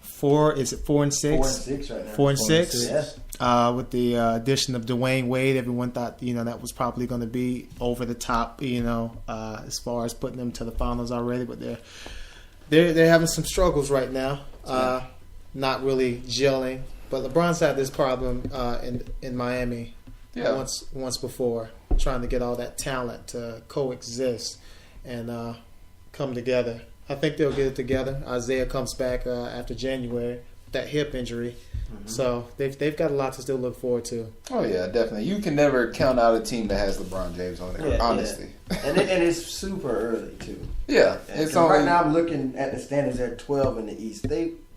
4 and 6? 4 and 6 right now. 4 and 6. Yeah. With the addition of Dwayne Wade, everyone thought that was probably going to be over the top. As far as putting them to the finals already, but they're having some struggles right now. Not really gelling. But LeBron's had this problem in Miami once before, trying to get all that talent to coexist and come together. I think they'll get it together. Isaiah comes back after January with that hip injury. So they've got a lot to still look forward to. Oh yeah, definitely. You can never count out a team that has LeBron James on it. Honestly, and it's super early too. Yeah, it's only right now. I'm looking at the standings. They're 12 in the East.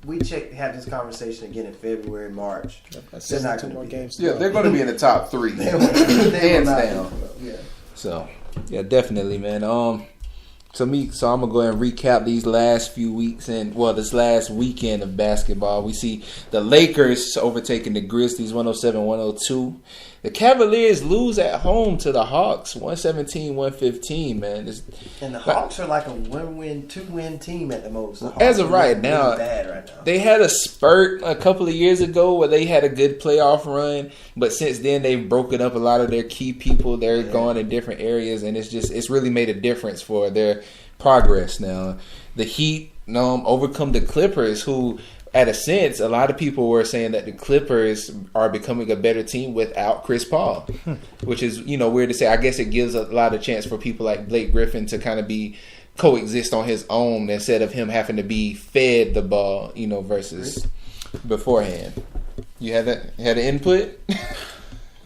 We have this conversation again in February, March. They're not 2 more games. Yeah, they're going to be in the top 3, hands down. Yeah. So yeah, definitely, man. So I'm gonna go ahead and recap these last few weeks this last weekend of basketball. We see the Lakers overtaking the Grizzlies 107-102. The Cavaliers lose at home to the Hawks 117-115, man. And the Hawks are like a 1-win, 2-win team at the most. As of right now, bad right now, they had a spurt a couple of years ago where they had a good playoff run, but since then they've broken up a lot of their key people. They're gone in different areas, and it's really made a difference for their progress now. The Heat overcome the Clippers, who, at a sense, a lot of people were saying that the Clippers are becoming a better team without Chris Paul, which is, weird to say. I guess it gives a lot of chance for people like Blake Griffin to kind of coexist on his own instead of him having to be fed the ball, versus beforehand. You had an input?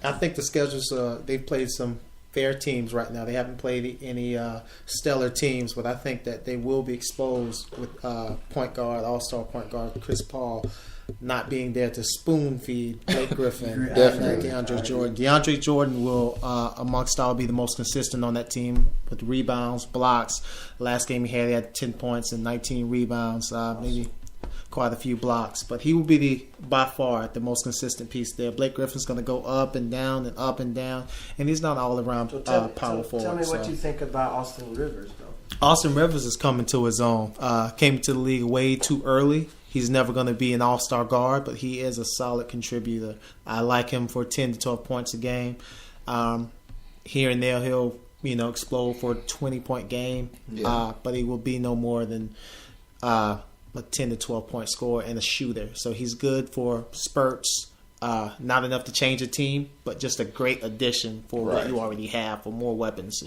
I think the schedules, they've played some fair teams right now. They haven't played any stellar teams, but I think that they will be exposed with all-star point guard Chris Paul not being there to spoon feed Blake Griffin and DeAndre Jordan. DeAndre Jordan will, amongst all, be the most consistent on that team with rebounds, blocks. Last game he had 10 points and 19 rebounds, maybe quite a few blocks, but he will be by far the most consistent piece there. Blake Griffin's going to go up and down, and he's not all around power forward. Tell me what you think about Austin Rivers, bro. Austin Rivers is coming to his own. Came to the league way too early. He's never going to be an all-star guard, but he is a solid contributor. I like him for 10 to 12 points a game. Here and there he'll explode for a 20-point game, but he will be no more than a 10 to 12 point scorer and a shooter. So he's good for spurts. Not enough to change a team, but just a great addition for what you already have, for more weapons.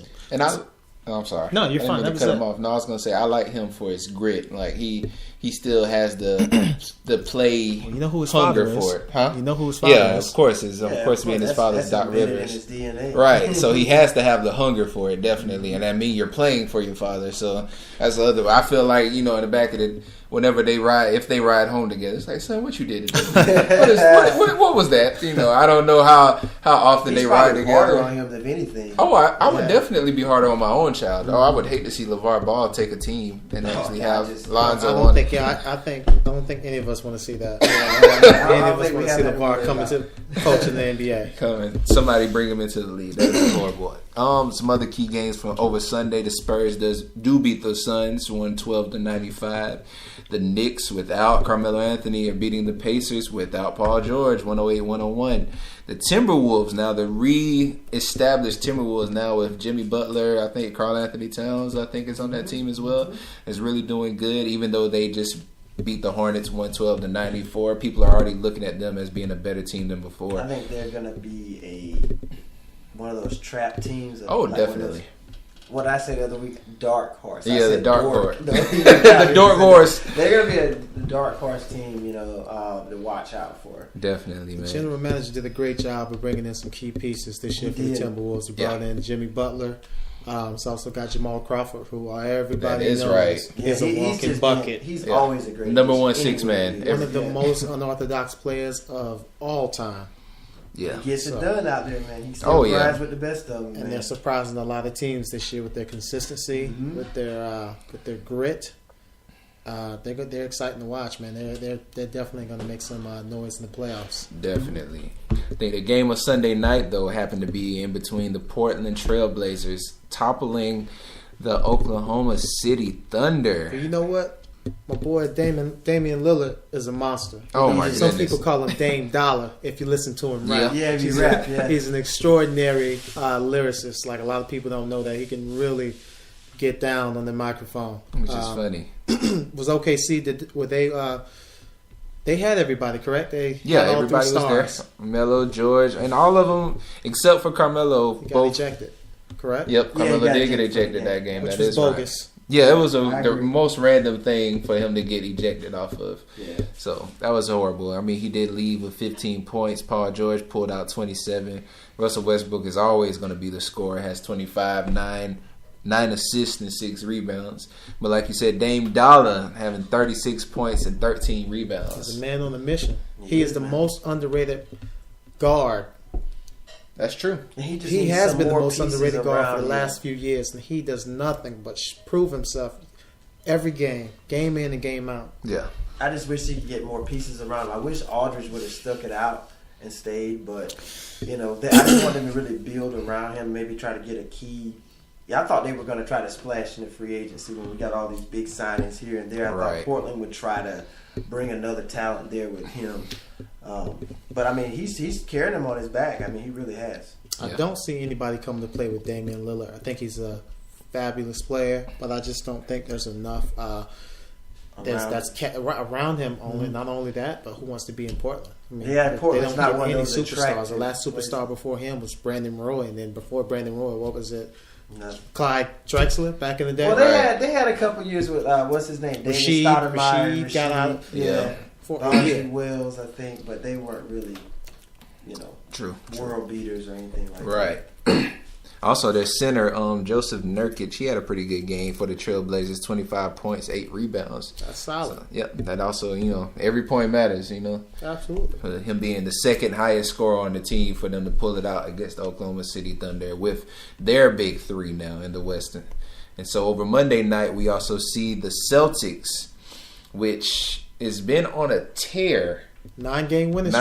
I'm sorry. No, you're fine. I didn't mean to cut him off. No, I was gonna say I like him for his grit. Like he still has the play. Well, you know who his hunger father is. For it, huh? You know who his father is. Yeah, of course. Being his father's Doc Rivers. In his DNA. Right. So he has to have the hunger for it, definitely. And that means you're playing for your father. So that's the other. I feel like in the back of it, whenever if they ride home together, it's like, son, what you did today? what was that? I don't know how often they ride together. Harder on him than anything. Oh, I would definitely be harder on my own child. Oh, I would hate to see LeVar Ball take a team and actually have Lonzo on it. I don't think any of us want to see that. Any of us want to see LeVar coming to coach in the NBA. Somebody bring him into the league. That would be horrible. Some other key games from over Sunday. The Spurs do beat the Suns 112-95. The Knicks without Carmelo Anthony are beating the Pacers without Paul George 108-101. The Timberwolves, now the re-established Timberwolves now with Jimmy Butler, I think Karl Anthony Towns, I think is on that team as well, is really doing good, even though they just beat the Hornets 112-94. People are already looking at them as being a better team than before. I think they're going to be one of those trap teams. Definitely. What I said the other week, dark horse. Yeah, the dark horse. The dark horse. They're going to be a dark horse team, to watch out for. Definitely, man. The general manager did a great job of bringing in some key pieces this year for the Timberwolves. He brought in Jimmy Butler. It's also got Jamal Crawford, who everybody knows is a walking bucket. He's always a great number 1 6 man. One of the most unorthodox players of all time. Yeah. He gets it done out there, man. He still rides with the best of them, man. And they're surprising a lot of teams this year with their consistency, with their grit. They're exciting to watch, man. They're definitely going to make some noise in the playoffs. Definitely. I think the game of Sunday night, though, happened to be in between the Portland Trailblazers toppling the Oklahoma City Thunder. But you know what? My boy Damian Lillard is a monster. Oh my Some goodness. people call him Dame Dollar if you listen to him rap. Yeah, if you rap, yeah. He's an extraordinary lyricist. Like, a lot of people don't know that he can really get down on the microphone. Which is funny. Was OKC? They had everybody, correct? Everybody was there. Melo, George, and all of them except for Carmelo. He got ejected, correct? Yep, Carmelo did get ejected that game. Which that was is bogus. Right. Yeah, it was the most random thing for him to get ejected off of. Yeah. So that was horrible. I mean, he did leave with 15 points. Paul George pulled out 27. Russell Westbrook is always going to be the scorer. Has 25, 9 assists and 6 rebounds. But like you said, Dame Dollar having 36 points and 13 rebounds. He's a man on a mission. He is the most underrated guard. That's true. He has been the most underrated guard for the last few years, and he does nothing but prove himself every game in and game out. Yeah. I just wish he could get more pieces around him. I wish Aldridge would have stuck it out and stayed, but I just want them to really build around him, maybe try to get a key. Yeah, I thought they were going to try to splash in the free agency when we got all these big signings here and there. I thought Portland would try to bring another talent there with him. But, I mean, he's carrying him on his back. I mean, he really has. I don't see anybody coming to play with Damian Lillard. I think he's a fabulous player, but I just don't think there's enough around him. Not only that, but who wants to be in Portland? I mean, Portland's they don't not one any of those superstars. The last superstar before him was Brandon Roy, and then before Brandon Roy, what was it? No. Clyde Drexler back in the day. Well, they had a couple years with what's his name, David Stoudemire, got out. Donnie Wells, I think, but they weren't really, true world beaters or anything like that. Right. Also, their center, Joseph Nurkic, he had a pretty good game for the Trailblazers. 25 points, 8 rebounds. That's solid. So, that also, every point matters. Absolutely. For him being the second highest scorer on the team for them to pull it out against the Oklahoma City Thunder with their big three now in the Western. And so over Monday night, we also see the Celtics, which has been on a tear. 9-game winning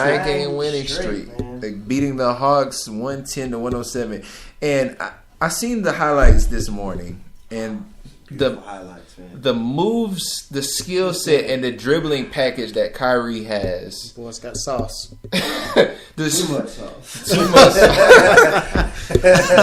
streak. They're beating the Hawks 110-107. And I seen the highlights this morning, and the moves, the skill set, and the dribbling package that Kyrie has. Boy's got sauce. Too much sauce. Too much sauce.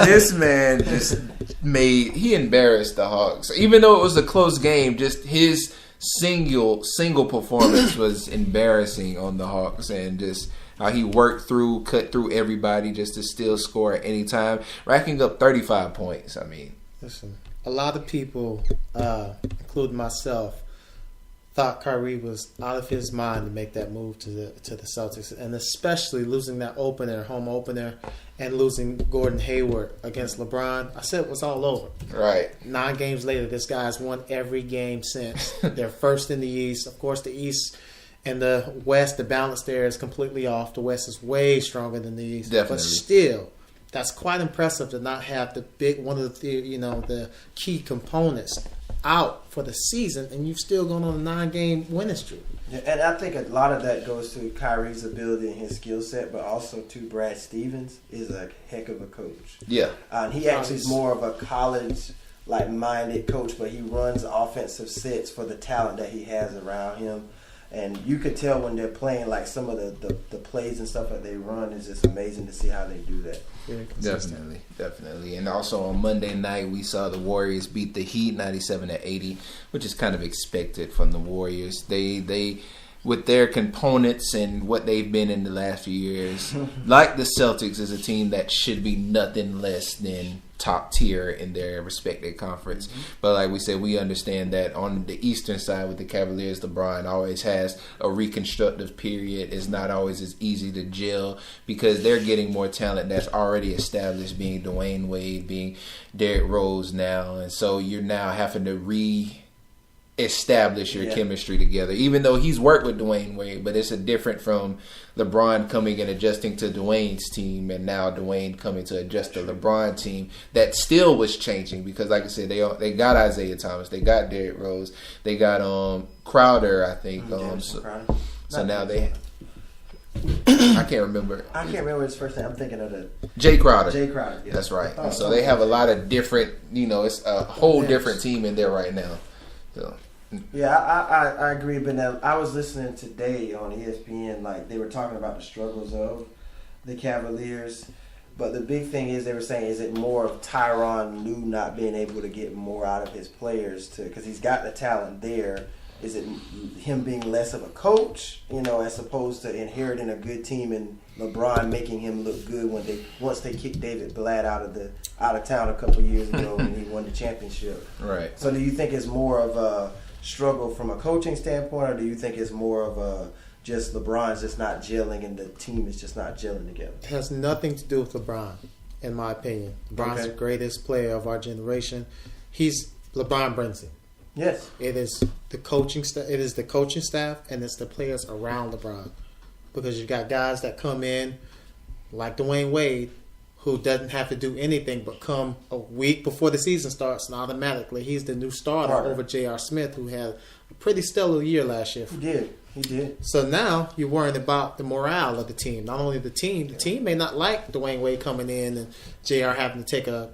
This man just he embarrassed the Hawks. Even though it was a close game, just his single performance was embarrassing on the Hawks, and just how he cut through everybody just to still score at any time, racking up 35 points. I mean, listen, a lot of people, including myself, thought Kyrie was out of his mind to make that move to the Celtics, and especially losing that home opener, and losing Gordon Hayward against LeBron. I said it was all over. Right. 9 games later, this guy's won every game since. They're first in the East. Of course, the East and the West, the balance there is completely off. The West is way stronger than the East. Definitely. But still, that's quite impressive to not have the key components out for the season, and you've still gone on a 9-game winning streak. Yeah, and I think a lot of that goes to Kyrie's ability and his skill set, but also to Brad Stevens is a heck of a coach. Yeah. He actually is more of a college-minded coach, but he runs offensive sets for the talent that he has around him. And you could tell when they're playing, like some of the plays and stuff that they run is just amazing to see how they do that. Definitely. And also on Monday night, we saw the Warriors beat the Heat 97-80, which is kind of expected from the Warriors. They with their components and what they've been in the last few years, like the Celtics, is a team that should be nothing less than top tier in their respective conference. Mm-hmm. But like we said, we understand that on the Eastern side with the Cavaliers, LeBron always has a reconstructive period. It's not always as easy to gel because they're getting more talent that's already established, being Dwayne Wade, being Derrick Rose now. And so you're now having to establish your chemistry together, even though he's worked with Dwayne Wade, but it's a different from LeBron coming and adjusting to Dwayne's team, and now Dwayne coming to adjust to LeBron team that still was changing because, like I said, they got Isaiah Thomas, they got Derrick Rose, they got Crowder, I think. So now they. I can't remember his first name. I'm thinking of the Jay Crowder. Yeah. That's right. And so they have a lot of different. It's a whole different team in there right now. So. Yeah, I agree. But now, I was listening today on ESPN, like they were talking about the struggles of the Cavaliers. But the big thing is they were saying, is it more of Tyronn Lue not being able to get more out of his players because he's got the talent there, Is it him being less of a coach, as opposed to inheriting a good team and LeBron making him look good once they kicked David Blatt out of town a couple years ago when he won the championship? Right. So do you think it's more of a struggle from a coaching standpoint, or do you think it's more of a just LeBron's just not gelling and the team is just not gelling together? It has nothing to do with LeBron, in my opinion. LeBron's the greatest player of our generation. LeBron brings it. Yes. It is the coaching staff. It is the coaching staff, and it's the players around LeBron. Because you got guys that come in, like Dwayne Wade, who doesn't have to do anything but come a week before the season starts, and automatically he's the new starter over J.R. Smith, who had a pretty stellar year last year. He did. So now you're worrying about the morale of the team. Not only the team may not like Dwayne Wade coming in and JR having to take a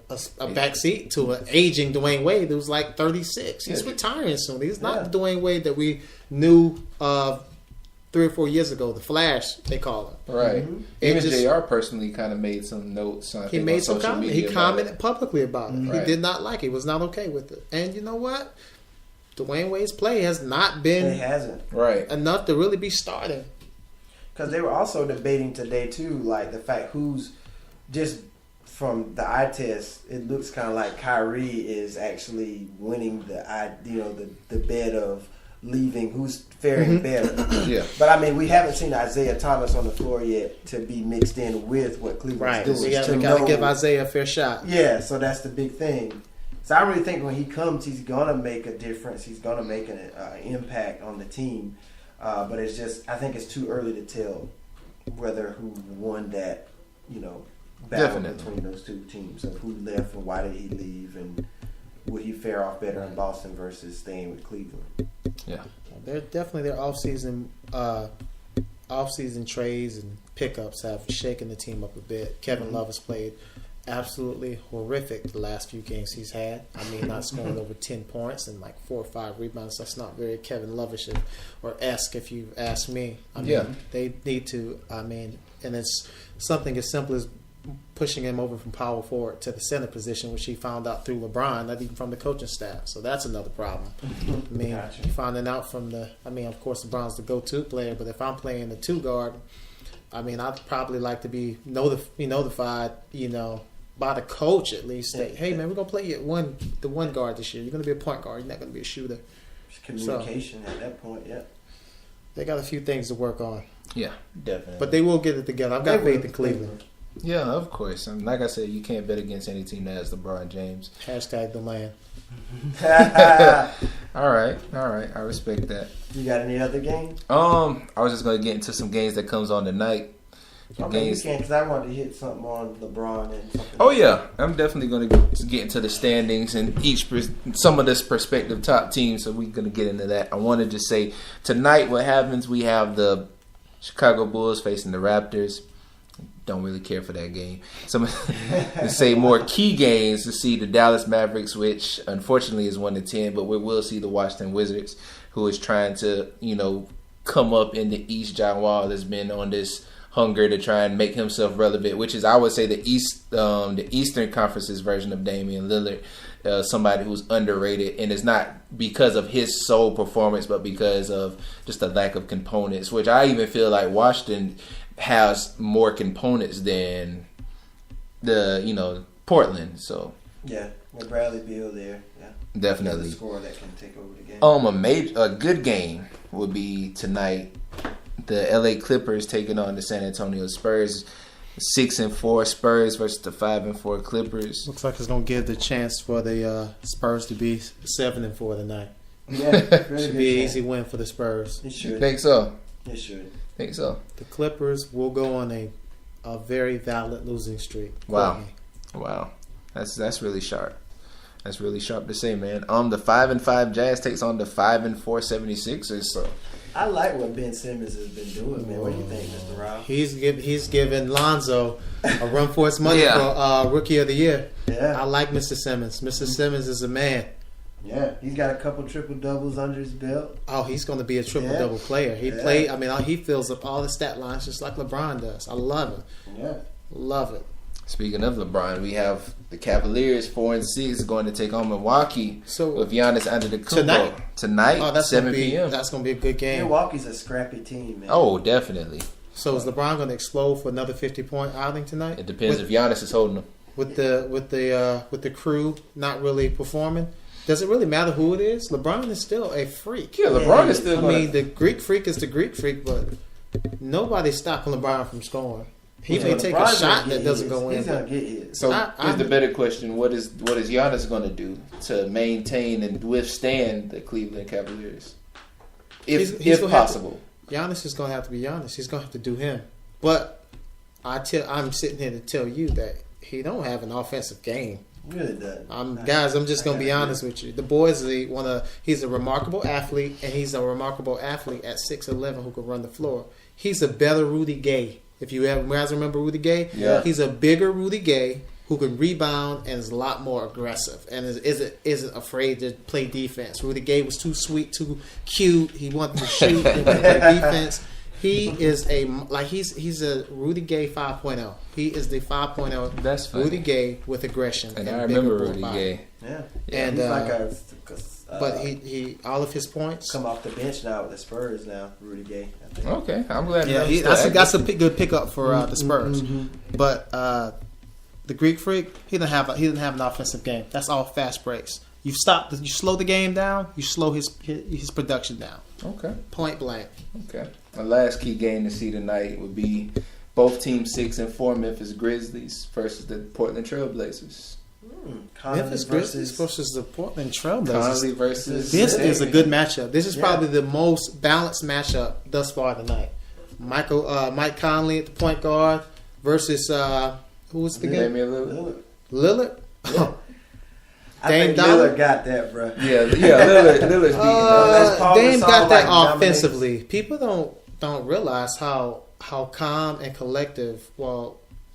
back seat to an aging Dwayne Wade who's like 36. He's retiring soon. He's not the Dwayne Wade that we knew 3 or 4 years ago, the Flash, they call him. Right. Mm-hmm. Even JR personally kind of made some notes. He made some comments. He commented publicly about it. Mm-hmm. Right. He did not like it. He was not okay with it. And you know what? Dwayne Wade's play has not been enough to really be starting. Because they were also debating today too, like the fact who's just from the eye test, it looks kind of like Kyrie is actually winning the bet of leaving. Who's faring better? Yeah. But I mean, we haven't seen Isaiah Thomas on the floor yet to be mixed in with what Cleveland's doing. So we got to give Isaiah a fair shot. Yeah. So that's the big thing. So I really think when he comes, he's gonna make a difference. He's gonna make an impact on the team. But it's just, I think it's too early to tell who won that, battle between those two teams, of who left and why did he leave, and would he fare off better in Boston versus staying with Cleveland? Yeah, they're definitely their off-season trades and pickups have shaken the team up a bit. Kevin Love has played absolutely horrific the last few games he's had. I mean, not scoring over 10 points and like 4 or 5 rebounds. That's not very Kevin Lovish or esque, if you ask me. I mean, they need to. I mean, and it's something as simple as pushing him over from power forward to the center position, which he found out through LeBron, not even from the coaching staff. So that's another problem. I mean, finding out from of course, LeBron's the go-to player, but if I'm playing the 2 guard, I mean, I'd probably like to be notified, by the coach at least. That, hey, man, we're going to play you at the 1 guard this year. You're going to be a point guard. You're not going to be a shooter. It's communication at that point, yeah. They got a few things to work on. Yeah, definitely. But they will get it together. I've got faith in Cleveland. Yeah, of course. And like I said, you can't bet against any team that has LeBron James. Hashtag the land. All right. I respect that. You got any other games? I was just going to get into some games that comes on tonight. Okay, you can, because I wanted to hit something on LeBron and something. Oh, yeah. I'm definitely going to get into the standings and some of this prospective top teams, so we're going to get into that. I wanted to say, tonight what happens, we have the Chicago Bulls facing the Raptors. Don't really care for that game. Some to say more key games to see the Dallas Mavericks, which unfortunately is 1-10, but we will see the Washington Wizards, who is trying to, come up in the East. John Wall has been on this hunger to try and make himself relevant, which is, I would say, the Eastern Conference's version of Damian Lillard, somebody who's underrated, and it's not because of his sole performance, but because of just a lack of components, which I even feel like Washington has more components than Portland. So yeah, with Bradley Beal there, yeah, definitely a scorer that can take over the game. A good game would be tonight. The LA Clippers taking on the San Antonio Spurs. 6-4 Spurs versus the 5-4 Clippers. Looks like it's gonna give the chance for the Spurs to be 7-4 tonight. Yeah, should be an easy win for the Spurs. It should. You think so? It should. Think so. The Clippers will go on a very valid losing streak. Wow. That's really sharp. That's really sharp to say, man. The 5-5 Jazz takes on the 5-4 76ers. So I like what Ben Simmons has been doing, man. What do you think, Mr. Rob? He's giving Lonzo a run for his money for Rookie of the Year. Yeah. I like Mr. Simmons. Mr. Simmons is a man. Yeah, he's got a couple triple-doubles under his belt. Oh, he's going to be a triple-double player. He fills up all the stat lines just like LeBron does. I love it. Yeah. Love it. Speaking of LeBron, we have the Cavaliers 4-6 going to take on Milwaukee with Giannis Antetokounmpo tonight. Oh, that's 7 p.m. That's going to be a good game. Milwaukee's a scrappy team, man. Oh, definitely. So is LeBron going to explode for another 50-point outing tonight? It depends if Giannis is holding them. With the crew not really performing. Does it really matter who it is? LeBron is still a freak. Yeah, LeBron is still. I mean, the Greek freak is the Greek freak, but nobody's stopping LeBron from scoring. He may take a shot that doesn't go in. He's gonna get hit. So here's the better question: What is Giannis going to do to maintain and withstand the Cleveland Cavaliers, if possible? Giannis is going to have to be Giannis. He's going to have to do him. But I'm sitting here to tell you that he don't have an offensive game. Really doesn't. Guys, I'm just going to be honest with you. The boys, he's a remarkable athlete, and he's a remarkable athlete at 6'11" who can run the floor. He's a better Rudy Gay. If you guys remember Rudy Gay, yeah. He's a bigger Rudy Gay who can rebound and is a lot more aggressive and isn't afraid to play defense. Rudy Gay was too sweet, too cute. He wanted to shoot and play defense. He is he's a Rudy Gay 5.0. He is the 5.0 That's funny. Rudy Gay with aggression. And I remember Rudy Gay. Yeah. And he's like but he all of his points come off the bench now with the Spurs now. Rudy Gay. I think. Okay, I'm glad. Yeah, that's a good pickup for the Spurs. Mm-hmm. But the Greek freak, he didn't have an offensive game. That's all fast breaks. You slow the game down. You slow his production down. Okay. Point blank. Okay. The last key game to see tonight would be both teams 6-4 Memphis Grizzlies versus the Portland Trailblazers. Memphis Grizzlies versus the Portland Trailblazers. Conley versus. This is a good matchup. This is probably the most balanced matchup thus far tonight. Mike Conley at the point guard versus who was the guy? Lillard. Yeah. I think Lillard got that, bro. Yeah, Lillard's beating Dame got that offensively. People don't realize how calm and collective,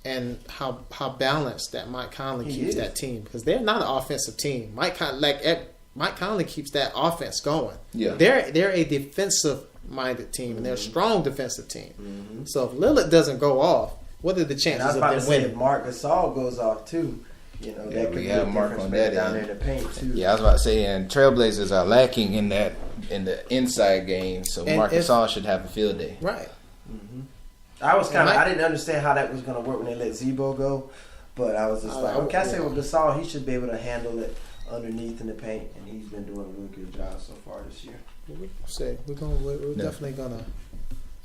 and how balanced that Mike Conley keeps that team, because they're not an offensive team. Mike Conley keeps that offense going. Yeah, they're a defensive minded team, and they're a strong defensive team. Mm-hmm. So if Lillard doesn't go off, what are the chances of them winning? If Marc Gasol goes off too. That could be a Mark on that down there in the paint too. Yeah, I was about to say, and Trailblazers are lacking in the inside game, so Marc Gasol should have a field day. Right. Mm-hmm. I didn't understand how that was going to work when they let Zebo go, but I was just with Gasol, he should be able to handle it underneath in the paint, and he's been doing a really good job so far this year. We're definitely gonna.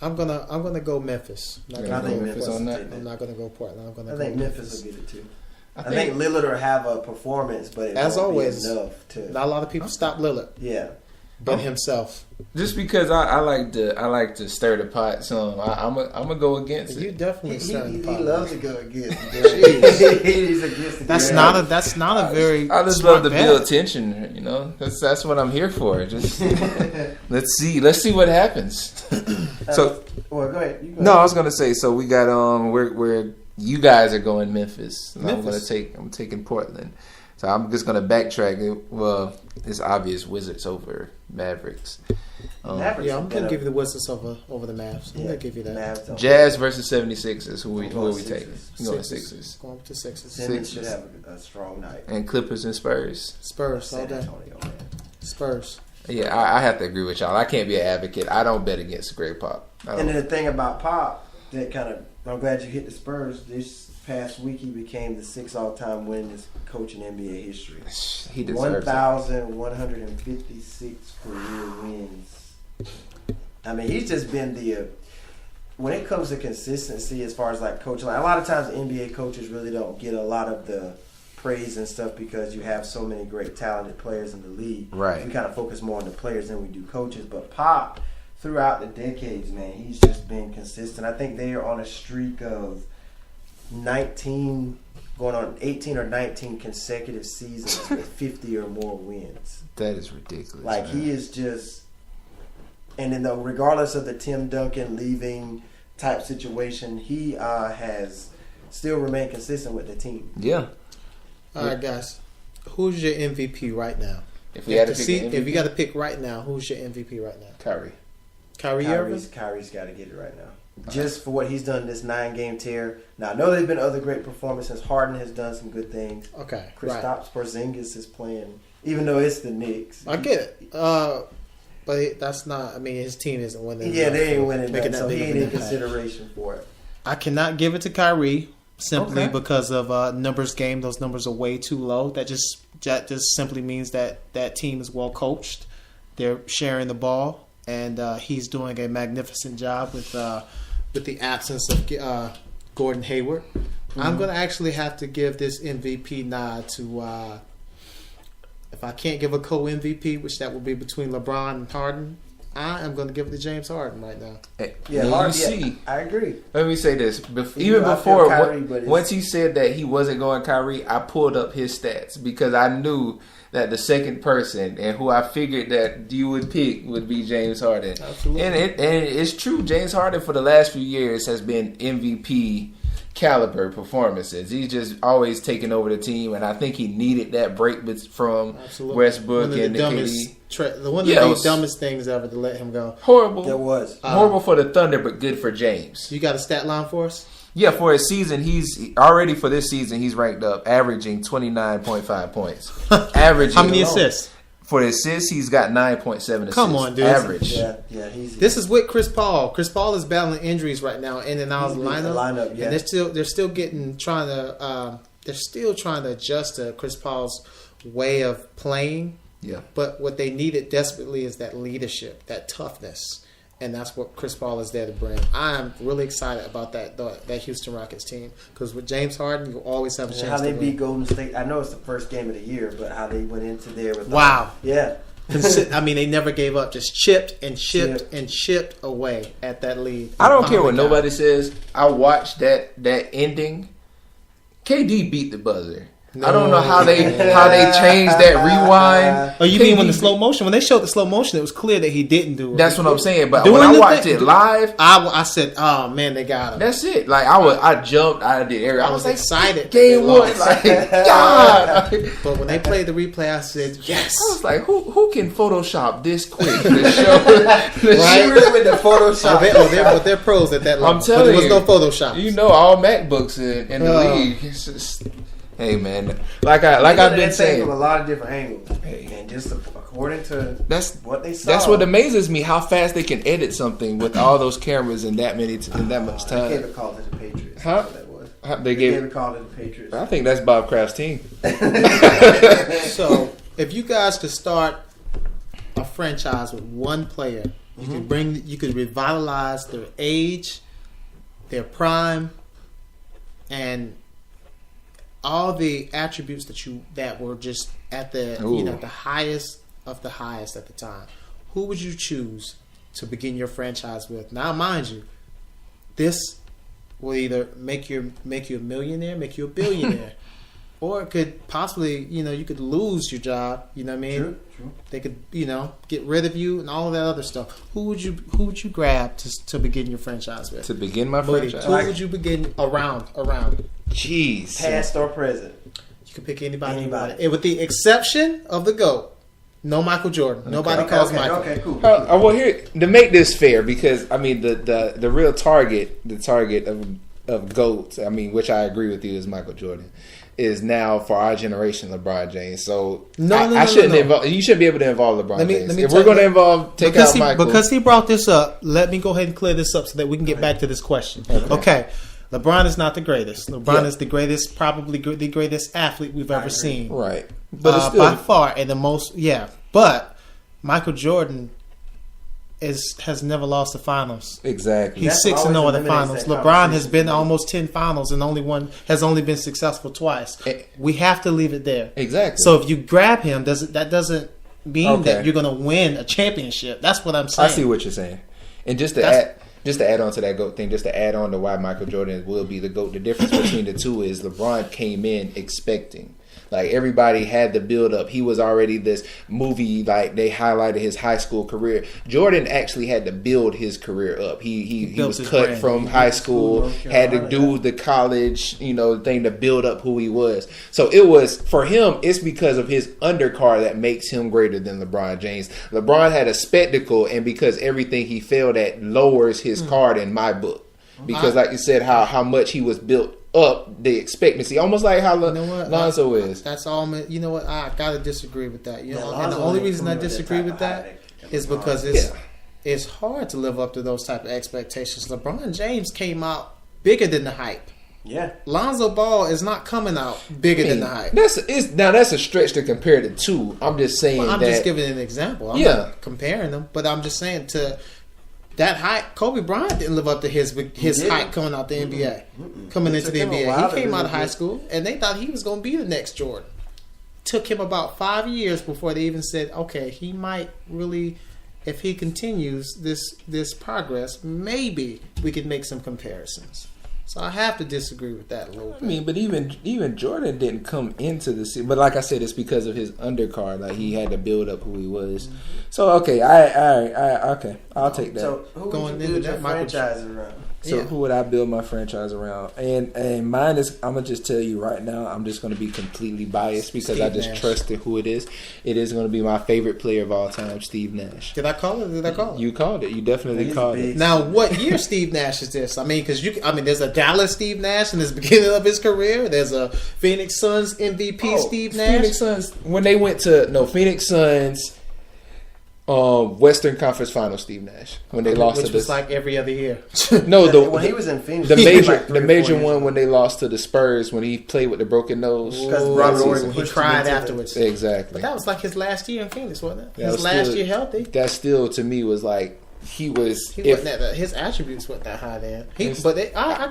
I'm gonna go Memphis. I think Memphis on that. I'm not gonna go Portland. I think Memphis will get it too. I think Lillard will have a performance, but as always, enough to. Not a lot of people stop Lillard. Yeah, but himself. Just because I like to stir the pot, so I'm gonna go against it. You definitely stir the pot. He loves to go against. He's against. That's not a very. I just love to build tension. That's what I'm here for. Just let's see what happens. So, go ahead. No, I was gonna say. So we got we're you guys are going Memphis. And I'm taking Portland. So I'm just gonna backtrack. Well, it's obvious Wizards over Mavericks. I'm gonna give you the Wizards over the Mavs. I'm gonna give you that. Jazz versus 76ers. Who are we taking? We're going Sixers. Going to Sixers. Simmons should have a strong night. And Clippers and Spurs. Spurs all day. Spurs. Yeah, I have to agree with y'all. I can't be an advocate. I don't bet against Greg Pop. And then the thing about Pop that kind of, I'm glad you hit the Spurs. This past week he became the 6th all-time winningest coach in NBA history. He deserves 1,156 career wins. I mean, he's just been when it comes to consistency as far as like coaching, like a lot of times NBA coaches really don't get a lot of the praise and stuff because you have so many great talented players in the league. Right. We kind of focus more on the players than we do coaches. But Pop, throughout the decades, man, he's just been consistent. I think they are on a streak of 18 or 19 consecutive seasons with 50 or more wins. That is ridiculous. Like, man. He is just, and then regardless of the Tim Duncan leaving type situation, he has still remained consistent with the team. Yeah. All right, guys. Who's your MVP right now? If you got to pick right now, who's your MVP right now? Kyrie Irving? Kyrie's got to get it right now. just for what he's done this 9-game tear. Now, I know there's been other great performances. Harden has done some good things. Okay, Kristaps Porzingis is playing, even though it's the Knicks. I get it. But that's not. I mean, his team isn't winning. Yeah, they ain't winning that, so he big of ain't an in impact. consideration for it. I cannot give it to Kyrie simply because of numbers game. Those numbers are way too low. That just simply means that team is well coached. They're sharing the ball, and he's doing a magnificent job with the absence of Gordon Hayward. Mm-hmm. I'm going to actually have to give this MVP nod to. If I can't give a co-MVP, which that will be between LeBron and Harden, I am going to give it to James Harden right now. Yeah, Harden, I agree. Let me say this. Even before, once he said that he wasn't going Kyrie, I pulled up his stats because I knew that the second person and who I figured that you would pick would be James Harden. Absolutely. And it's true. James Harden for the last few years has been MVP caliber performances. He's just always taking over the team, and I think he needed that break from Westbrook and KD. One of the dumbest things ever to let him go. Horrible. There was. Horrible for the Thunder, but good for James. You got a stat line for us? Yeah, for his season, he's already for this season, he's ranked up, averaging 29.5 points. Averaging. How many assists? For the assists, he's got 9.7 assists. Come on, dude. Average. Yeah. This is with Chris Paul. Chris Paul is battling injuries right now in and out of the lineup. Yeah. And they're still trying to adjust to Chris Paul's way of playing. Yeah. But what they needed desperately is that leadership, that toughness. And that's what Chris Paul is there to bring. I am really excited about that Houston Rockets team because with James Harden, you always have a chance. How to they win. beat Golden State. I know it's the first game of the year, but how they went into there with yeah. I mean, they never gave up. Just chipped away at that lead. I don't care what nobody says. I watched that ending. KD beat the buzzer. No. I don't know how they changed that rewind. Oh, you mean when the slow motion? When they showed the slow motion, it was clear that he didn't do it. That's what I'm saying. But when I watched it live, I said, "Oh man, they got him." That's it. Like I jumped. I did everything. I was like, excited. Game one, like God. But when they played the replay, I said, "Yes." I was like, "Who can Photoshop this quick to show?" Right with the Photoshop. They're pros at that level. I'm telling you, there was no Photoshop. You know, all MacBooks in the league. It's just. Hey man, like I've been saying, from a lot of different angles, and just according to what they saw. That's what amazes me: how fast they can edit something with all those cameras in that much time. They gave a call to the Patriots. Huh? That was. They gave a call to the Patriots. I think that's Bob Kraft's team. So, if you guys could start a franchise with one player, you could revitalize their age, their prime, and all the attributes that were just at the the highest of the highest at the time. Who would you choose to begin your franchise with? Now, mind you, this will either make you a millionaire, make you a billionaire, or it could possibly you could lose your job. You know what I mean? True. They could get rid of you and all of that other stuff. Who would you grab to begin your franchise with? To begin my franchise, who would you begin around? Jeez, past or present. You can pick anybody. With the exception of the GOAT. No Michael Jordan. Nobody calls Michael. Okay, cool. Well, here to make this fair, because I mean the real target of GOAT, I mean, which I agree with you, is Michael Jordan, is now for our generation LeBron James. So I shouldn't involve. You shouldn't be able to involve LeBron James. If we're going to take out Michael, because he brought this up. Let me go ahead and clear this up so that we can get back to this question. Okay. LeBron is not the greatest. LeBron is the greatest, probably the greatest athlete we've ever seen. Right. But it's still by far and the most, But Michael Jordan has never lost the finals. Exactly. He's 6-0 in the finals. LeBron has been almost 10 finals and has only been successful twice. We have to leave it there. Exactly. So if you grab him, that doesn't mean that you're going to win a championship. That's what I'm saying. I see what you're saying. And just to add on to that GOAT thing, just to add on to why Michael Jordan will be the GOAT, the difference between the two is LeBron came in expecting. Like, everybody had the build up. He was already this movie, like, they highlighted his high school career. Jordan actually had to build his career up. He was cut from high school, had to do the college, thing to build up who he was. So it was, for him, it's because of his undercard that makes him greater than LeBron James. LeBron had a spectacle, and because everything he failed at lowers his card in my book. because, like you said, how much he was built up, the expectancy, almost like how Lonzo is. That's all. You know what? I gotta disagree with that. You know, and the only reason I disagree with that is because it's hard to live up to those type of expectations. LeBron James came out bigger than the hype. Yeah, Lonzo Ball is not coming out bigger than the hype. That's a stretch to compare the two. I'm just saying I'm just giving an example. I'm not comparing them, but I'm just saying to that hype. Kobe Bryant didn't live up to his hype coming out the NBA, coming into the NBA. He came out of high school, and they thought he was going to be the next Jordan. Took him about 5 years before they even said, okay, he might really, if he continues this progress, maybe we could make some comparisons. So I have to disagree with that a little bit. I mean, but even Jordan didn't come into the season. But like I said, it's because of his undercard. Like, he had to build up who he was. So okay, I'll take that. So who would you build your franchise around? So who would I build my franchise around? And mine is, I'm gonna just tell you right now, I'm just gonna be completely biased because Steve I just Nash. trusted who it is. It is gonna be my favorite player of all time, Steve Nash. Did I call it? You called it. You definitely called it. Now, what year Steve Nash is this? I mean, because there's a Dallas Steve Nash in the beginning of his career. There's a Phoenix Suns MVP Steve Nash. Phoenix Suns, when they went to Phoenix Suns. Western Conference Finals, Steve Nash, when they lost to the, was like every other year. No, when he was in Phoenix, the major one when they lost to the Spurs when he played with the broken nose. Because Robert Ory he cried afterwards. Exactly. But that was like his last year in Phoenix, wasn't it? That His last year healthy. That still to me was like his attributes weren't that high then. I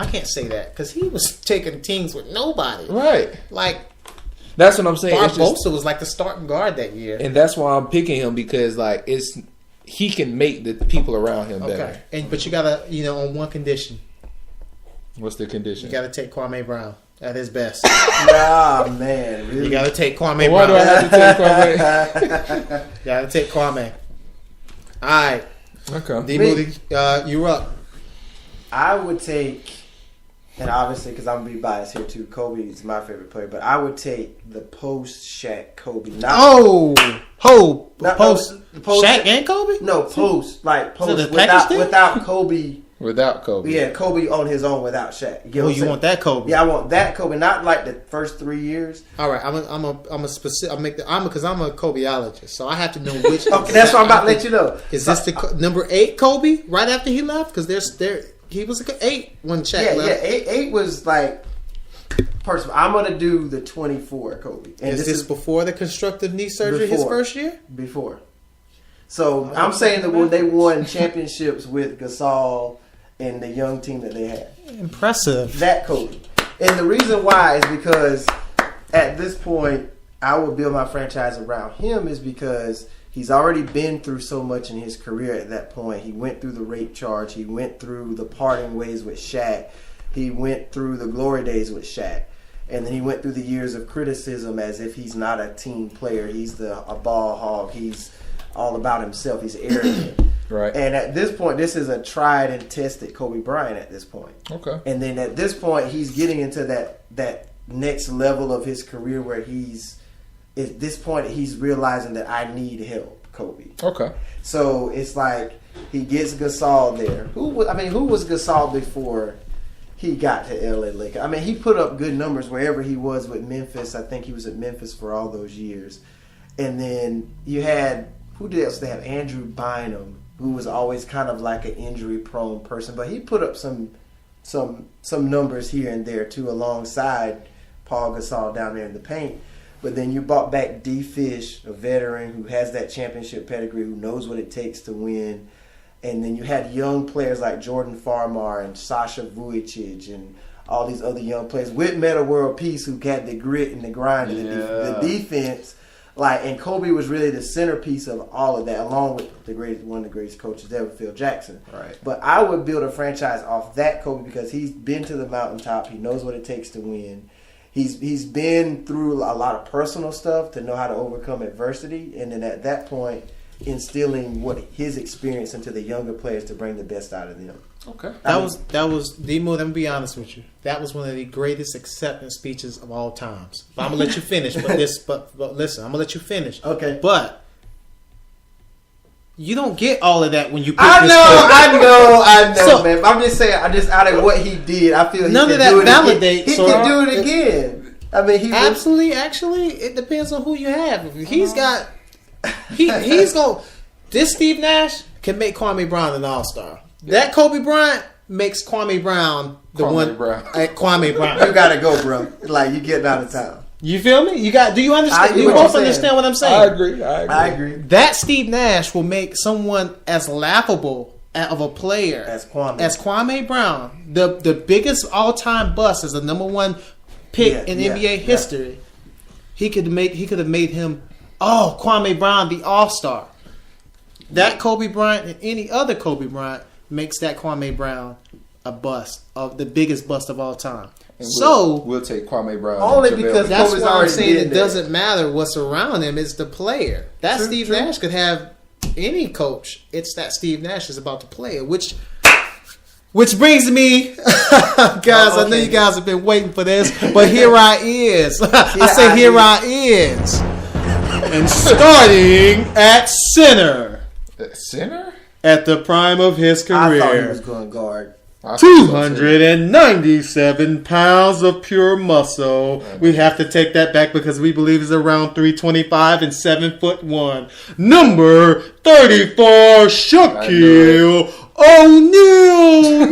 can't say that because he was taking teams with nobody. Right. Like. That's what I'm saying. Barbosa was like the starting guard that year, and that's why I'm picking him because like he can make the people around him better. But you gotta on one condition. What's the condition? You gotta take Kwame Brown at his best. Nah, man, really? You gotta take Kwame Brown. Why do I have to take Kwame? You gotta take Kwame. All right. Okay. D Moody, you're up. I would take. And obviously, because I'm going to be biased here too, Kobe is my favorite player. But I would take the post-Shaq Kobe. Post Shaq and Kobe? No, post. Like, post. So without Kobe. Without Kobe. Yeah, Kobe on his own without Shaq. You want that Kobe? Yeah, I want that Kobe. Not like the first 3 years. All right, I'm a specific. Because I'm a Kobeologist, so I have to know which. Okay, that's what I'm about to let you know. Is this the number 8 Kobe right after he left? Because he was 8 when Shaq left. Yeah, 8 was like. First of all, I'm gonna do the 24 Kobe. And is this before the constructive knee surgery? His first year? Before. So I'm saying that when they won championships with Gasol and the young team that they had. Impressive. That Kobe. And the reason why is because at this point I would build my franchise around him is because he's already been through so much in his career at that point. He went through the rape charge. He went through the parting ways with Shaq. He went through the glory days with Shaq. And then he went through the years of criticism as if he's not a team player. He's a ball hog. He's all about himself. He's arrogant. Right. And at this point, this is a tried and tested Kobe Bryant at this point. Okay. And then at this point, he's getting into that next level of his career where at this point, he's realizing that I need help, Kobe. Okay. So it's like he gets Gasol there. Who was Gasol before he got to LA Lakers? I mean, he put up good numbers wherever he was with Memphis. I think he was at Memphis for all those years. And then you had, who else? They have Andrew Bynum, who was always kind of like an injury-prone person. But he put up some numbers here and there, too, alongside Paul Gasol down there in the paint. But then you brought back D Fish, a veteran who has that championship pedigree, who knows what it takes to win. And then you had young players like Jordan Farmar and Sasha Vujicic and all these other young players with Metta World Peace who had the grit and the grind and the defense. And Kobe was really the centerpiece of all of that, along with one of the greatest coaches ever, Phil Jackson. Right. But I would build a franchise off that Kobe because he's been to the mountaintop. He knows what it takes to win. He's been through a lot of personal stuff to know how to overcome adversity. And then at that point, instilling his experience into the younger players to bring the best out of them. Okay. That was D Moody. Let me be honest with you. That was one of the greatest acceptance speeches of all times. But I'm gonna let you finish. But listen, I'm gonna let you finish. Okay. But You don't get all of that when you pick I this know, So- man. I'm just saying, out of what he did, I feel None he of can that do it again. validates, He so- can do it again. I mean, he was, Absolutely, actually, it depends on who you have. He's got, he's going. This Steve Nash can make Kwame Brown an all-star. That Kobe Bryant makes Kwame Brown the Kwame one. Brown. Kwame Brown. you gotta go, bro. Like you getting out of town. You feel me? You got? Do you understand? I get You what you're both saying. understand what I'm saying? I agree. That Steve Nash will make someone as laughable of a player As Kwame. Brown, the biggest all-time bust as the number one pick in NBA history. He could have made him Kwame Brown the all-star. That Kobe Bryant and any other Kobe Bryant makes that Kwame Brown a bust, of the biggest bust of all time. And So we'll take Kwame Brown Only and JaVale because McGee. that's Kobe's why I'm already saying did it that. doesn't matter what's around him. It's the player. That True, Steve true. Nash could have any coach. It's that Steve Nash is about to play it. Which brings me, guys, I know you guys have been waiting for this, but here I is. Here I is. And starting at center. Center? At the prime of his I thought he career. was going guard. 297 pounds of pure muscle. We have to take that back because we believe he's around 325 and 7'1". Number 34, Shaquille O'Neal.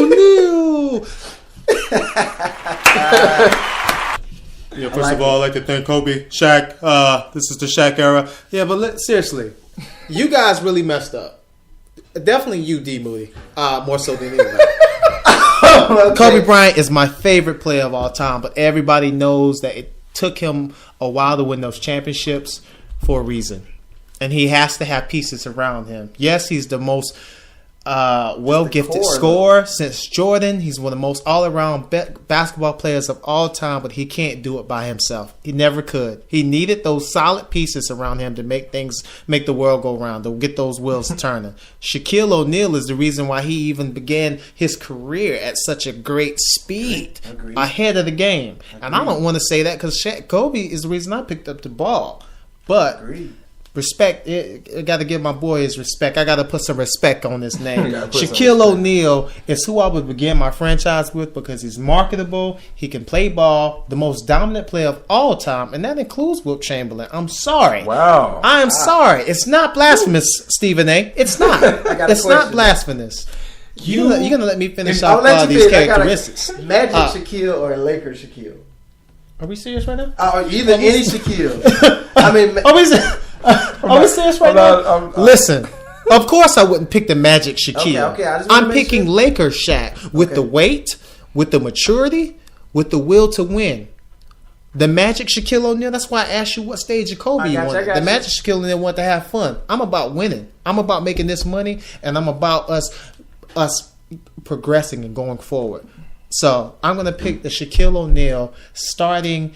Neal. Yeah, first of all, I'd like to thank Kobe, Shaq. This is the Shaq era. Yeah, but seriously, you guys really messed up. Definitely you, D Moody, more so than anybody. Okay. Kobe Bryant is my favorite player of all time, but everybody knows that it took him a while to win those championships for a reason. And he has to have pieces around him. Yes, he's the most well-gifted core, scorer since Jordan. He's one of the most all-around basketball players of all time, but he can't do it by himself. He never could. He needed those solid pieces around him to make the world go round, to get those wheels turning. Shaquille O'Neal is the reason why he even began his career at such a great speed, Agreed. ahead of the game. And I don't want to say that because Kobe is the reason I picked up the ball. But Agreed. respect, I got to give my boy his respect. I got to put some respect on his name. Gotta put some Shaquille respect. O'Neal is who I would begin my franchise with because he's marketable. He can play ball, the most dominant player of all time, and that includes Wilt Chamberlain. I'm sorry. Wow. I am sorry. It's not blasphemous, Stephen A. It's not. got a It's not question. blasphemous. You're going to let me finish I'll off let you these finish. I got a- characteristics. Magic Uh, Shaquille or Lakers Shaquille? Are we serious right now? Either any Shaquille. I mean, Are we serious right now? Listen, of course I wouldn't pick the Magic Shaquille. Okay, I just wanna I'm make picking sure. Lakers Shaq with Okay. the weight, with the maturity, with the will to win. The Magic Shaquille O'Neal, that's why I asked you what stage of Kobe I you got you, wanted. I got The you. Magic Shaquille O'Neal wanted to have fun. I'm about winning. I'm about making this money, and I'm about us progressing and going forward. So I'm going to pick the Shaquille O'Neal starting.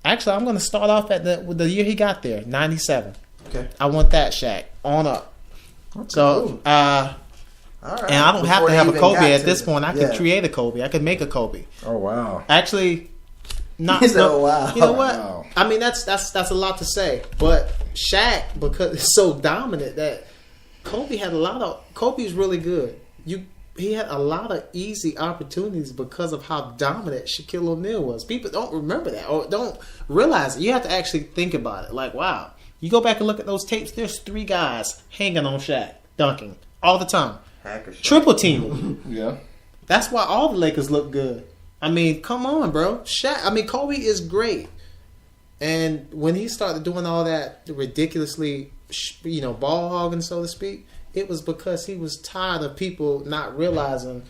Actually, I'm going to start off at with the year he got there, 97. Okay. I want that Shaq on up. So, all right. and I don't have Before to have they a even Kobe got at to this it. point. I could create a Kobe. I could make a Kobe. Oh, wow. Actually, not. He said, no, "Oh, wow." You know what? Wow. I mean, that's a lot to say. But Shaq, because it's so dominant that Kobe had a lot of. Kobe's really good. He had a lot of easy opportunities because of how dominant Shaquille O'Neal was. People don't remember that or don't realize it. You have to actually think about it. Like, wow. You go back and look at those tapes, there's 3 guys hanging on Shaq, dunking, all the time. Hacker Shaq. Triple team him. Yeah. That's why all the Lakers look good. I mean, come on, bro. Kobe is great. And when he started doing all that ridiculously, ball hogging, so to speak, it was because he was tired of people not realizing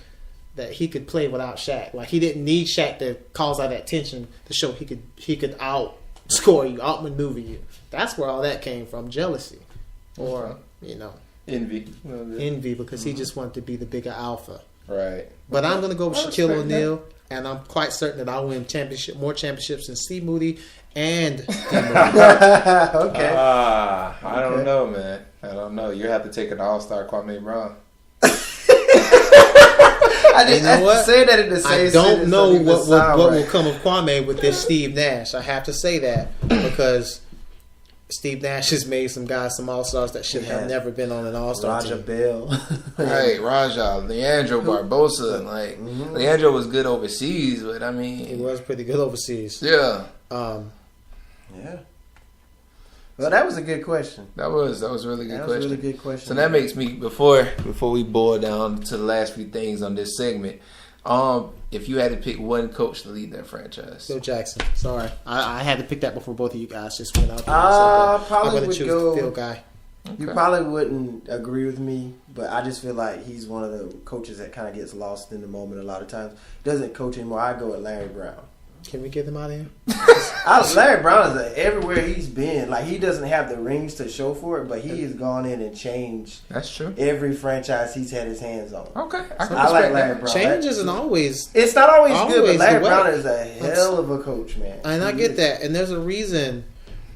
that he could play without Shaq. Like, he didn't need Shaq to cause all that tension to show he could outscore you, outmaneuver you. That's where all that came from, jealousy. Or, Envy. because he just wanted to be the bigger alpha. Right. But I'm going to go with I Shaquille respect O'Neal, and I'm quite certain that I'll win more championships than Steve Moody and D Moody. Okay. I don't know, man. I don't know. You have to take an all-star Kwame Brown. I didn't You know what? say that in the same I don't sentence, know don't even what sound will right. come of Kwame with this Steve Nash. I have to say that because Steve Nash has made some guys some all-stars that should have never been on an all-star Raja team. Bell. Right, Raja, Leandro Barbosa. Like, Leandro was good overseas, but I mean... He was pretty good overseas. Yeah. Yeah. Well, that was a good question. That was a really good question. That was a really good question. So that makes me, before we boil down to the last few things on this segment, if you had to pick one coach to lead that franchise, Phil Jackson. Sorry, I had to pick that before both of you guys just went out there. Probably I'm going to would choose go the Phil guy. You probably wouldn't agree with me, but I just feel like he's one of the coaches that kind of gets lost in the moment a lot of times. Doesn't coach anymore. I go with Larry Brown. Can we get him out of here? Larry Brown is everywhere he's been. Like, he doesn't have the rings to show for it, but he has gone in and changed. That's true. Every franchise he's had his hands on. Okay, I like Larry Brown. Change isn't always. It's not always good, but Larry the way. Brown is a hell of a coach, man. And I get that, and there's a reason,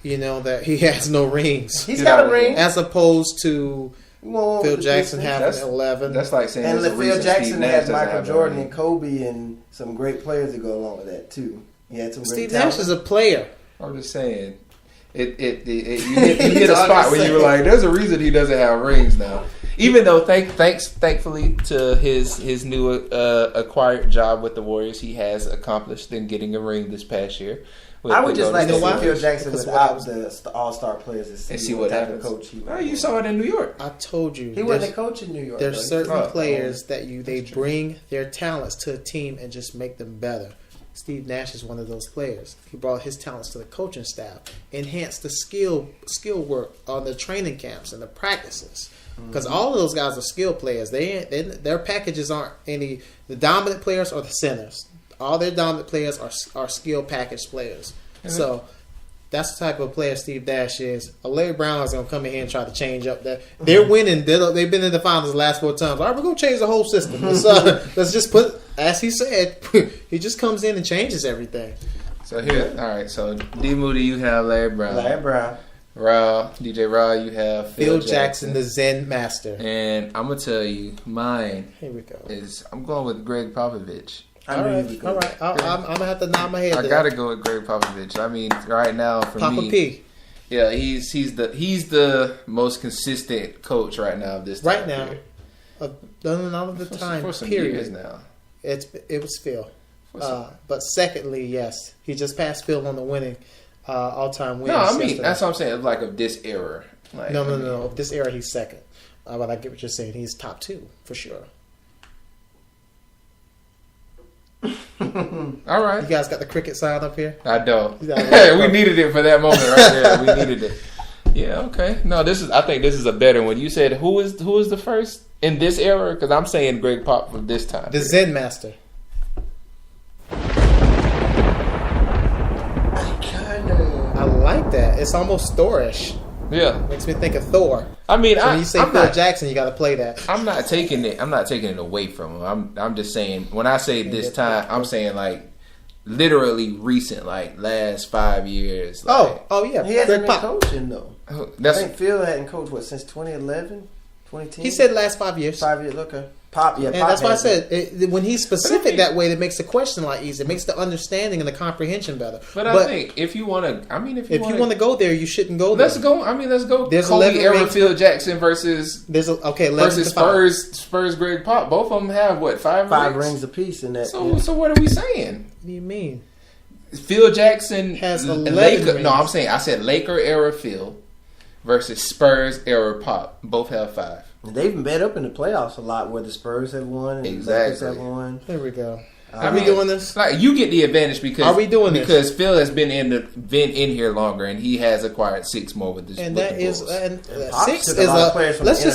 that he has no rings. He's got a ring, as opposed to Phil Jackson having 11. That's like saying. And Phil Jackson had Michael Jordan and Kobe and some great players to go along with that too. He had some great Steve Nash is a player. I'm just saying, you hit a spot where you were like, "There's a reason he doesn't have rings now." Even though, thankfully to his new acquired job with the Warriors, he has accomplished in getting a ring this past year. I would just like to see Phil Jackson without the all-star players and see what type of coach he was. You saw it in New York. I told you. He wasn't a coach in New York. There's certain players that they bring their talents to a team and just make them better. Steve Nash is one of those players. He brought his talents to the coaching staff, enhanced the skill work on the training camps and the practices. Because all of those guys are skill players. Their packages aren't the dominant players or the centers. All their dominant players are skill package players. Mm-hmm. So that's the type of player Steve Nash is. Larry Brown is going to come in here and try to change up that. They're winning. They've been in the finals the last 4 times. All right, we're going to change the whole system. Let's just put, as he said, he just comes in and changes everything. So here, all right. So D Moody, you have Larry Brown. DJ ROWELL, you have Phil Jackson, the Zen master. And I'm going to tell you, mine here we go. I'm going with Greg Popovich. All right. I'm going to have to nod my head. I got to go with Greg Popovich. I mean, right now for Papa me, P. Yeah, he's the most consistent coach right now of this time. Right now, none of the time. For some period. Years now. It was Phil. But secondly, yes, he just passed Phil on the winning all-time wins. No, I mean that's what I'm saying. Like of this era. Like, no. Of this era, he's second. But I get what you're saying. He's top 2 for sure. All right. You guys got the cricket sound up here? I don't. We needed it for that moment right there. We needed it. Yeah. Okay. No, I think this is a better one. You said who was the first in this era? Because I'm saying Greg Pop from this time. The Zen master. I like that. It's almost Thor-ish. Yeah, makes me think of Thor. I mean, when you say Phil Jackson, you got to play that. I'm not taking it away from him. I'm just saying when I say this time, I'm saying like literally recent, like last 5 years. Like, oh yeah, he hasn't been coaching though. I think Phil hadn't coached since 2011, 2010. He said last 5 years. 5 years. Okay. Pop, yeah, and Pop that's why I said when he's specific that way, it makes the question a lot easier. It makes the understanding and the comprehension better. But I think if you want to, if you want to go there, you shouldn't go there. Let's go. Let's go. There's Kobe era Phil Jackson versus Spurs Greg Pop. Both of them have what 5 rings apiece in that. So what are we saying? What do you mean? Phil Jackson has 11 Laker. rings. No, I said Laker era Phil versus Spurs era Pop. Both have 5. They've met up in the playoffs a lot where the Spurs have won and the Lakers have won. There we go. Are we doing this? Like you get the advantage because are we doing this? Because Phil has been in here longer and he has acquired 6 more with this. And with that the is Bulls. And 6 is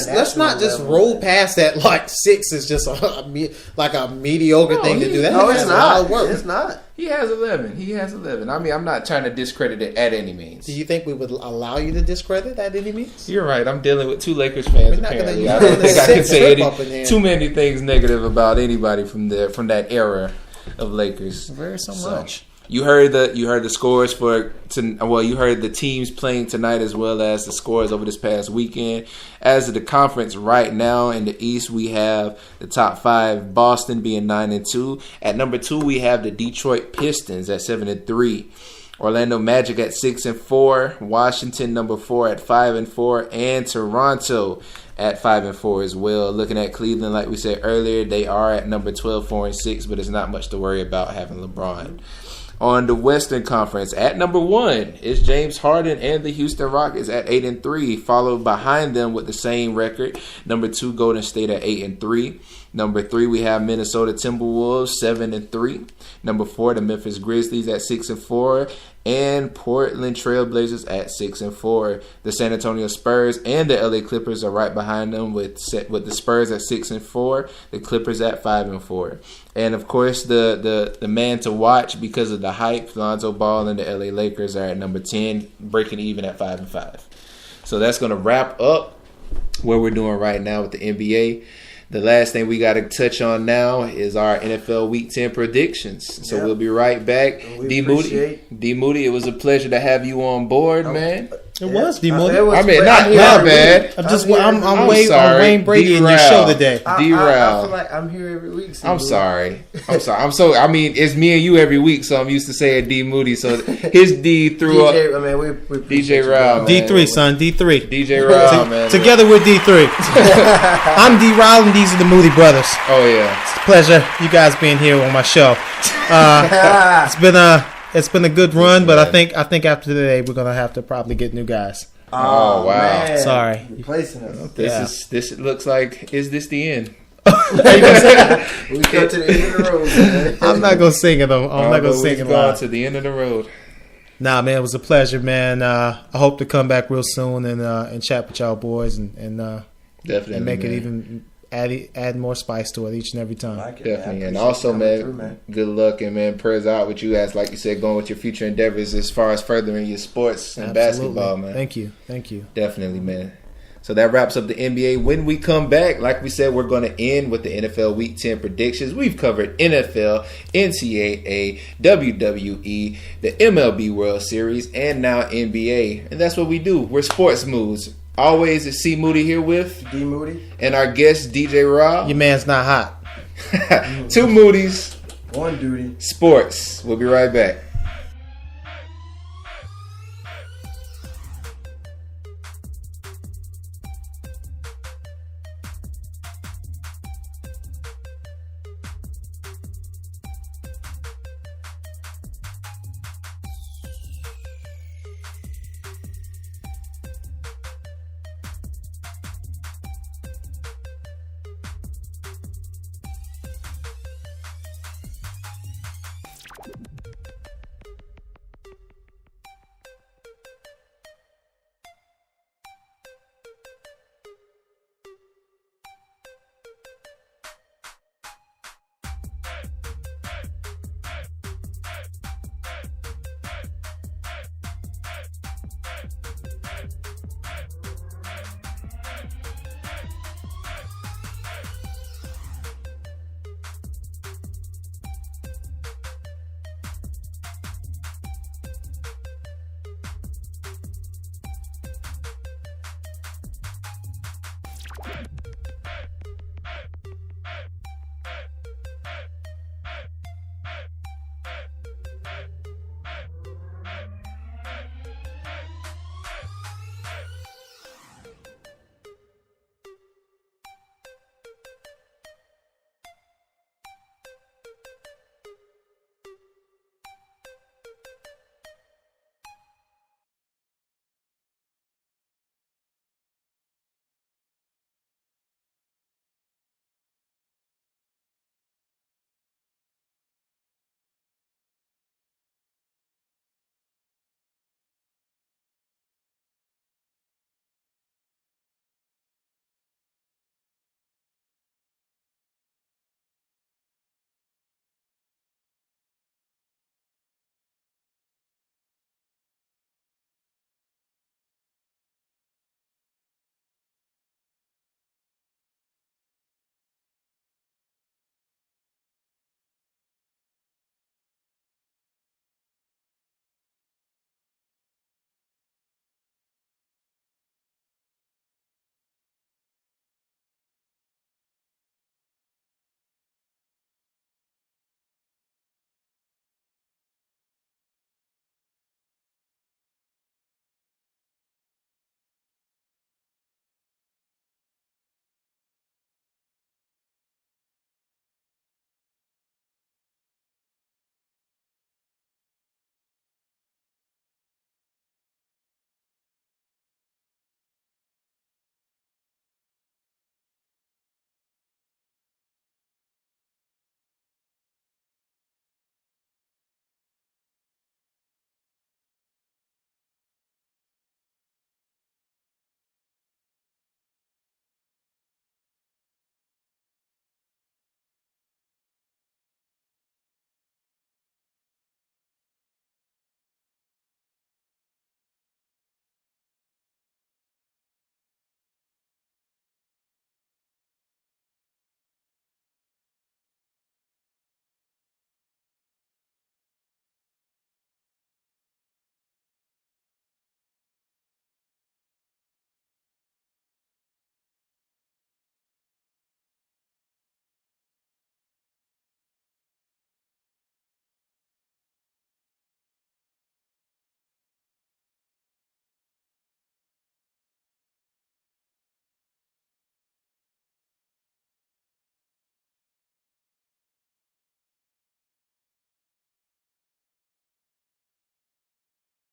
let's not just roll past that like 6 is just a mediocre thing to do. That no, it's not. Work. It's not. He has 11. I mean, I'm not trying to discredit it at any means. Do you think we would allow you to discredit at any means? You're right. I'm dealing with 2 Lakers fans. Apparently, I don't think I can say too many things negative about anybody from that era of Lakers. Very much. You heard the scores you heard the teams playing tonight as well as the scores over this past weekend. As of the conference right now in the East, we have the top 5, Boston being 9-2. At number 2, we have the Detroit Pistons at 7-3. Orlando Magic at 6-4. Washington number 4 at 5-4, and Toronto at 5-4 as well. Looking at Cleveland, like we said earlier, they are at number 12, 4-6, but it's not much to worry about having LeBron. On the Western Conference, at number 1 is James Harden and the Houston Rockets at 8-3, followed behind them with the same record. Number 2, Golden State at 8-3. Number 3, we have Minnesota Timberwolves 7-3. Number 4, the Memphis Grizzlies at 6-4, and Portland Trailblazers at 6-4. The San Antonio Spurs and the LA Clippers are right behind them with the Spurs at 6-4, the Clippers at 5-4. And of course, the man to watch because of the hype, Lonzo Ball and the LA Lakers are at number 10, breaking even at 5-5. So that's going to wrap up what we're doing right now with the NBA. The last thing we got to touch on now is our NFL Week 10 predictions. So we'll be right back. D Moody, it was a pleasure to have you on board, man. It was D Moody. I mean, not bad. I'm Wayne Brady in your show today. D ROWELL. I feel like I'm here every week. I'm sorry. I mean, it's me and you every week, so I'm used to saying D Moody. So his D threw up. I mean, we DJ ROWELL. D3, son. D3. DJ ROWELL, man. Together with D3. I'm D ROWELL, and these are the Moody brothers. Oh yeah. It's a pleasure you guys being here on my show. It's been a good run, but I think after today we're gonna have to probably get new guys. Oh wow! Man. Sorry, replacing us. This looks like, is this the end? We come to the end of the road, man. I'm not gonna sing it. I'm not gonna sing it live. To the end of the road. Nah, man, it was a pleasure, man. I hope to come back real soon and chat with y'all boys and definitely and make man. it even add more spice to it each and every time. Definitely, and also, man, good luck and man, prayers out with you guys. Like you said, going with your future endeavors as far as furthering your sports and basketball, man. Thank you. Definitely, man. So that wraps up the NBA. When we come back, like we said, we're going to end with the NFL Week 10 predictions. We've covered NFL, NCAA, WWE, the MLB World Series, and now NBA. And that's what we do. We're Sports Moods. Always is C Moody here with D Moody and our guest DJ ROWELL. Your man's not hot. 2 Moodies. 1 duty. Sports. We'll be right back.